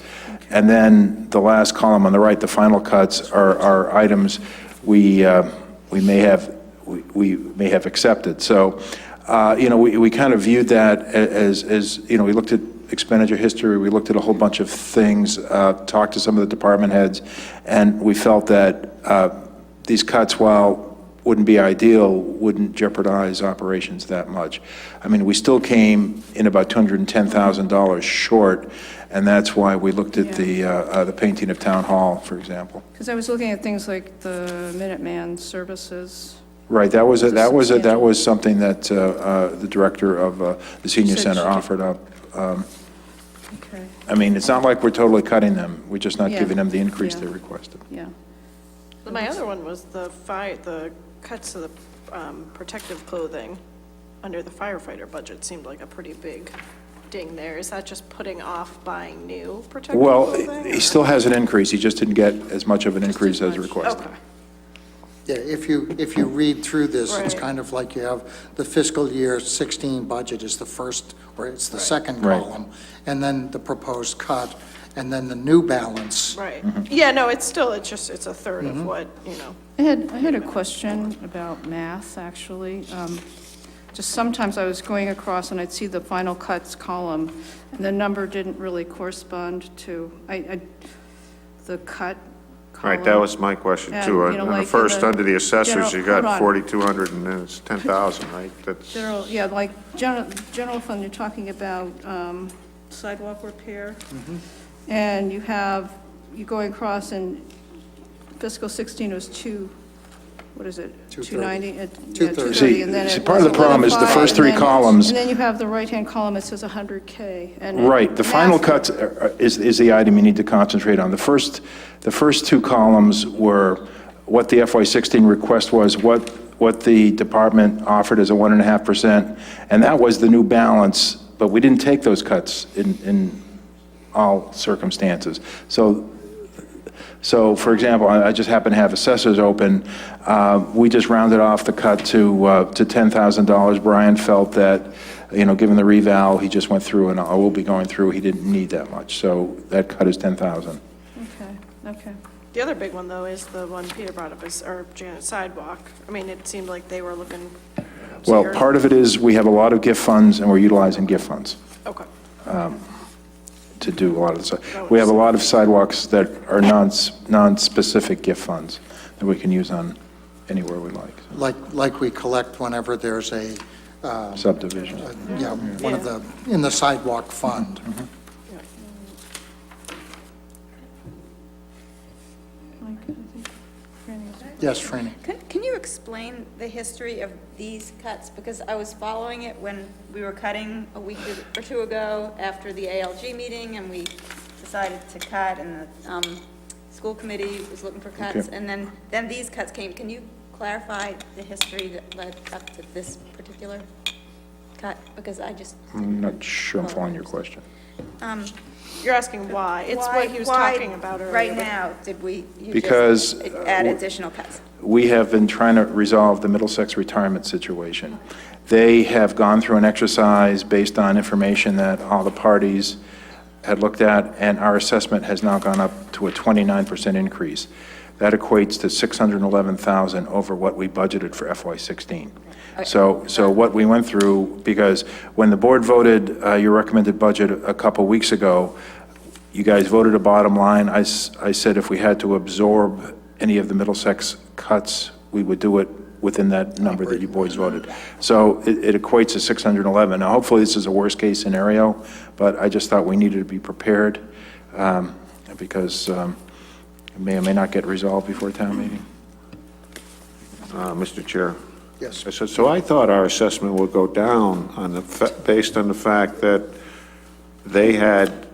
[SPEAKER 3] And then the last column on the right, the final cuts, are items we may have accepted. So, we kind of viewed that as we looked at expenditure history, we looked at a whole bunch of things, talked to some of the department heads, and we felt that these cuts, while wouldn't be ideal, wouldn't jeopardize operations that much. I mean, we still came in about $210,000 short, and that's why we looked at the painting of Town Hall, for example.
[SPEAKER 4] Because I was looking at things like the Minuteman services.
[SPEAKER 3] Right, that was something that the director of the senior center offered up.
[SPEAKER 4] Okay,
[SPEAKER 3] I mean, it's not like we're totally cutting them, we're just not
[SPEAKER 4] Yeah.
[SPEAKER 3] giving them the increase
[SPEAKER 4] Yeah.
[SPEAKER 3] they requested.
[SPEAKER 4] yeah.
[SPEAKER 8] My other one was the cuts to the protective clothing under the firefighter budget seemed like a pretty big ding there. Is that just putting off buying new protective
[SPEAKER 3] Well,
[SPEAKER 8] clothing?
[SPEAKER 3] he still has an increase, he just didn't get as much of an increase as requested.
[SPEAKER 8] Okay.
[SPEAKER 1] Yeah, if you read through this, it's
[SPEAKER 8] Right.
[SPEAKER 1] kind of like you have the fiscal year 16 budget is the first, or it's the second
[SPEAKER 3] Right.
[SPEAKER 1] column, and then the proposed cut, and then the new balance.
[SPEAKER 8] Right. Yeah, no, it's a third of what,
[SPEAKER 4] I had a question about math, actually. Just sometimes I was going across and I'd see the final cuts column, and the number didn't really correspond to, the cut column.
[SPEAKER 9] Right, that was my question,
[SPEAKER 4] And,
[SPEAKER 9] too.
[SPEAKER 4] you know,
[SPEAKER 9] On
[SPEAKER 4] like
[SPEAKER 9] the
[SPEAKER 4] in
[SPEAKER 9] first,
[SPEAKER 4] the
[SPEAKER 9] under the assessors, you
[SPEAKER 4] hold
[SPEAKER 9] got
[SPEAKER 4] on.
[SPEAKER 9] 4,200, and then it's 10,000, right? That's,
[SPEAKER 4] Yeah, like general fund, you're talking about sidewalk repair. And you going across in fiscal 16 was 290?
[SPEAKER 1] 230.
[SPEAKER 3] See,
[SPEAKER 4] and then it
[SPEAKER 3] part of the
[SPEAKER 4] was
[SPEAKER 3] problem is the
[SPEAKER 4] 11.5,
[SPEAKER 3] first three
[SPEAKER 4] and then-
[SPEAKER 3] columns.
[SPEAKER 4] And then you have the right-hand column, it says 100K. And
[SPEAKER 3] Right, the final
[SPEAKER 4] math-
[SPEAKER 3] cuts is the item you need to concentrate on. The first two columns were what the FY16 request was, what the department offered as a 1.5%, and that was the new balance, but we didn't take those cuts in all circumstances. So, for example, I just happen to have assessors open. We just rounded off the cut to $10,000. Brian felt that, given the reval, he just went through, and I will be going through, he didn't need that much. So that cut is $10,000.
[SPEAKER 4] Okay.
[SPEAKER 8] the other big one, though, is the one Peter brought up, or Janet, sidewalk. I mean, it seemed like they were looking.
[SPEAKER 3] Well, part of it is we have a lot of gift funds, and we're utilizing gift funds
[SPEAKER 8] Okay.
[SPEAKER 3] to do a lot of the, we have a lot of sidewalks that are non-specific gift funds that we can use on anywhere we like.
[SPEAKER 1] Like we collect whenever there's a,
[SPEAKER 3] Subdivision.
[SPEAKER 1] one of the, in the sidewalk fund.
[SPEAKER 4] Mike, I think Franny has a-
[SPEAKER 1] Yes, Franny?
[SPEAKER 7] Can you explain the history of these cuts? Because I was following it when we were cutting a week or two ago after the ALG meeting, and we decided to cut, and the school committee was looking for cuts,
[SPEAKER 3] Okay.
[SPEAKER 7] and then these cuts came. Can you clarify the history that led up to this particular cut? Because I just...
[SPEAKER 3] I'm not sure I'm following your question.
[SPEAKER 8] You're asking why? It's what he was talking about earlier.
[SPEAKER 7] Right
[SPEAKER 8] but-
[SPEAKER 7] now, did you
[SPEAKER 3] Because,
[SPEAKER 7] just add additional cuts?
[SPEAKER 3] We have been trying to resolve the Middlesex retirement situation. They have gone through an exercise based on information that all the parties had looked at, and our assessment has now gone up to a 29% increase. That equates to $611,000 over what we budgeted for FY16. So what we went through, because when the board voted your recommended budget a couple weeks ago, you guys voted a bottom line. I said if we had to absorb any of the Middlesex cuts, we would do it within that number that you boys voted. So it equates to 611. Now, hopefully, this is a worst-case scenario, but I just thought we needed to be prepared because it may or may not get resolved before town meeting.
[SPEAKER 9] Mr. Chair.
[SPEAKER 1] Yes.
[SPEAKER 9] So I thought our assessment would go down on based on the fact that they had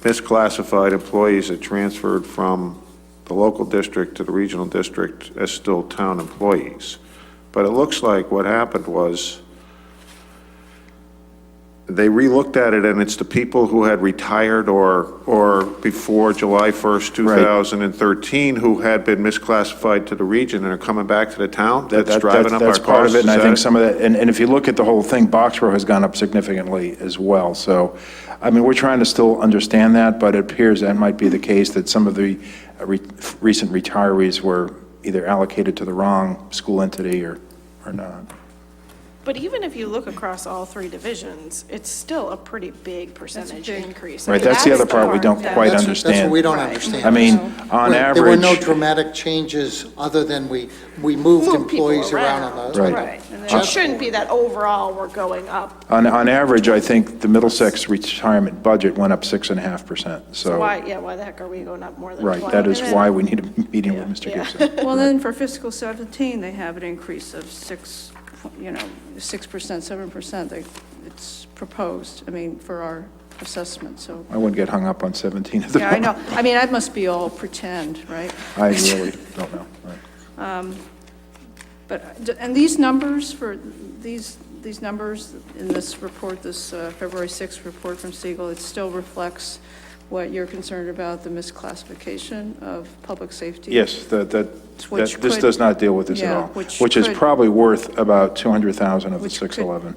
[SPEAKER 9] misclassified employees that transferred from the local district to the regional district as still town employees. But it looks like what happened was they relooked at it, and it's the people who had retired or before July 1st, 2013, who had been misclassified to the region and are coming back to the town? That's driving up our costs?
[SPEAKER 3] That's part of it, and I
[SPEAKER 9] Is
[SPEAKER 3] think
[SPEAKER 9] that
[SPEAKER 3] some of that, and if you look at the whole thing, Boxborough has gone up significantly as well. So, I mean, we're trying to still understand that, but it appears that might be the case, that some of the recent retirees were either allocated to the wrong school entity or not.
[SPEAKER 8] But even if you look across all three divisions, it's still a pretty big percentage increase. I
[SPEAKER 3] Right,
[SPEAKER 8] mean,
[SPEAKER 3] that's the other part we don't quite
[SPEAKER 1] That's
[SPEAKER 3] understand.
[SPEAKER 1] what we don't
[SPEAKER 8] Right.
[SPEAKER 1] understand.
[SPEAKER 3] I mean, on
[SPEAKER 1] There were no
[SPEAKER 3] average,
[SPEAKER 1] dramatic changes other than we moved
[SPEAKER 8] Move people
[SPEAKER 1] employees around on those.
[SPEAKER 3] Right.
[SPEAKER 8] Right. It shouldn't be that overall we're going up.
[SPEAKER 3] on average, I think the Middlesex retirement budget went up 6.5%.
[SPEAKER 8] So why the heck are we going up more than
[SPEAKER 3] Right,
[SPEAKER 8] 20?
[SPEAKER 3] that is why we need a meeting with Mr.
[SPEAKER 8] Yeah.
[SPEAKER 3] Gibson.
[SPEAKER 4] Well, then for fiscal 17, they have an increase of 6%, 7%. It's proposed, I mean, for our assessment, so.
[SPEAKER 3] I wouldn't get hung up on 17 at the
[SPEAKER 4] Yeah, I know.
[SPEAKER 3] moment.
[SPEAKER 4] I mean, that must be all pretend, right?
[SPEAKER 3] I really don't know. Right.
[SPEAKER 4] And these numbers for, these numbers in this report, this February 6th report from Siegel, it still reflects what you're concerned about, the misclassification of public safety?
[SPEAKER 3] Yes,
[SPEAKER 4] Which
[SPEAKER 3] this
[SPEAKER 4] could-
[SPEAKER 3] does not deal with this at
[SPEAKER 4] yeah,
[SPEAKER 3] all,
[SPEAKER 4] which
[SPEAKER 3] which is
[SPEAKER 4] could-
[SPEAKER 3] probably worth about 200,000 of the
[SPEAKER 4] Which could-
[SPEAKER 3] 611.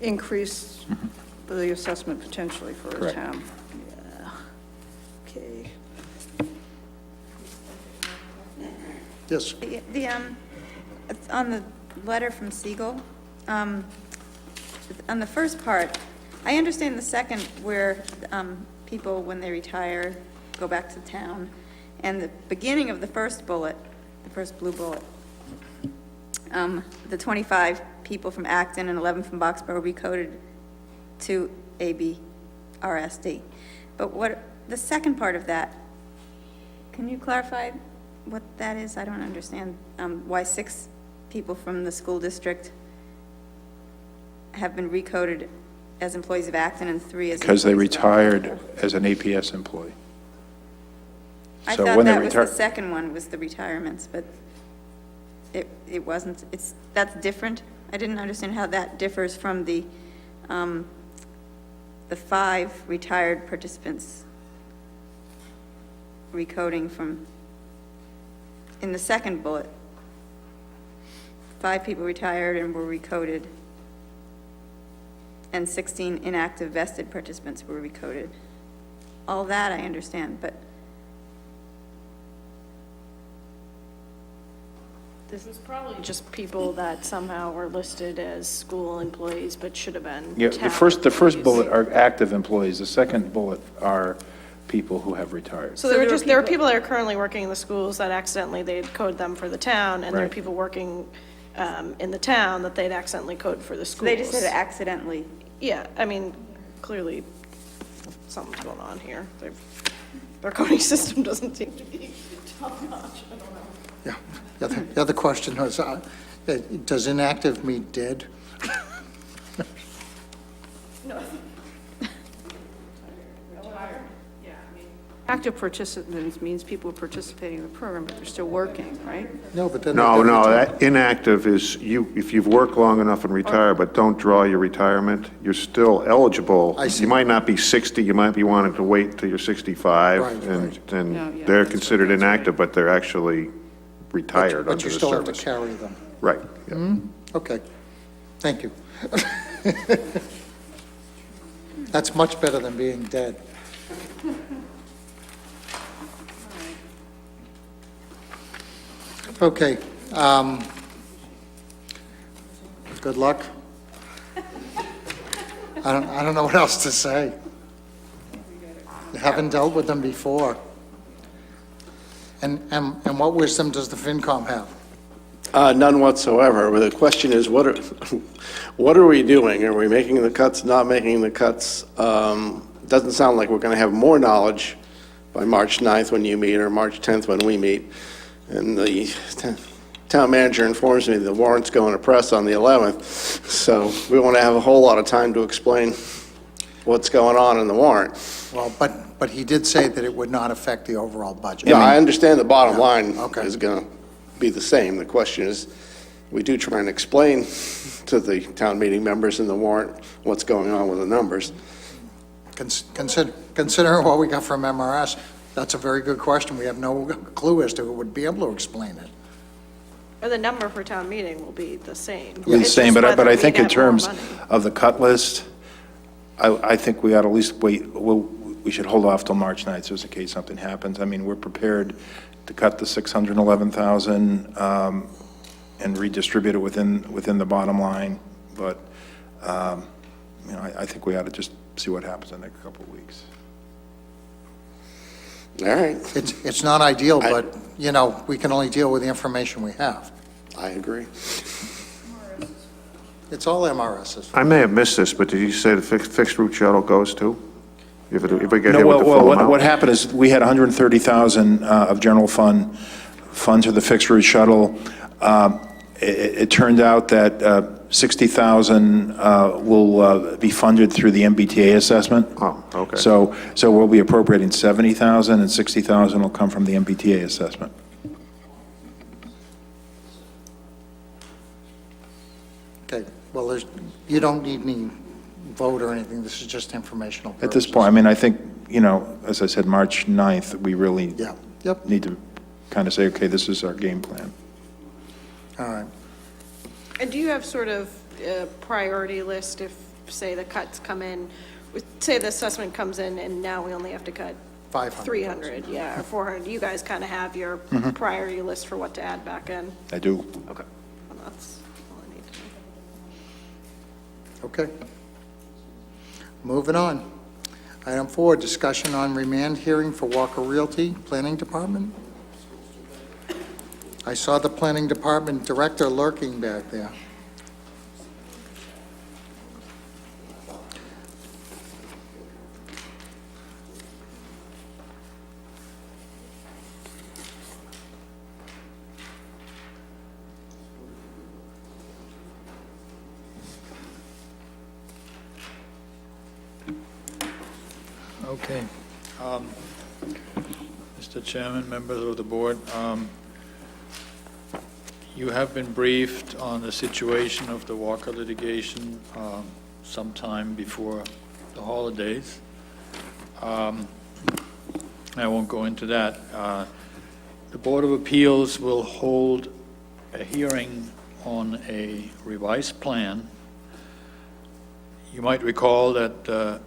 [SPEAKER 4] Increase the assessment potentially for a
[SPEAKER 3] Correct.
[SPEAKER 4] town. Yeah. Okay.
[SPEAKER 1] Yes.
[SPEAKER 7] On the letter from Siegel, on the first part, I understand the second where people, when they retire, go back to town. And the beginning of the first bullet, the first blue bullet, the 25 people from Acton and 11 from Boxborough recoded to ABRSD. But what, the second part of that, can you clarify what that is? I don't understand why 6 people from the school district have been recoded as employees of Acton and 3 as
[SPEAKER 3] Because they
[SPEAKER 7] employees of
[SPEAKER 3] retired as an APS employee.
[SPEAKER 7] I
[SPEAKER 3] So
[SPEAKER 7] thought
[SPEAKER 3] when they
[SPEAKER 7] that was the
[SPEAKER 3] retire-
[SPEAKER 7] second one, was the retirements, but it wasn't. That's different. I didn't understand how that differs from the 5 retired participants recoding from, in the second bullet, 5 people retired and were recoded, and 16 inactive vested participants were recoded. All that I understand, but
[SPEAKER 8] This is probably just people that somehow were listed as school employees but should have been
[SPEAKER 3] Yeah,
[SPEAKER 8] town
[SPEAKER 3] the first bullet
[SPEAKER 8] employees.
[SPEAKER 3] are active employees, the second bullet are people who have retired.
[SPEAKER 8] So there are people that are currently working in the schools that accidentally they'd code them for the town, and there are
[SPEAKER 3] Right.
[SPEAKER 8] people working in the town that they'd accidentally code for the schools.
[SPEAKER 7] they just said accidentally.
[SPEAKER 8] Yeah, I mean, clearly something's going on here. Their coding system doesn't seem to be top-notch, I don't know.
[SPEAKER 1] Yeah. The other question was, does inactive mean dead?
[SPEAKER 8] No. Yeah, I mean,
[SPEAKER 4] Active participants means people are participating in the program, but they're still working, right?
[SPEAKER 1] No, but then.
[SPEAKER 9] No, that inactive is if you've worked long enough and retired, but don't draw your retirement, you're still eligible.
[SPEAKER 1] I see.
[SPEAKER 9] You might not be 60, you might be wanting to wait until you're 65,
[SPEAKER 1] Right,
[SPEAKER 9] and
[SPEAKER 1] right.
[SPEAKER 4] Yeah,
[SPEAKER 9] and
[SPEAKER 4] yeah,
[SPEAKER 9] they're
[SPEAKER 4] that's
[SPEAKER 9] considered
[SPEAKER 4] right, that's right.
[SPEAKER 9] inactive, but they're actually retired
[SPEAKER 1] But
[SPEAKER 9] under
[SPEAKER 1] you
[SPEAKER 9] the
[SPEAKER 1] still have to
[SPEAKER 9] service.
[SPEAKER 1] carry them.
[SPEAKER 9] Right, yeah.
[SPEAKER 1] Okay, thank you. That's much better than being dead. Okay, good luck. I don't know what else to say. You haven't dealt with them before. And what wisdom does the FinCom have?
[SPEAKER 10] None whatsoever. But the question is, what are we doing? Are we making the cuts, not making the cuts? Doesn't sound like we're going to have more knowledge by March 9th when you meet, or March 10th when we meet. And the town manager informs me the warrant's going to press on the 11th, so we won't have a whole lot of time to explain what's going on in the warrant.
[SPEAKER 1] Well, but he did say that it would not affect the overall budget.
[SPEAKER 10] Yeah, I understand the bottom line
[SPEAKER 1] okay.
[SPEAKER 10] is going to be the same. The question is, we do try and explain to the town meeting members in the warrant what's going on with the numbers.
[SPEAKER 1] Considering what we got from MRS, that's a very good question. We have no clue as to who would be able to explain it.
[SPEAKER 8] Or the number for town meeting will be the same.
[SPEAKER 3] Be the
[SPEAKER 8] It's
[SPEAKER 3] same,
[SPEAKER 8] just
[SPEAKER 3] but
[SPEAKER 8] whether
[SPEAKER 3] I
[SPEAKER 8] we
[SPEAKER 3] think in
[SPEAKER 8] get more
[SPEAKER 3] terms
[SPEAKER 8] money.
[SPEAKER 3] of the cut list, I think we ought to at least wait, we should hold off till March 9th, just in case something happens. I mean, we're prepared to cut the 611,000 and redistribute it within the bottom line, but, I think we ought to just see what happens in the next couple of weeks.
[SPEAKER 10] All right,
[SPEAKER 1] It's not ideal, but, we can only deal with the information we have.
[SPEAKER 10] I agree.
[SPEAKER 1] It's all MRS's.
[SPEAKER 9] I may have missed this, but did you say the fixed route shuttle goes too? If we get
[SPEAKER 3] No,
[SPEAKER 9] hit with the full
[SPEAKER 3] what
[SPEAKER 9] amount?
[SPEAKER 3] happened is, we had 130,000 of general funds for the fixed route shuttle. It turned out that 60,000 will be funded through the MBTA assessment.
[SPEAKER 9] Oh, okay.
[SPEAKER 3] So we'll be appropriating 70,000, and 60,000 will come from the MBTA assessment.
[SPEAKER 1] Okay, well, you don't need any vote or anything. This is just informational purposes.
[SPEAKER 3] At this point, I mean, I think, as I said, March 9th, we really
[SPEAKER 1] Yeah, yep,
[SPEAKER 3] need to kind of say, okay, this is our game plan.
[SPEAKER 1] all right.
[SPEAKER 8] And do you have sort of a priority list if, say, the cuts come in, say the assessment comes in and now we only have to cut
[SPEAKER 1] 500.
[SPEAKER 8] 300, yeah, or 400? You guys kind of have your priority list for what to add back in?
[SPEAKER 3] I do.
[SPEAKER 8] Okay, well, that's all I need to know.
[SPEAKER 1] Okay. Moving on. Item 4, discussion on remand hearing for Walker Realty, Planning Department. I saw the Planning Department Director lurking back there.
[SPEAKER 11] Okay. Mr. Chairman, members of the board, you have been briefed on the situation of the Walker litigation sometime before the holidays. I won't go into that. The Board of Appeals will hold a hearing on a revised plan. You might recall that the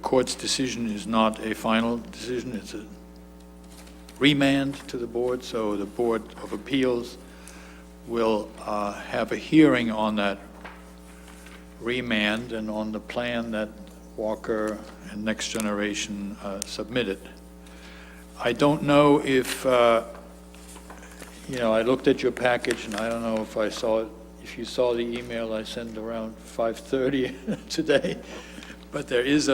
[SPEAKER 11] court's decision is not a final decision, it's a remand to the board, so the Board of Appeals will have a hearing on that remand and on the plan that Walker and Next Generation submitted. I don't know if, I looked at your package, and I don't know if if you saw the email I sent around 5:30 today, but there is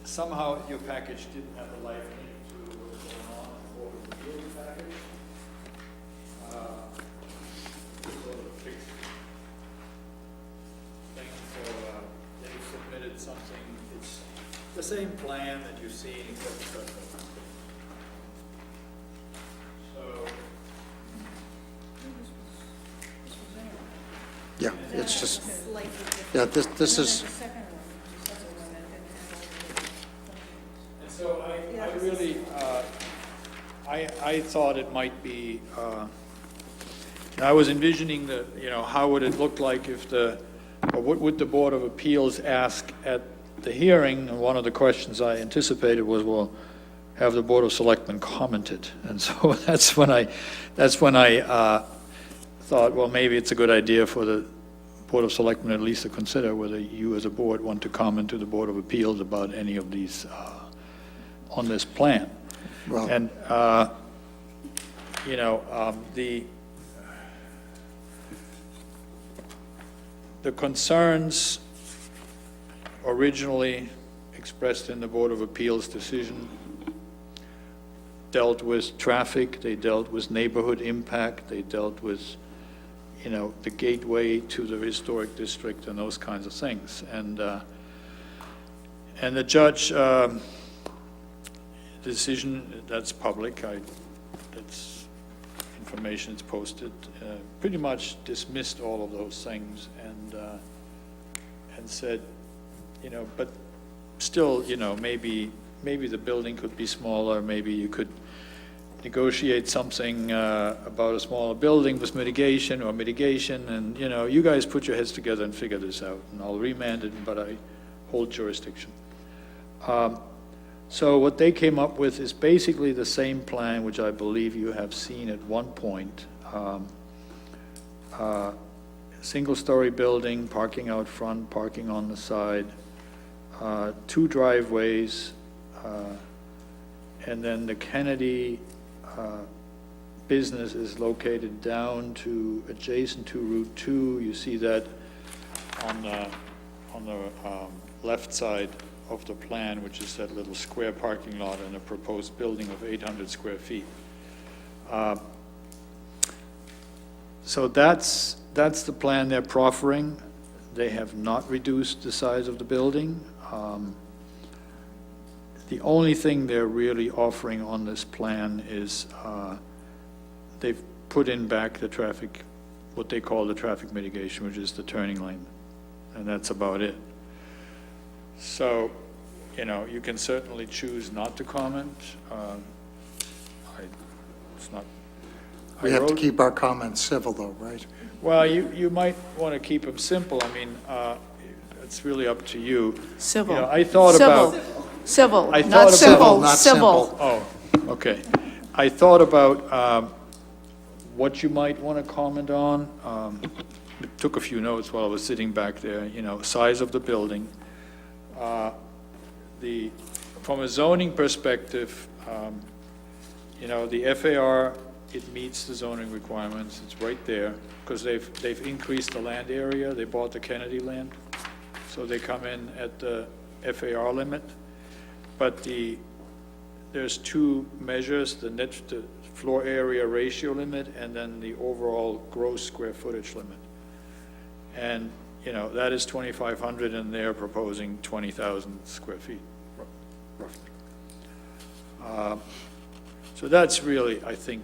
[SPEAKER 11] somehow your package didn't have a live link to what's going on in the Board of Appeals package. Sort of fixed thing, so they submitted something, it's the same plan that you've seen, except so,
[SPEAKER 1] Yeah, it's just, yeah, this is,
[SPEAKER 11] and so I really, I thought it might be, I was envisioning the, how would it look like if or what would the Board of Appeals ask at the hearing? And one of the questions I anticipated was, well, have the Board of Selectmen commented? And so that's when I thought, well, maybe it's a good idea for the Board of Selectmen at least to consider whether you as a board want to comment to the Board of Appeals about any of these, on this plan.
[SPEAKER 1] well,
[SPEAKER 11] And, the concerns originally expressed in the Board of Appeals decision dealt with traffic, they dealt with neighborhood impact, they dealt with, the gateway to the historic district and those kinds of things. And the judge, decision, that's public, that's information, it's posted, pretty much dismissed all of those things and said, but still, maybe the building could be smaller, maybe you could negotiate something about a smaller building with mitigation, and, you guys put your heads together and figure this out, and I'll remand it, but I hold jurisdiction. So what they came up with is basically the same plan, which I believe you have seen at one point. Single-story building, parking out front, parking on the side, 2 driveways, and then the Kennedy business is located down to, adjacent to Route 2. You see that on the left side of the plan, which is that little square parking lot and a proposed building of 800 square feet. So that's the plan they're proffering. They have not reduced the size of the building. The only thing they're really offering on this plan is they've put in back the traffic, what they call the traffic mitigation, which is the turning lane, and that's about it. So, you can certainly choose not to comment. It's not.
[SPEAKER 1] we have to keep our comments civil though, right?
[SPEAKER 11] Well, you might want to keep them simple. I mean, it's really up to you.
[SPEAKER 4] Civil.
[SPEAKER 11] I thought about.
[SPEAKER 4] Civil,
[SPEAKER 11] I
[SPEAKER 4] not
[SPEAKER 11] thought about-
[SPEAKER 4] simple,
[SPEAKER 1] Not
[SPEAKER 4] civil.
[SPEAKER 11] Oh, okay. I thought about what you might want to comment on. Took a few notes while I was sitting back there, size of the building. From a zoning perspective, the FAR, it meets the zoning requirements. It's right there, because they've increased the land area. They bought the Kennedy land, so they come in at the FAR limit. But there's 2 measures, the floor area ratio limit and then the overall gross square footage limit. And, that is 2,500 and they're proposing 20,000 square feet, roughly. So that's really, I think,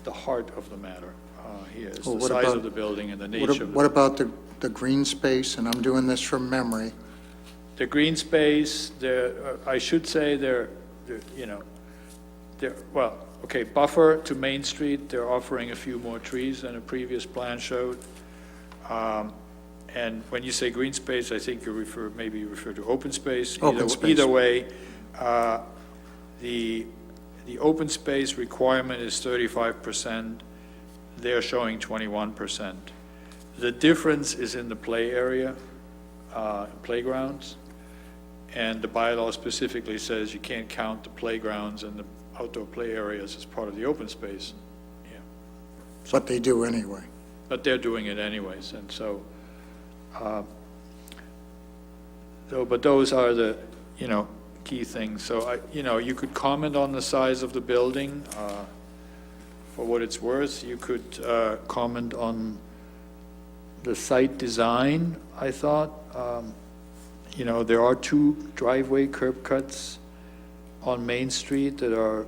[SPEAKER 11] the heart of the matter here is
[SPEAKER 1] Well,
[SPEAKER 11] the
[SPEAKER 1] what
[SPEAKER 11] size
[SPEAKER 1] about-
[SPEAKER 11] of the building and the nature of
[SPEAKER 1] What about the green space, and I'm doing this from memory,
[SPEAKER 11] the green space, I should say buffer to Main Street, they're offering a few more trees than a previous plan showed. And when you say green space, I think maybe you refer to open space.
[SPEAKER 1] Open space.
[SPEAKER 11] Either way, the open space requirement is 35%. They're showing 21%. The difference is in the play area, playgrounds. And the bylaw specifically says you can't count the playgrounds and the outdoor play areas as part of the open space. Yeah.
[SPEAKER 1] but they do anyway.
[SPEAKER 11] But they're doing it anyways, and so, but those are the, key things. So, you could comment on the size of the building, for what it's worth. You could comment on the site design, I thought. there are 2 driveway curb cuts on Main Street that are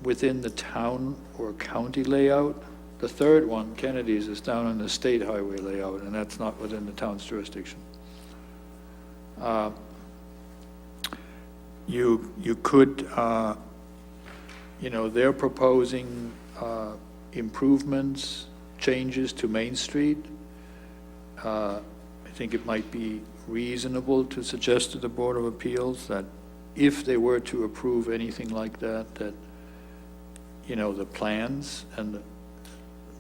[SPEAKER 11] within the town or county layout. The third one, Kennedy's, is down on the state highway layout, and that's not within the town's jurisdiction. You could, they're proposing improvements, changes to Main Street. I think it might be reasonable to suggest to the Board of Appeals that if they were to approve anything like that, the plans and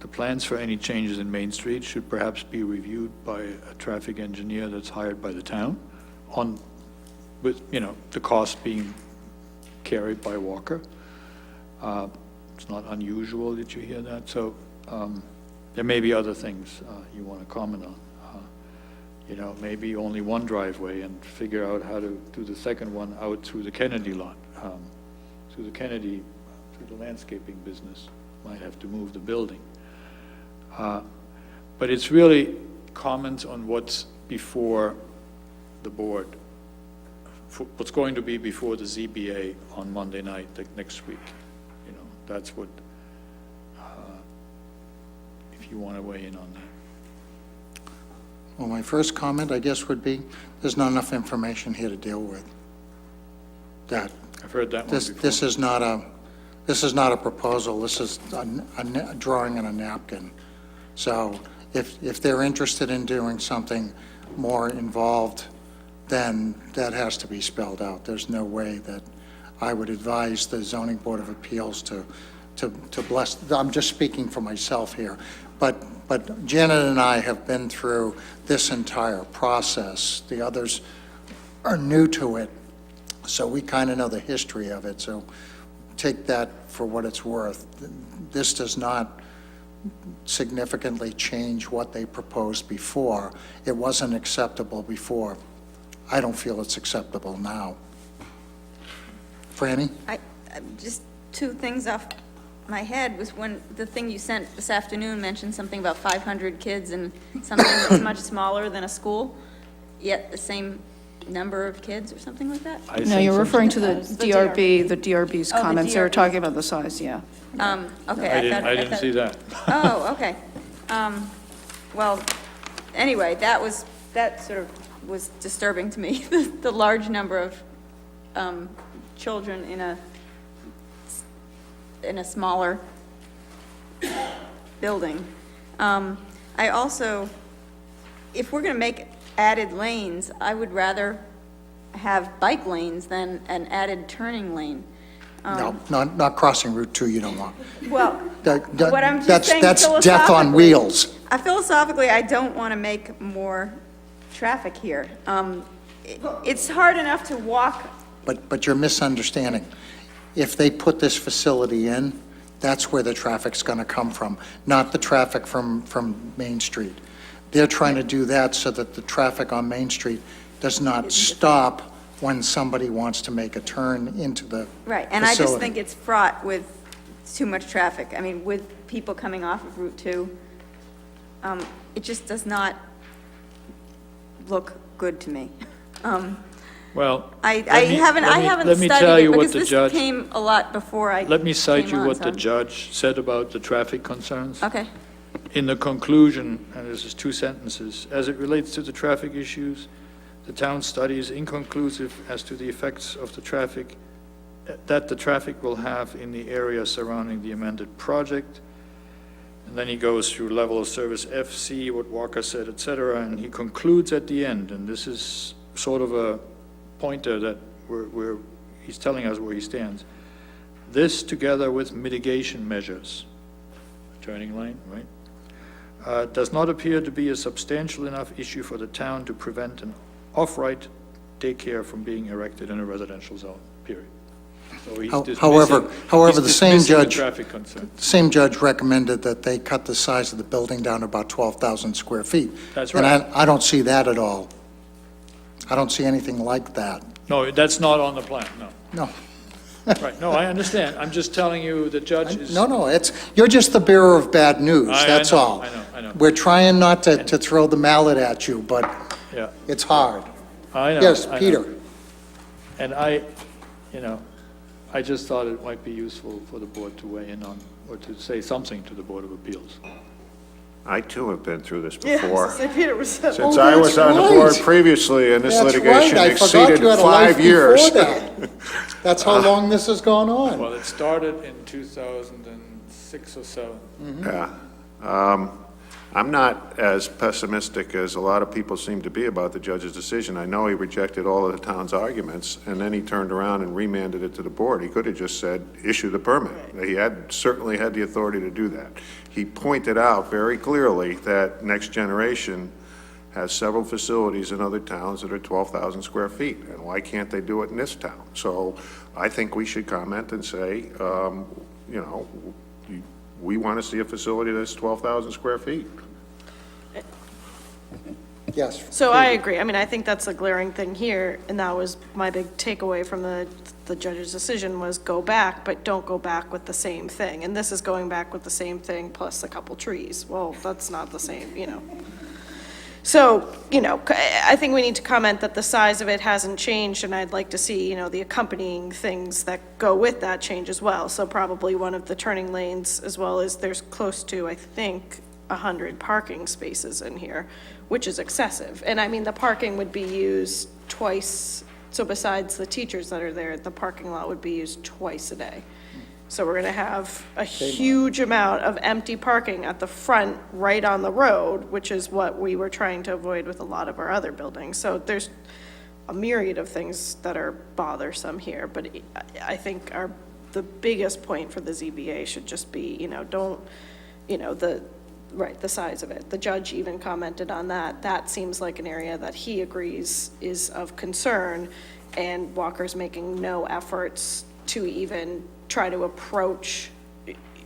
[SPEAKER 11] the plans for any changes in Main Street should perhaps be reviewed by a traffic engineer that's hired by the town with, the cost being carried by Walker. It's not unusual that you hear that, so there may be other things you want to comment on. Maybe only one driveway and figure out how to do the second one out through the Kennedy lot, through the landscaping business. Might have to move the building. But it's really comments on what's before the board, what's going to be before the ZBA on Monday night, next week. That's what, if you want to weigh in on that.
[SPEAKER 1] Well, my first comment, I guess, would be, there's not enough information here to deal with. That
[SPEAKER 11] I've heard that one before.
[SPEAKER 1] this is not a proposal, this is a drawing on a napkin. So if they're interested in doing something more involved, then that has to be spelled out. There's no way that I would advise the Zoning Board of Appeals to bless, I'm just speaking for myself here, but Janet and I have been through this entire process. The others are new to it, so we kind of know the history of it, so take that for what it's worth. This does not significantly change what they proposed before. It wasn't acceptable before. I don't feel it's acceptable now. Franny?
[SPEAKER 7] Just 2 things off my head was when the thing you sent this afternoon mentioned something about 500 kids and something that's much smaller than a school, yet the same number of kids or something like that?
[SPEAKER 4] No, you're referring to the
[SPEAKER 7] The
[SPEAKER 4] DRB, the DRB's
[SPEAKER 7] Oh, the
[SPEAKER 4] comments. They were
[SPEAKER 7] DRB.
[SPEAKER 4] talking about the size, yeah.
[SPEAKER 7] Okay.
[SPEAKER 11] I didn't see that.
[SPEAKER 7] Oh, okay. Well, anyway, that sort of was disturbing to me, the large number of children in a smaller building. I also, if we're going to make added lanes, I would rather have bike lanes than an added turning lane.
[SPEAKER 1] No, not crossing Route 2 you don't want.
[SPEAKER 7] Well, what I'm just
[SPEAKER 1] That's
[SPEAKER 7] saying
[SPEAKER 1] death on
[SPEAKER 7] philosophically-
[SPEAKER 1] wheels.
[SPEAKER 7] Philosophically, I don't want to make more traffic here. It's hard enough to walk.
[SPEAKER 1] But you're misunderstanding. If they put this facility in, that's where the traffic's going to come from, not the traffic from Main Street. They're trying to do that so that the traffic on Main Street does not stop when somebody wants to make a turn into the
[SPEAKER 7] Right, and I just
[SPEAKER 1] facility.
[SPEAKER 7] think it's fraught with too much traffic. I mean, with people coming off of Route 2, it just does not look good to me.
[SPEAKER 11] Well,
[SPEAKER 7] I
[SPEAKER 11] let me-
[SPEAKER 7] haven't
[SPEAKER 11] let me tell
[SPEAKER 7] studied
[SPEAKER 11] you
[SPEAKER 7] it
[SPEAKER 11] what
[SPEAKER 7] because
[SPEAKER 11] the
[SPEAKER 7] this
[SPEAKER 11] judge-
[SPEAKER 7] came a lot before I
[SPEAKER 11] Let me cite
[SPEAKER 7] came
[SPEAKER 11] you
[SPEAKER 7] on,
[SPEAKER 11] what the
[SPEAKER 7] so-
[SPEAKER 11] judge said about the traffic concerns.
[SPEAKER 7] Okay,
[SPEAKER 11] In the conclusion, and this is 2 sentences, as it relates to the traffic issues, the town study is inconclusive as to the effects of the traffic, that the traffic will have in the area surrounding the amended project. And then he goes through level of service FC, what Walker said, et cetera, and he concludes at the end, and this is sort of a pointer that he's telling us where he stands. This, together with mitigation measures, turning lane, right, does not appear to be a substantial enough issue for the town to prevent an off-right daycare from being erected in a residential zone, period. So he's dismissing-
[SPEAKER 1] However,
[SPEAKER 11] he's
[SPEAKER 1] the same
[SPEAKER 11] dismissing the
[SPEAKER 1] judge-
[SPEAKER 11] traffic concern.
[SPEAKER 1] The same judge recommended that they cut the size of the building down to about 12,000 square feet.
[SPEAKER 11] That's
[SPEAKER 1] And
[SPEAKER 11] right.
[SPEAKER 1] I don't see that at all. I don't see anything like that.
[SPEAKER 11] No, that's not on the plan, no.
[SPEAKER 1] No.
[SPEAKER 11] Right, no, I understand. I'm just telling you, the judge is...
[SPEAKER 1] No, you're just the bearer of bad news,
[SPEAKER 11] I
[SPEAKER 1] that's
[SPEAKER 11] know,
[SPEAKER 1] all.
[SPEAKER 11] I know.
[SPEAKER 1] We're trying not to throw the mallet at you, but
[SPEAKER 11] Yeah.
[SPEAKER 1] it's hard.
[SPEAKER 11] I know.
[SPEAKER 1] Yes,
[SPEAKER 11] I know.
[SPEAKER 1] Peter.
[SPEAKER 11] And I just thought it might be useful for the board to weigh in on, or to say something to the Board of Appeals.
[SPEAKER 9] I too have been through this
[SPEAKER 8] Yeah,
[SPEAKER 9] before.
[SPEAKER 8] Peter was.
[SPEAKER 9] Since
[SPEAKER 1] Oh,
[SPEAKER 9] I was
[SPEAKER 1] that's
[SPEAKER 9] on the board
[SPEAKER 1] right.
[SPEAKER 9] previously, and this
[SPEAKER 1] That's
[SPEAKER 9] litigation
[SPEAKER 1] right, I forgot
[SPEAKER 9] exceeded
[SPEAKER 1] you had a life
[SPEAKER 9] 5 years.
[SPEAKER 1] before that. That's how long this has gone on.
[SPEAKER 11] Well, it started in 2006 or so.
[SPEAKER 9] Yeah. I'm not as pessimistic as a lot of people seem to be about the judge's decision. I know he rejected all of the town's arguments, and then he turned around and remanded it to the board. He could have just said, issue the permit. He certainly had the authority to do that. He pointed out very clearly that Next Generation has several facilities in other towns that are 12,000 square feet, and why can't they do it in this town? So I think we should comment and say, we want to see a facility that's 12,000 square feet.
[SPEAKER 1] Yes.
[SPEAKER 8] So I agree. I mean, I think that's a glaring thing here, and that was my big takeaway from the judge's decision was go back, but don't go back with the same thing. And this is going back with the same thing plus a couple trees. Well, that's not the same, So, I think we need to comment that the size of it hasn't changed, and I'd like to see, the accompanying things that go with that change as well. So probably one of the turning lanes, as well as there's close to, I think, 100 parking spaces in here, which is excessive. And I mean, the parking would be used twice, so besides the teachers that are there, the parking lot would be used twice a day. So we're gonna have a huge amount of empty parking at the front, right on the road, which is what we were trying to avoid with a lot of our other buildings. So there's a myriad of things that are bothersome here, but I think the biggest point for the ZBA should just be, the size of it. The judge even commented on that. That seems like an area that he agrees is of concern, and Walker's making no efforts to even try to approach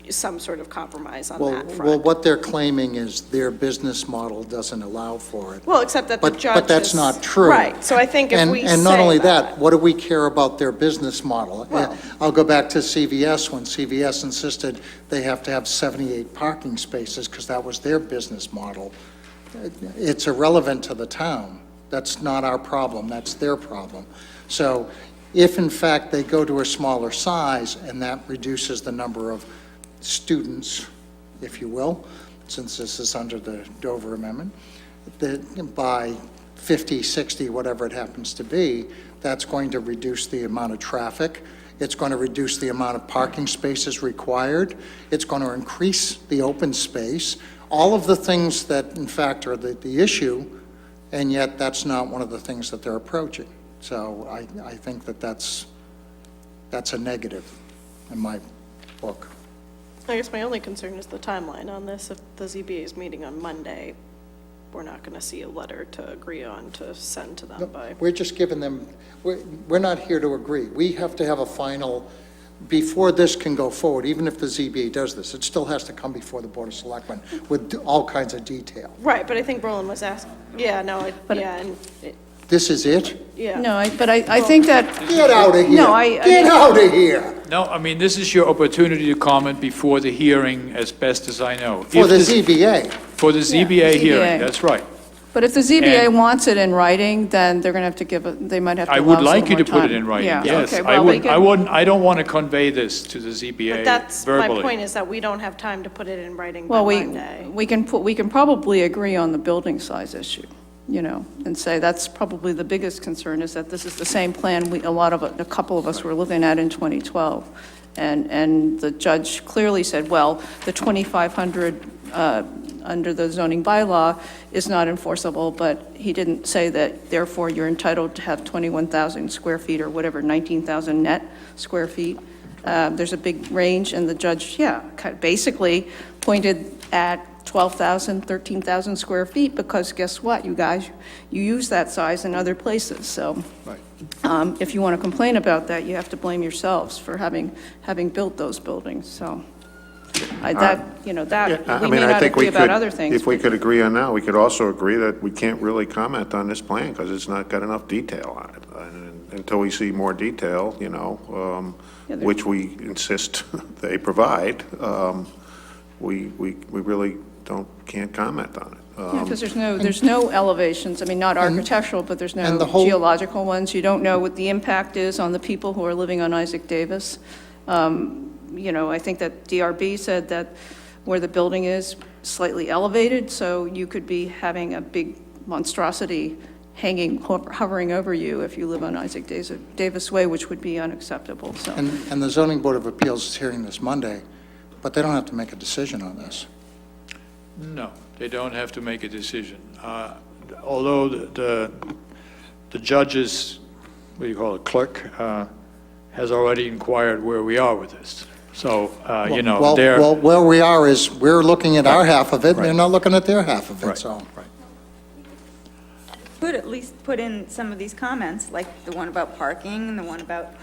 [SPEAKER 8] some sort of compromise on that front.
[SPEAKER 1] Well, what they're claiming is their business model doesn't allow for it.
[SPEAKER 8] Well, except that the judge
[SPEAKER 1] But that's not true.
[SPEAKER 8] Right, so I think if we say
[SPEAKER 1] And not only that, what do we care about their business model?
[SPEAKER 8] Well-
[SPEAKER 1] I'll go back to CVS, when CVS insisted they have to have 78 parking spaces because that was their business model. It's irrelevant to the town. That's not our problem, that's their problem. So if in fact they go to a smaller size and that reduces the number of students, if you will, since this is under the Dover Amendment, by 50, 60, whatever it happens to be, that's going to reduce the amount of traffic. It's going to reduce the amount of parking spaces required. It's going to increase the open space. All of the things that, in fact, are the issue, and yet that's not one of the things that they're approaching. So I think that's a negative in my book.
[SPEAKER 8] I guess my only concern is the timeline on this. If the ZBA is meeting on Monday, we're not going to see a letter to agree on to send to them by.
[SPEAKER 1] We're just giving them, we're not here to agree. We have to have a final, before this can go forward, even if the ZBA does this, it still has to come before the Board of Selectmen with all kinds of detail.
[SPEAKER 8] Right, but I think Roland was asking,
[SPEAKER 1] This is it?
[SPEAKER 8] yeah.
[SPEAKER 4] No, but I think that,
[SPEAKER 1] Get out of here.
[SPEAKER 4] No,
[SPEAKER 1] Get out of here.
[SPEAKER 11] No, I mean, this is your opportunity to comment before the hearing, as best as I know.
[SPEAKER 1] For
[SPEAKER 11] If
[SPEAKER 1] the
[SPEAKER 11] this-
[SPEAKER 1] ZBA.
[SPEAKER 11] For the ZBA
[SPEAKER 4] ZBA.
[SPEAKER 11] hearing, that's right.
[SPEAKER 4] but if the ZBA
[SPEAKER 11] And-
[SPEAKER 4] wants it in writing, then they're going to have to they might have to
[SPEAKER 11] I
[SPEAKER 4] allow
[SPEAKER 11] would
[SPEAKER 4] us a
[SPEAKER 11] like
[SPEAKER 4] little
[SPEAKER 11] you
[SPEAKER 4] more
[SPEAKER 11] to put it
[SPEAKER 4] time.
[SPEAKER 11] in writing,
[SPEAKER 4] Yeah,
[SPEAKER 11] yes.
[SPEAKER 4] okay,
[SPEAKER 11] I
[SPEAKER 4] well, we
[SPEAKER 11] wouldn't,
[SPEAKER 4] can,
[SPEAKER 11] I don't want to convey this to the ZBA
[SPEAKER 8] But that's, my
[SPEAKER 11] verbally.
[SPEAKER 8] point is that we don't have time to put it in writing by
[SPEAKER 4] well,
[SPEAKER 8] Monday.
[SPEAKER 4] we can probably agree on the building size issue, and say that's probably the biggest concern, is that this is the same plan a couple of us were looking at in 2012. And the judge clearly said, well, the 2,500 under the zoning bylaw is not enforceable, but he didn't say that, therefore, you're entitled to have 21,000 square feet or whatever, 19,000 net square feet. There's a big range, and the judge, basically pointed at 12,000, 13,000 square feet, because guess what, you guys, you use that size in other places, so.
[SPEAKER 11] Right.
[SPEAKER 4] If you want to complain about that, you have to blame yourselves for having built those buildings, so. We may not agree about other things.
[SPEAKER 9] If we
[SPEAKER 4] but-
[SPEAKER 9] could agree on that, we could also agree that we can't really comment on this plan because it's not got enough detail on it. And until we see more detail,
[SPEAKER 4] Yeah, there-
[SPEAKER 9] which we insist they provide, we really can't comment on it.
[SPEAKER 4] Because there's no elevations, I mean, not architectural, but there's no
[SPEAKER 1] and the whole-
[SPEAKER 4] geological ones. You don't know what the impact is on the people who are living on Isaac Davis. You know, I think that DRB said that where the building is slightly elevated, so you could be having a big monstrosity hovering over you if you live on Isaac Davis Way, which would be unacceptable, so.
[SPEAKER 1] And the Zoning Board of Appeals is hearing this Monday, but they don't have to make a decision on this.
[SPEAKER 11] No, they don't have to make a decision. Although the judge's, what do you call it, clerk, has already inquired where we are with this. So, you know,
[SPEAKER 1] Well,
[SPEAKER 11] they're...
[SPEAKER 1] well, where we are is, we're looking at our half of it, and they're
[SPEAKER 11] Right.
[SPEAKER 1] not looking at their half of it,
[SPEAKER 11] Right,
[SPEAKER 1] so.
[SPEAKER 11] right.
[SPEAKER 7] Could at least put in some of these comments, like the one about parking, and the one about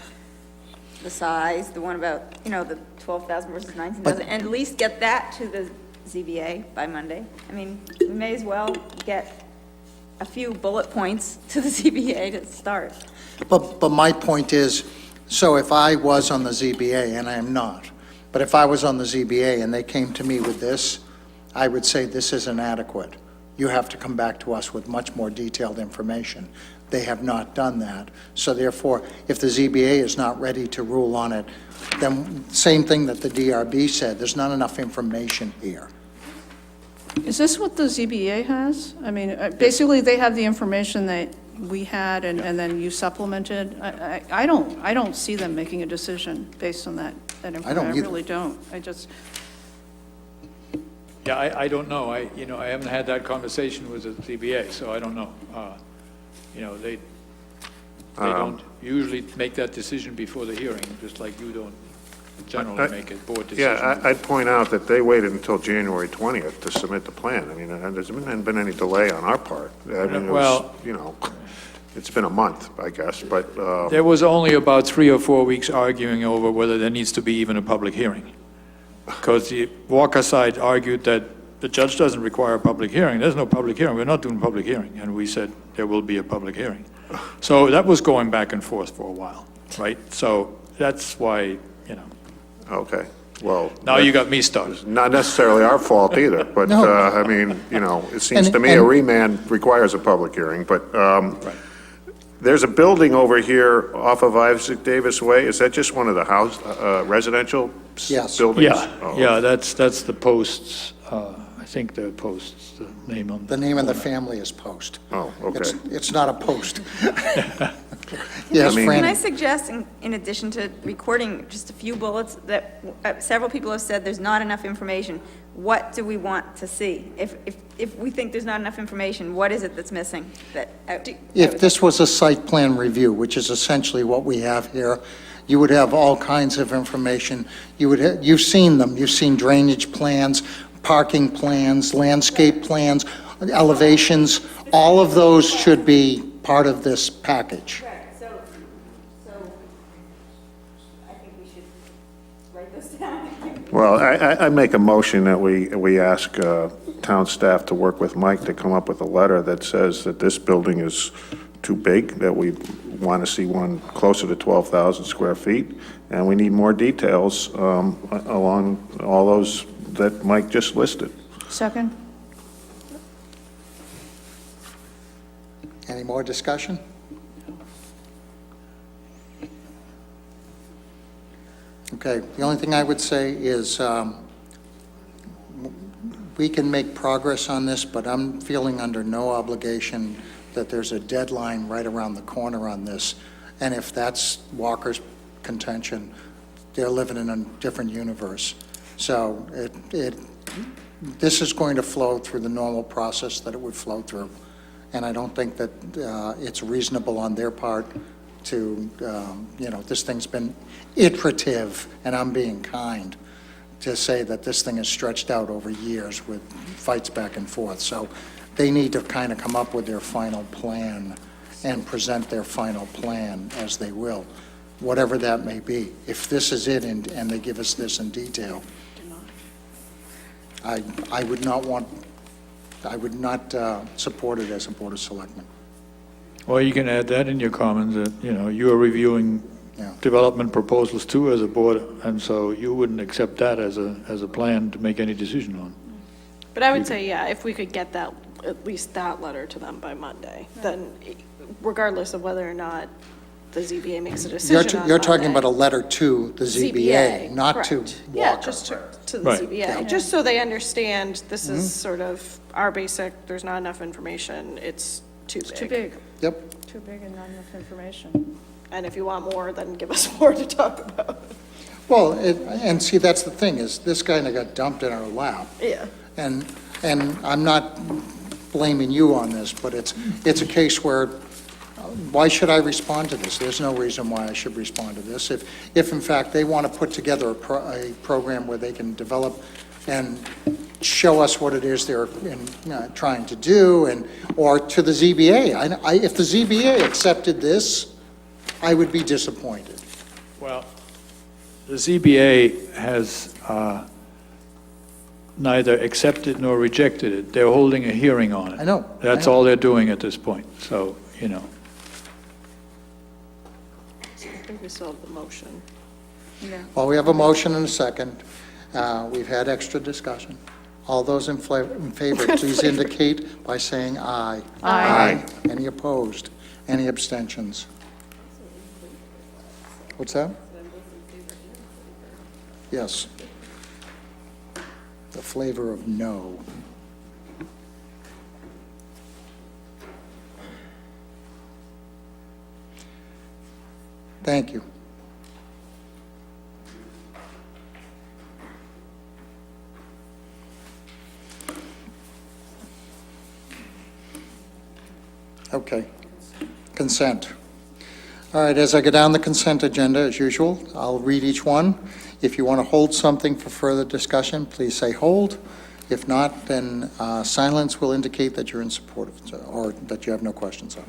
[SPEAKER 7] the size, the one about, you know, the 12,000 versus 19,000, and at least get that to the ZBA by Monday. I mean, we may as well get a few bullet points to the ZBA to start.
[SPEAKER 1] But my point is, so if I was on the ZBA, and I am not, but if I was on the ZBA and they came to me with this, I would say this is inadequate. You have to come back to us with much more detailed information. They have not done that. So therefore, if the ZBA is not ready to rule on it, then same thing that the DRB said, there's not enough information here.
[SPEAKER 4] Is this what the ZBA has? I mean, basically, they have the information that we had, and then you supplemented. I don't see them making a decision based on that information.
[SPEAKER 1] I don't either.
[SPEAKER 4] I really don't. I just,
[SPEAKER 11] Yeah, I don't know. I haven't had that conversation with the ZBA, so I don't know. You know, they don't usually make that decision before the hearing, just like you don't generally make a board decision.
[SPEAKER 9] Yeah, I'd point out that they waited until January 20th to submit the plan. I mean, there's been any delay on our part. I mean, it was,
[SPEAKER 11] Well-
[SPEAKER 9] you know, it's been a month, I guess, but,
[SPEAKER 11] There was only about 3 or 4 weeks arguing over whether there needs to be even a public hearing. Because the Walker side argued that the judge doesn't require a public hearing. There's no public hearing. We're not doing public hearing. And we said there will be a public hearing. So that was going back and forth for a while, right? So that's why, you know,
[SPEAKER 9] okay, well.
[SPEAKER 11] now you got me stuck.
[SPEAKER 9] It's not necessarily our fault either, but,
[SPEAKER 1] No.
[SPEAKER 9] I mean, you know, it seems
[SPEAKER 1] And-
[SPEAKER 9] to me a
[SPEAKER 1] and-
[SPEAKER 9] remand requires a public hearing, but,
[SPEAKER 11] Right.
[SPEAKER 9] there's a building over here off of Isaac Davis Way. Is that just one of the house, residential
[SPEAKER 1] Yes.
[SPEAKER 9] buildings?
[SPEAKER 11] Yeah,
[SPEAKER 9] Oh,
[SPEAKER 11] yeah, that's the Posts, I think the Posts, the name on.
[SPEAKER 1] The name of the family is Post.
[SPEAKER 9] Oh, okay.
[SPEAKER 1] It's not a post. Yes,
[SPEAKER 9] I mean-
[SPEAKER 7] Can I
[SPEAKER 1] Franny?
[SPEAKER 7] suggest, in addition to recording just a few bullets, that several people have said there's not enough information? What do we want to see? If we think there's not enough information, what is it that's missing?
[SPEAKER 1] If this was a site plan review, which is essentially what we have here, you would have all kinds of information. You've seen them. You've seen drainage plans, parking plans, landscape plans, elevations. All of those should be part of this package.
[SPEAKER 7] Right, so I think we should write this down.
[SPEAKER 9] Well, I make a motion that we ask town staff to work with Mike to come up with a letter that says that this building is too big, that we want to see one closer to 12,000 square feet, and we need more details along all those that Mike just listed.
[SPEAKER 4] second?
[SPEAKER 1] Any more discussion? Okay, the only thing I would say is we can make progress on this, but I'm feeling under no obligation that there's a deadline right around the corner on this. And if that's Walker's contention, they're living in a different universe. So this is going to flow through the normal process that it would flow through. And I don't think that it's reasonable on their part to, this thing's been iterative, and I'm being kind, to say that this thing is stretched out over years with fights back and forth. So they need to kind of come up with their final plan and present their final plan as they will, whatever that may be. If this is it and they give us this in detail, I would not support it as a Board of Selectmen.
[SPEAKER 11] Well, you can add that in your comments, that, you are reviewing
[SPEAKER 1] Yeah.
[SPEAKER 11] development proposals too as a board, and so you wouldn't accept that as a plan to make any decision on.
[SPEAKER 8] But I would say, yeah, if we could get that, at least that letter to them by Monday, then regardless of whether or not the ZBA makes a decision on
[SPEAKER 1] You're talking
[SPEAKER 8] Monday.
[SPEAKER 1] about a letter to the ZBA, not to
[SPEAKER 8] correct. Yeah,
[SPEAKER 1] Walker.
[SPEAKER 8] just to the
[SPEAKER 11] Right.
[SPEAKER 8] ZBA, just so they understand this is sort of our basic, there's not enough information, it's too big.
[SPEAKER 4] Too big,
[SPEAKER 1] Yep.
[SPEAKER 4] too big and not enough information.
[SPEAKER 8] And if you want more, then give us more to talk about.
[SPEAKER 1] Well, and see, that's the thing, is this kind of got dumped in our lap.
[SPEAKER 8] Yeah.
[SPEAKER 1] And I'm not blaming you on this, but it's a case where, why should I respond to this? There's no reason why I should respond to this. If in fact they want to put together a program where they can develop and show us what it is they're trying to do, or to the ZBA. If the ZBA accepted this, I would be disappointed.
[SPEAKER 11] Well, the ZBA has neither accepted nor rejected it. They're holding a hearing on it.
[SPEAKER 1] I know.
[SPEAKER 11] That's all they're doing at this point, so, you know.
[SPEAKER 8] I think we still have the motion.
[SPEAKER 1] Well, we have a motion and a second. We've had extra discussion. All those in favor, please indicate by saying aye.
[SPEAKER 4] Aye.
[SPEAKER 1] Any opposed? Any abstentions? What's that? Yes. The flavor of no. Thank you. Okay. Consent. All right, as I go down the consent agenda, as usual, I'll read each one. If you want to hold something for further discussion, please say hold. If not, then silence will indicate that you're in support of, or that you have no questions on it.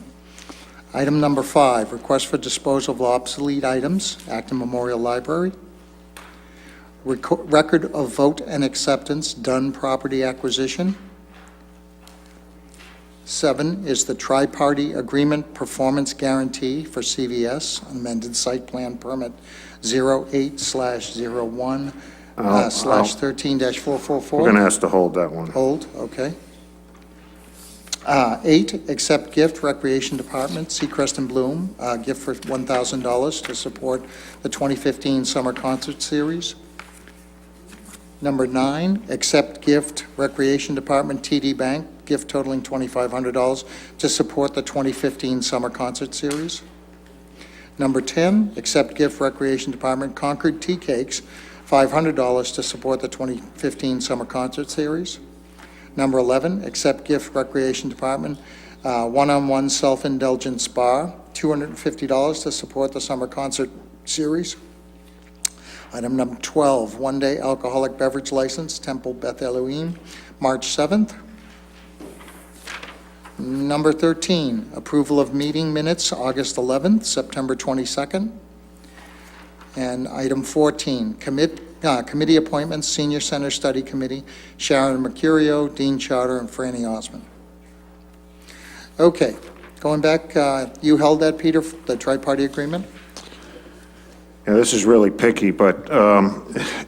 [SPEAKER 1] Item number 5, request for disposal of obsolete items, Acton Memorial Library. Record of vote and acceptance, Dunn Property Acquisition. 7 is the tri-party agreement performance guarantee for CVS, amended site plan permit 08/01/13-444.
[SPEAKER 9] We're going to have to hold that one.
[SPEAKER 1] Hold, okay. 8, accept gift, Recreation Department, Seacrest and Bloom, gift for $1,000 to support the 2015 Summer Concert Series. Number 9, accept gift, Recreation Department, TD Bank, gift totaling $2,500 to support the 2015 Summer Concert Series. Number 10, accept gift, Recreation Department, Concord Tea Cakes, $500 to support the 2015 Summer Concert Series. Number 11, accept gift, Recreation Department, one-on-one self-indulgent spa, $250 to support the Summer Concert Series. Item number 12, one-day alcoholic beverage license, Temple Beth Elohim, March 7th. Number 13, approval of meeting minutes, August 11th, September 22nd. And item 14, committee appointments, Senior Center Study Committee, Sharon Mercurio, Dean Charter, and Franny Osmond. Okay, going back, you held that, Peter, the tri-party agreement?
[SPEAKER 9] Yeah, this is really picky, but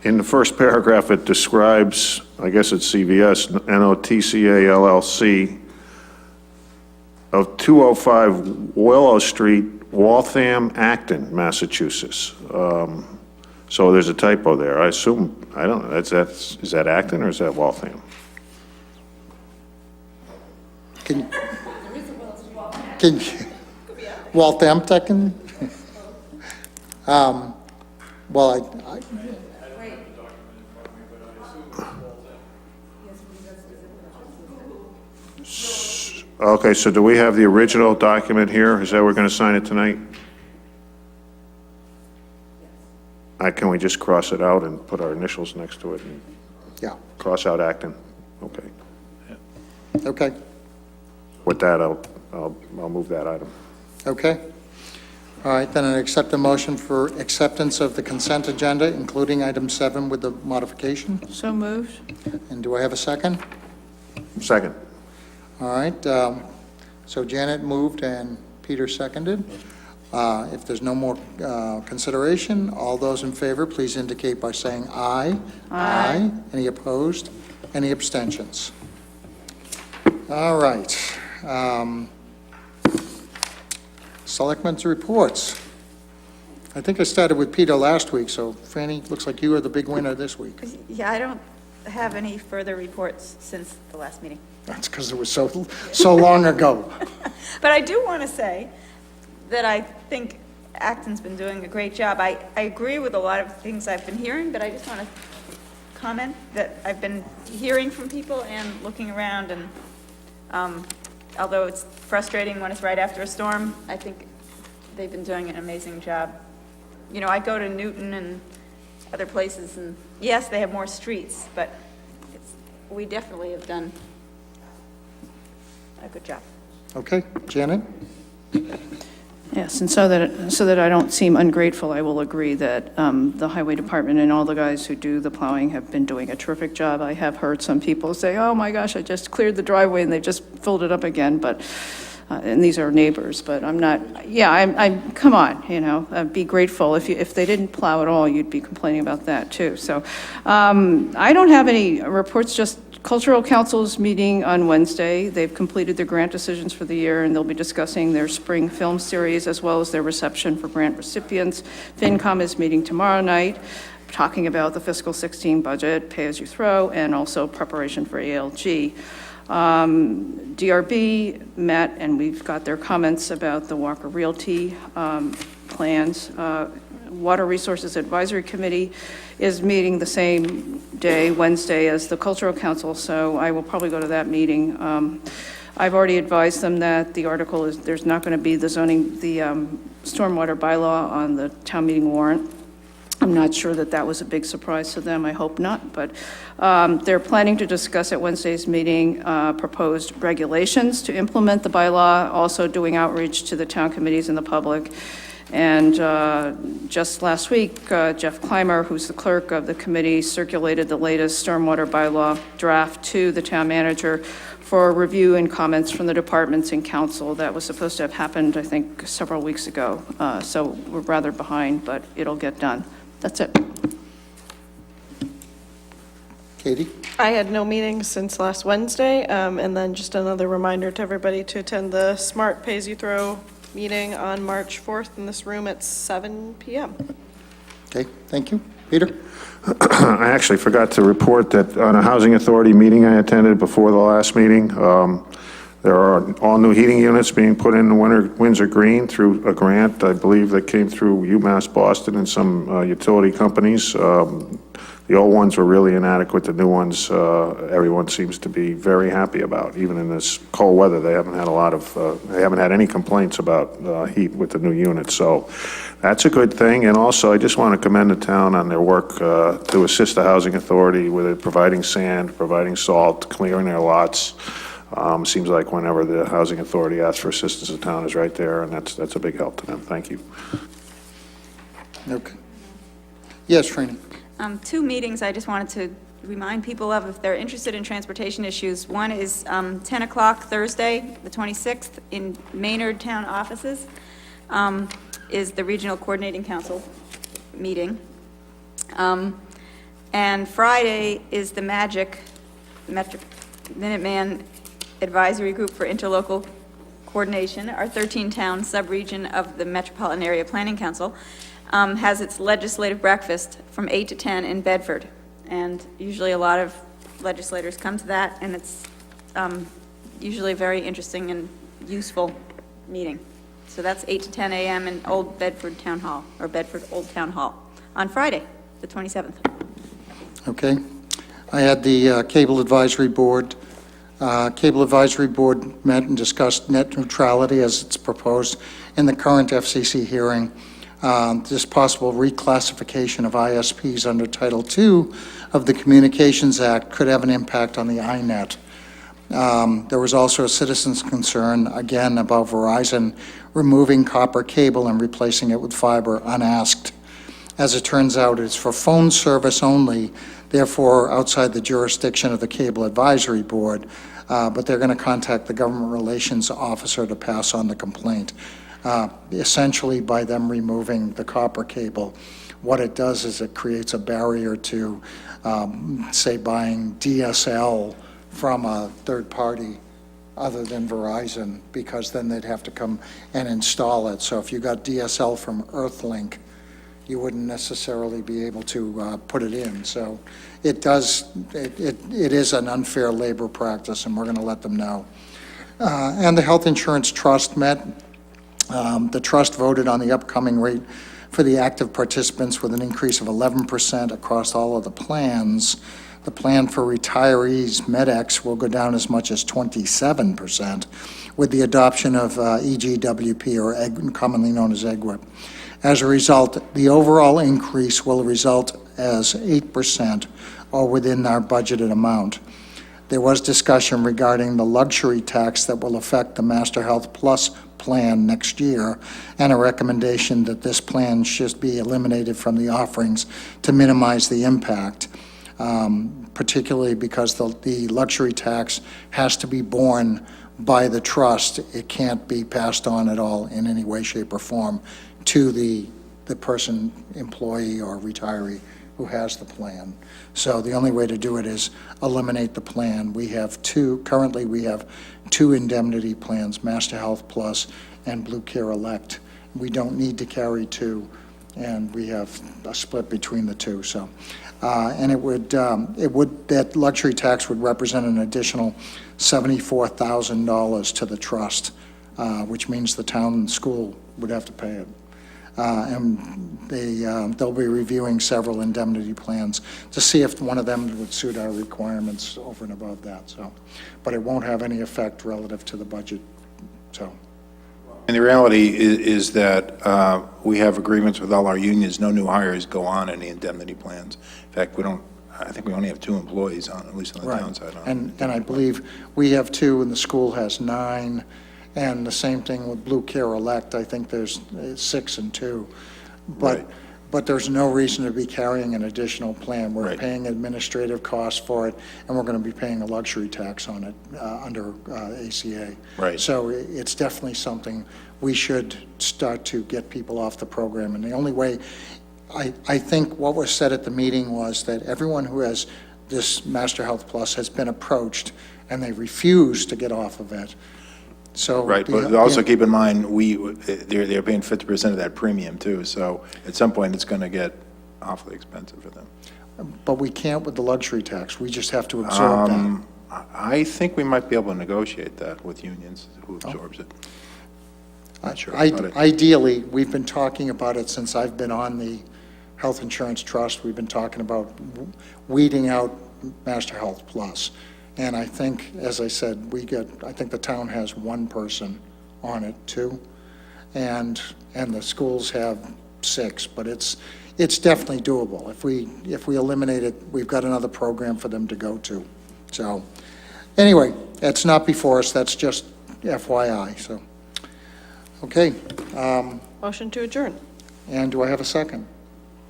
[SPEAKER 9] in the first paragraph, it describes, I guess it's CVS, NOTCA LLC, of 205 Willow Street, Waltham, Acton, Massachusetts. So there's a typo there. I assume, I don't know, is that Acton or is that Waltham?
[SPEAKER 1] Can Waltham, well, I
[SPEAKER 9] Okay, so do we have the original document here? Is that we're going to sign it tonight? Can we just cross it out and put our initials next to it and
[SPEAKER 1] yeah,
[SPEAKER 9] cross out Acton? Okay.
[SPEAKER 1] okay,
[SPEAKER 9] With that, I'll move that item.
[SPEAKER 1] okay. All right, then I accept a motion for acceptance of the consent agenda, including item 7 with the modification.
[SPEAKER 4] So moved.
[SPEAKER 1] And do I have a second?
[SPEAKER 9] Second.
[SPEAKER 1] All right, so Janet moved and Peter seconded. If there's no more consideration, all those in favor, please indicate by saying aye. Aye. Any opposed? Any abstentions? All right. Selectmen's reports. I think I started with Peter last week, so Franny, looks like you are the big winner this week.
[SPEAKER 7] Yeah, I don't have any further reports since the last meeting.
[SPEAKER 1] That's because it was so long ago.
[SPEAKER 7] But I do want to say that I think Acton's been doing a great job. I agree with a lot of things I've been hearing, but I just want to comment that I've been hearing from people and looking around, and although it's frustrating when it's right after a storm, I think they've been doing an amazing job. You know, I go to Newton and other places, and yes, they have more streets, but we definitely have done a good job.
[SPEAKER 1] Okay, Janet?
[SPEAKER 4] Yes, and so that I don't seem ungrateful, I will agree that the highway department and all the guys who do the plowing have been doing a terrific job. I have heard some people say, oh my gosh, I just cleared the driveway and they just filled it up again, but, and these are neighbors, but I'm not, yeah, I'm come on, you know, be grateful. If they didn't plow at all, you'd be complaining about that too. So I don't have any reports, just Cultural Council's meeting on Wednesday. They've completed their grant decisions for the year, and they'll be discussing their spring film series as well as their reception for grant recipients. FinCom is meeting tomorrow night, talking about the fiscal 16 budget, pay-as-you-throw, and also preparation for ALG. DRB met, and we've got their comments about the Walker Realty plans. Water Resources Advisory Committee is meeting the same day, Wednesday, as the Cultural Council, so I will probably go to that meeting. I've already advised them that the article is, there's not going to be the stormwater bylaw on the town meeting warrant. I'm not sure that that was a big surprise to them. I hope not, but they're planning to discuss at Wednesday's meeting proposed regulations to implement the bylaw, also doing outreach to the town committees and the public. And just last week, Jeff Clymer, who's the clerk of the committee, circulated the latest stormwater bylaw draft to the town manager for review and comments from the departments and council. That was supposed to have happened, I think, several weeks ago. So we're rather behind, but it'll get done. That's it.
[SPEAKER 1] Katie?
[SPEAKER 8] I had no meetings since last Wednesday, and then just another reminder to everybody to attend the Smart Pay-As-You-Throw meeting on March 4th in this room at 7 p.m.
[SPEAKER 1] Okay, thank you. Peter?
[SPEAKER 9] I actually forgot to report that on a housing authority meeting I attended before the last meeting, there are all new heating units being put in Windsor Green through a grant, I believe, that came through UMass Boston and some utility companies. The old ones were really inadequate. The new ones, everyone seems to be very happy about. Even in this cold weather, they haven't had any complaints about heat with the new units. So that's a good thing. And also, I just want to commend the town on their work to assist the housing authority with it, providing sand, providing salt, clearing their lots. Seems like whenever the housing authority asks for assistance, the town is right there, and that's a big help to them. Thank you.
[SPEAKER 1] Okay. Yes, Franny?
[SPEAKER 7] 2 meetings I just wanted to remind people of if they're interested in transportation issues. One is 10 o'clock Thursday, the 26th, in Maynard Town offices, is the Regional Coordinating Council meeting. And Friday is the Minuteman Advisory Group for Interlocal Coordination, our 13-town sub-region of the Metropolitan Area Planning Council. Has its legislative breakfast from 8 to 10 in Bedford. And usually a lot of legislators come to that, and it's usually a very interesting and useful meeting. So that's 8 to 10 a.m. in Old Bedford Town Hall, or Bedford Old Town Hall, on Friday, the 27th.
[SPEAKER 1] Okay. I had the Cable Advisory Board. Cable Advisory Board met and discussed net neutrality as it's proposed in the current FCC hearing. This possible reclassification of ISPs under Title II of the Communications Act could have an impact on the INET. There was also a citizen's concern, again, about Verizon removing copper cable and replacing it with fiber unasked. As it turns out, it's for phone service only, therefore outside the jurisdiction of the Cable Advisory Board, but they're going to contact the Government Relations Officer to pass on the complaint. essentially by them removing the copper cable. What it does is it creates a barrier to, say, buying DSL from a third party other than Verizon, because then they'd have to come and install it. So if you got DSL from Earthlink, you wouldn't necessarily be able to put it in. So it is an unfair labor practice, and we're going to let them know. And the Health Insurance Trust met. The trust voted on the upcoming rate for the active participants with an increase of 11% across all of the plans. The plan for retirees, MedX, will go down as much as 27% with the adoption of EGWP, or commonly known as EGWP. As a result, the overall increase will result as 8%, or within our budgeted amount. There was discussion regarding the luxury tax that will affect the Master Health Plus plan next year, and a recommendation that this plan should be eliminated from the offerings to minimize the impact, particularly because the luxury tax has to be borne by the trust. It can't be passed on at all in any way, shape, or form to the person, employee, or retiree who has the plan. So the only way to do it is eliminate the plan. Currently we have two indemnity plans, Master Health Plus and Blue Care Elect. We don't need to carry two, and we have a split between the two. So, and that luxury tax would represent an additional $74,000 to the trust, which means the town and school would have to pay it. And they'll be reviewing several indemnity plans to see if one of them would suit our requirements over and above that. So, but it won't have any effect relative to the budget. So,
[SPEAKER 3] And the reality is that we have agreements with all our unions. No new hires go on any indemnity plans. In fact, I think we only have 2 employees on, at least on the town side.
[SPEAKER 1] And I believe we have 2 and the school has 9. And the same thing with Blue Care Elect. I think there's 6 and 2. But there's no reason to be carrying an additional plan. We're paying administrative costs for it, and we're going to be paying a luxury tax on it under ACA.
[SPEAKER 3] Right.
[SPEAKER 1] So it's definitely something we should start to get people off the program. And the only way, I think what was said at the meeting was that everyone who has this Master Health Plus has been approached, and they refuse to get off of it. So
[SPEAKER 3] Right, but also keep in mind, they're paying 50% of that premium too, so at some point, it's going to get awfully expensive for them.
[SPEAKER 1] But we can't with the luxury tax. We just have to absorb that.
[SPEAKER 3] I think we might be able to negotiate that with unions, who absorbs it. Not sure about it.
[SPEAKER 1] Ideally, we've been talking about it since I've been on the Health Insurance Trust. We've been talking about weeding out Master Health Plus. And I think, as I said, I think the town has 1 person on it, 2, and the schools have 6, but it's definitely doable. If we eliminate it, we've got another program for them to go to. So, anyway, it's not before us, that's just FYI, so. Okay.
[SPEAKER 8] Motion to adjourn.
[SPEAKER 1] And do I have a second?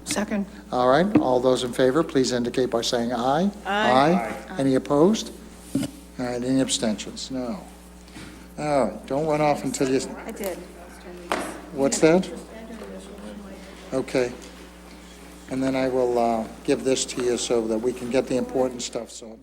[SPEAKER 4] Second.
[SPEAKER 1] All right, all those in favor, please indicate by saying aye.
[SPEAKER 8] Aye.
[SPEAKER 1] Any opposed? All right, any abstentions? No. Oh, don't run off until you,
[SPEAKER 7] I did.
[SPEAKER 1] what's that? Okay. And then I will give this to you so that we can get the important stuff signed.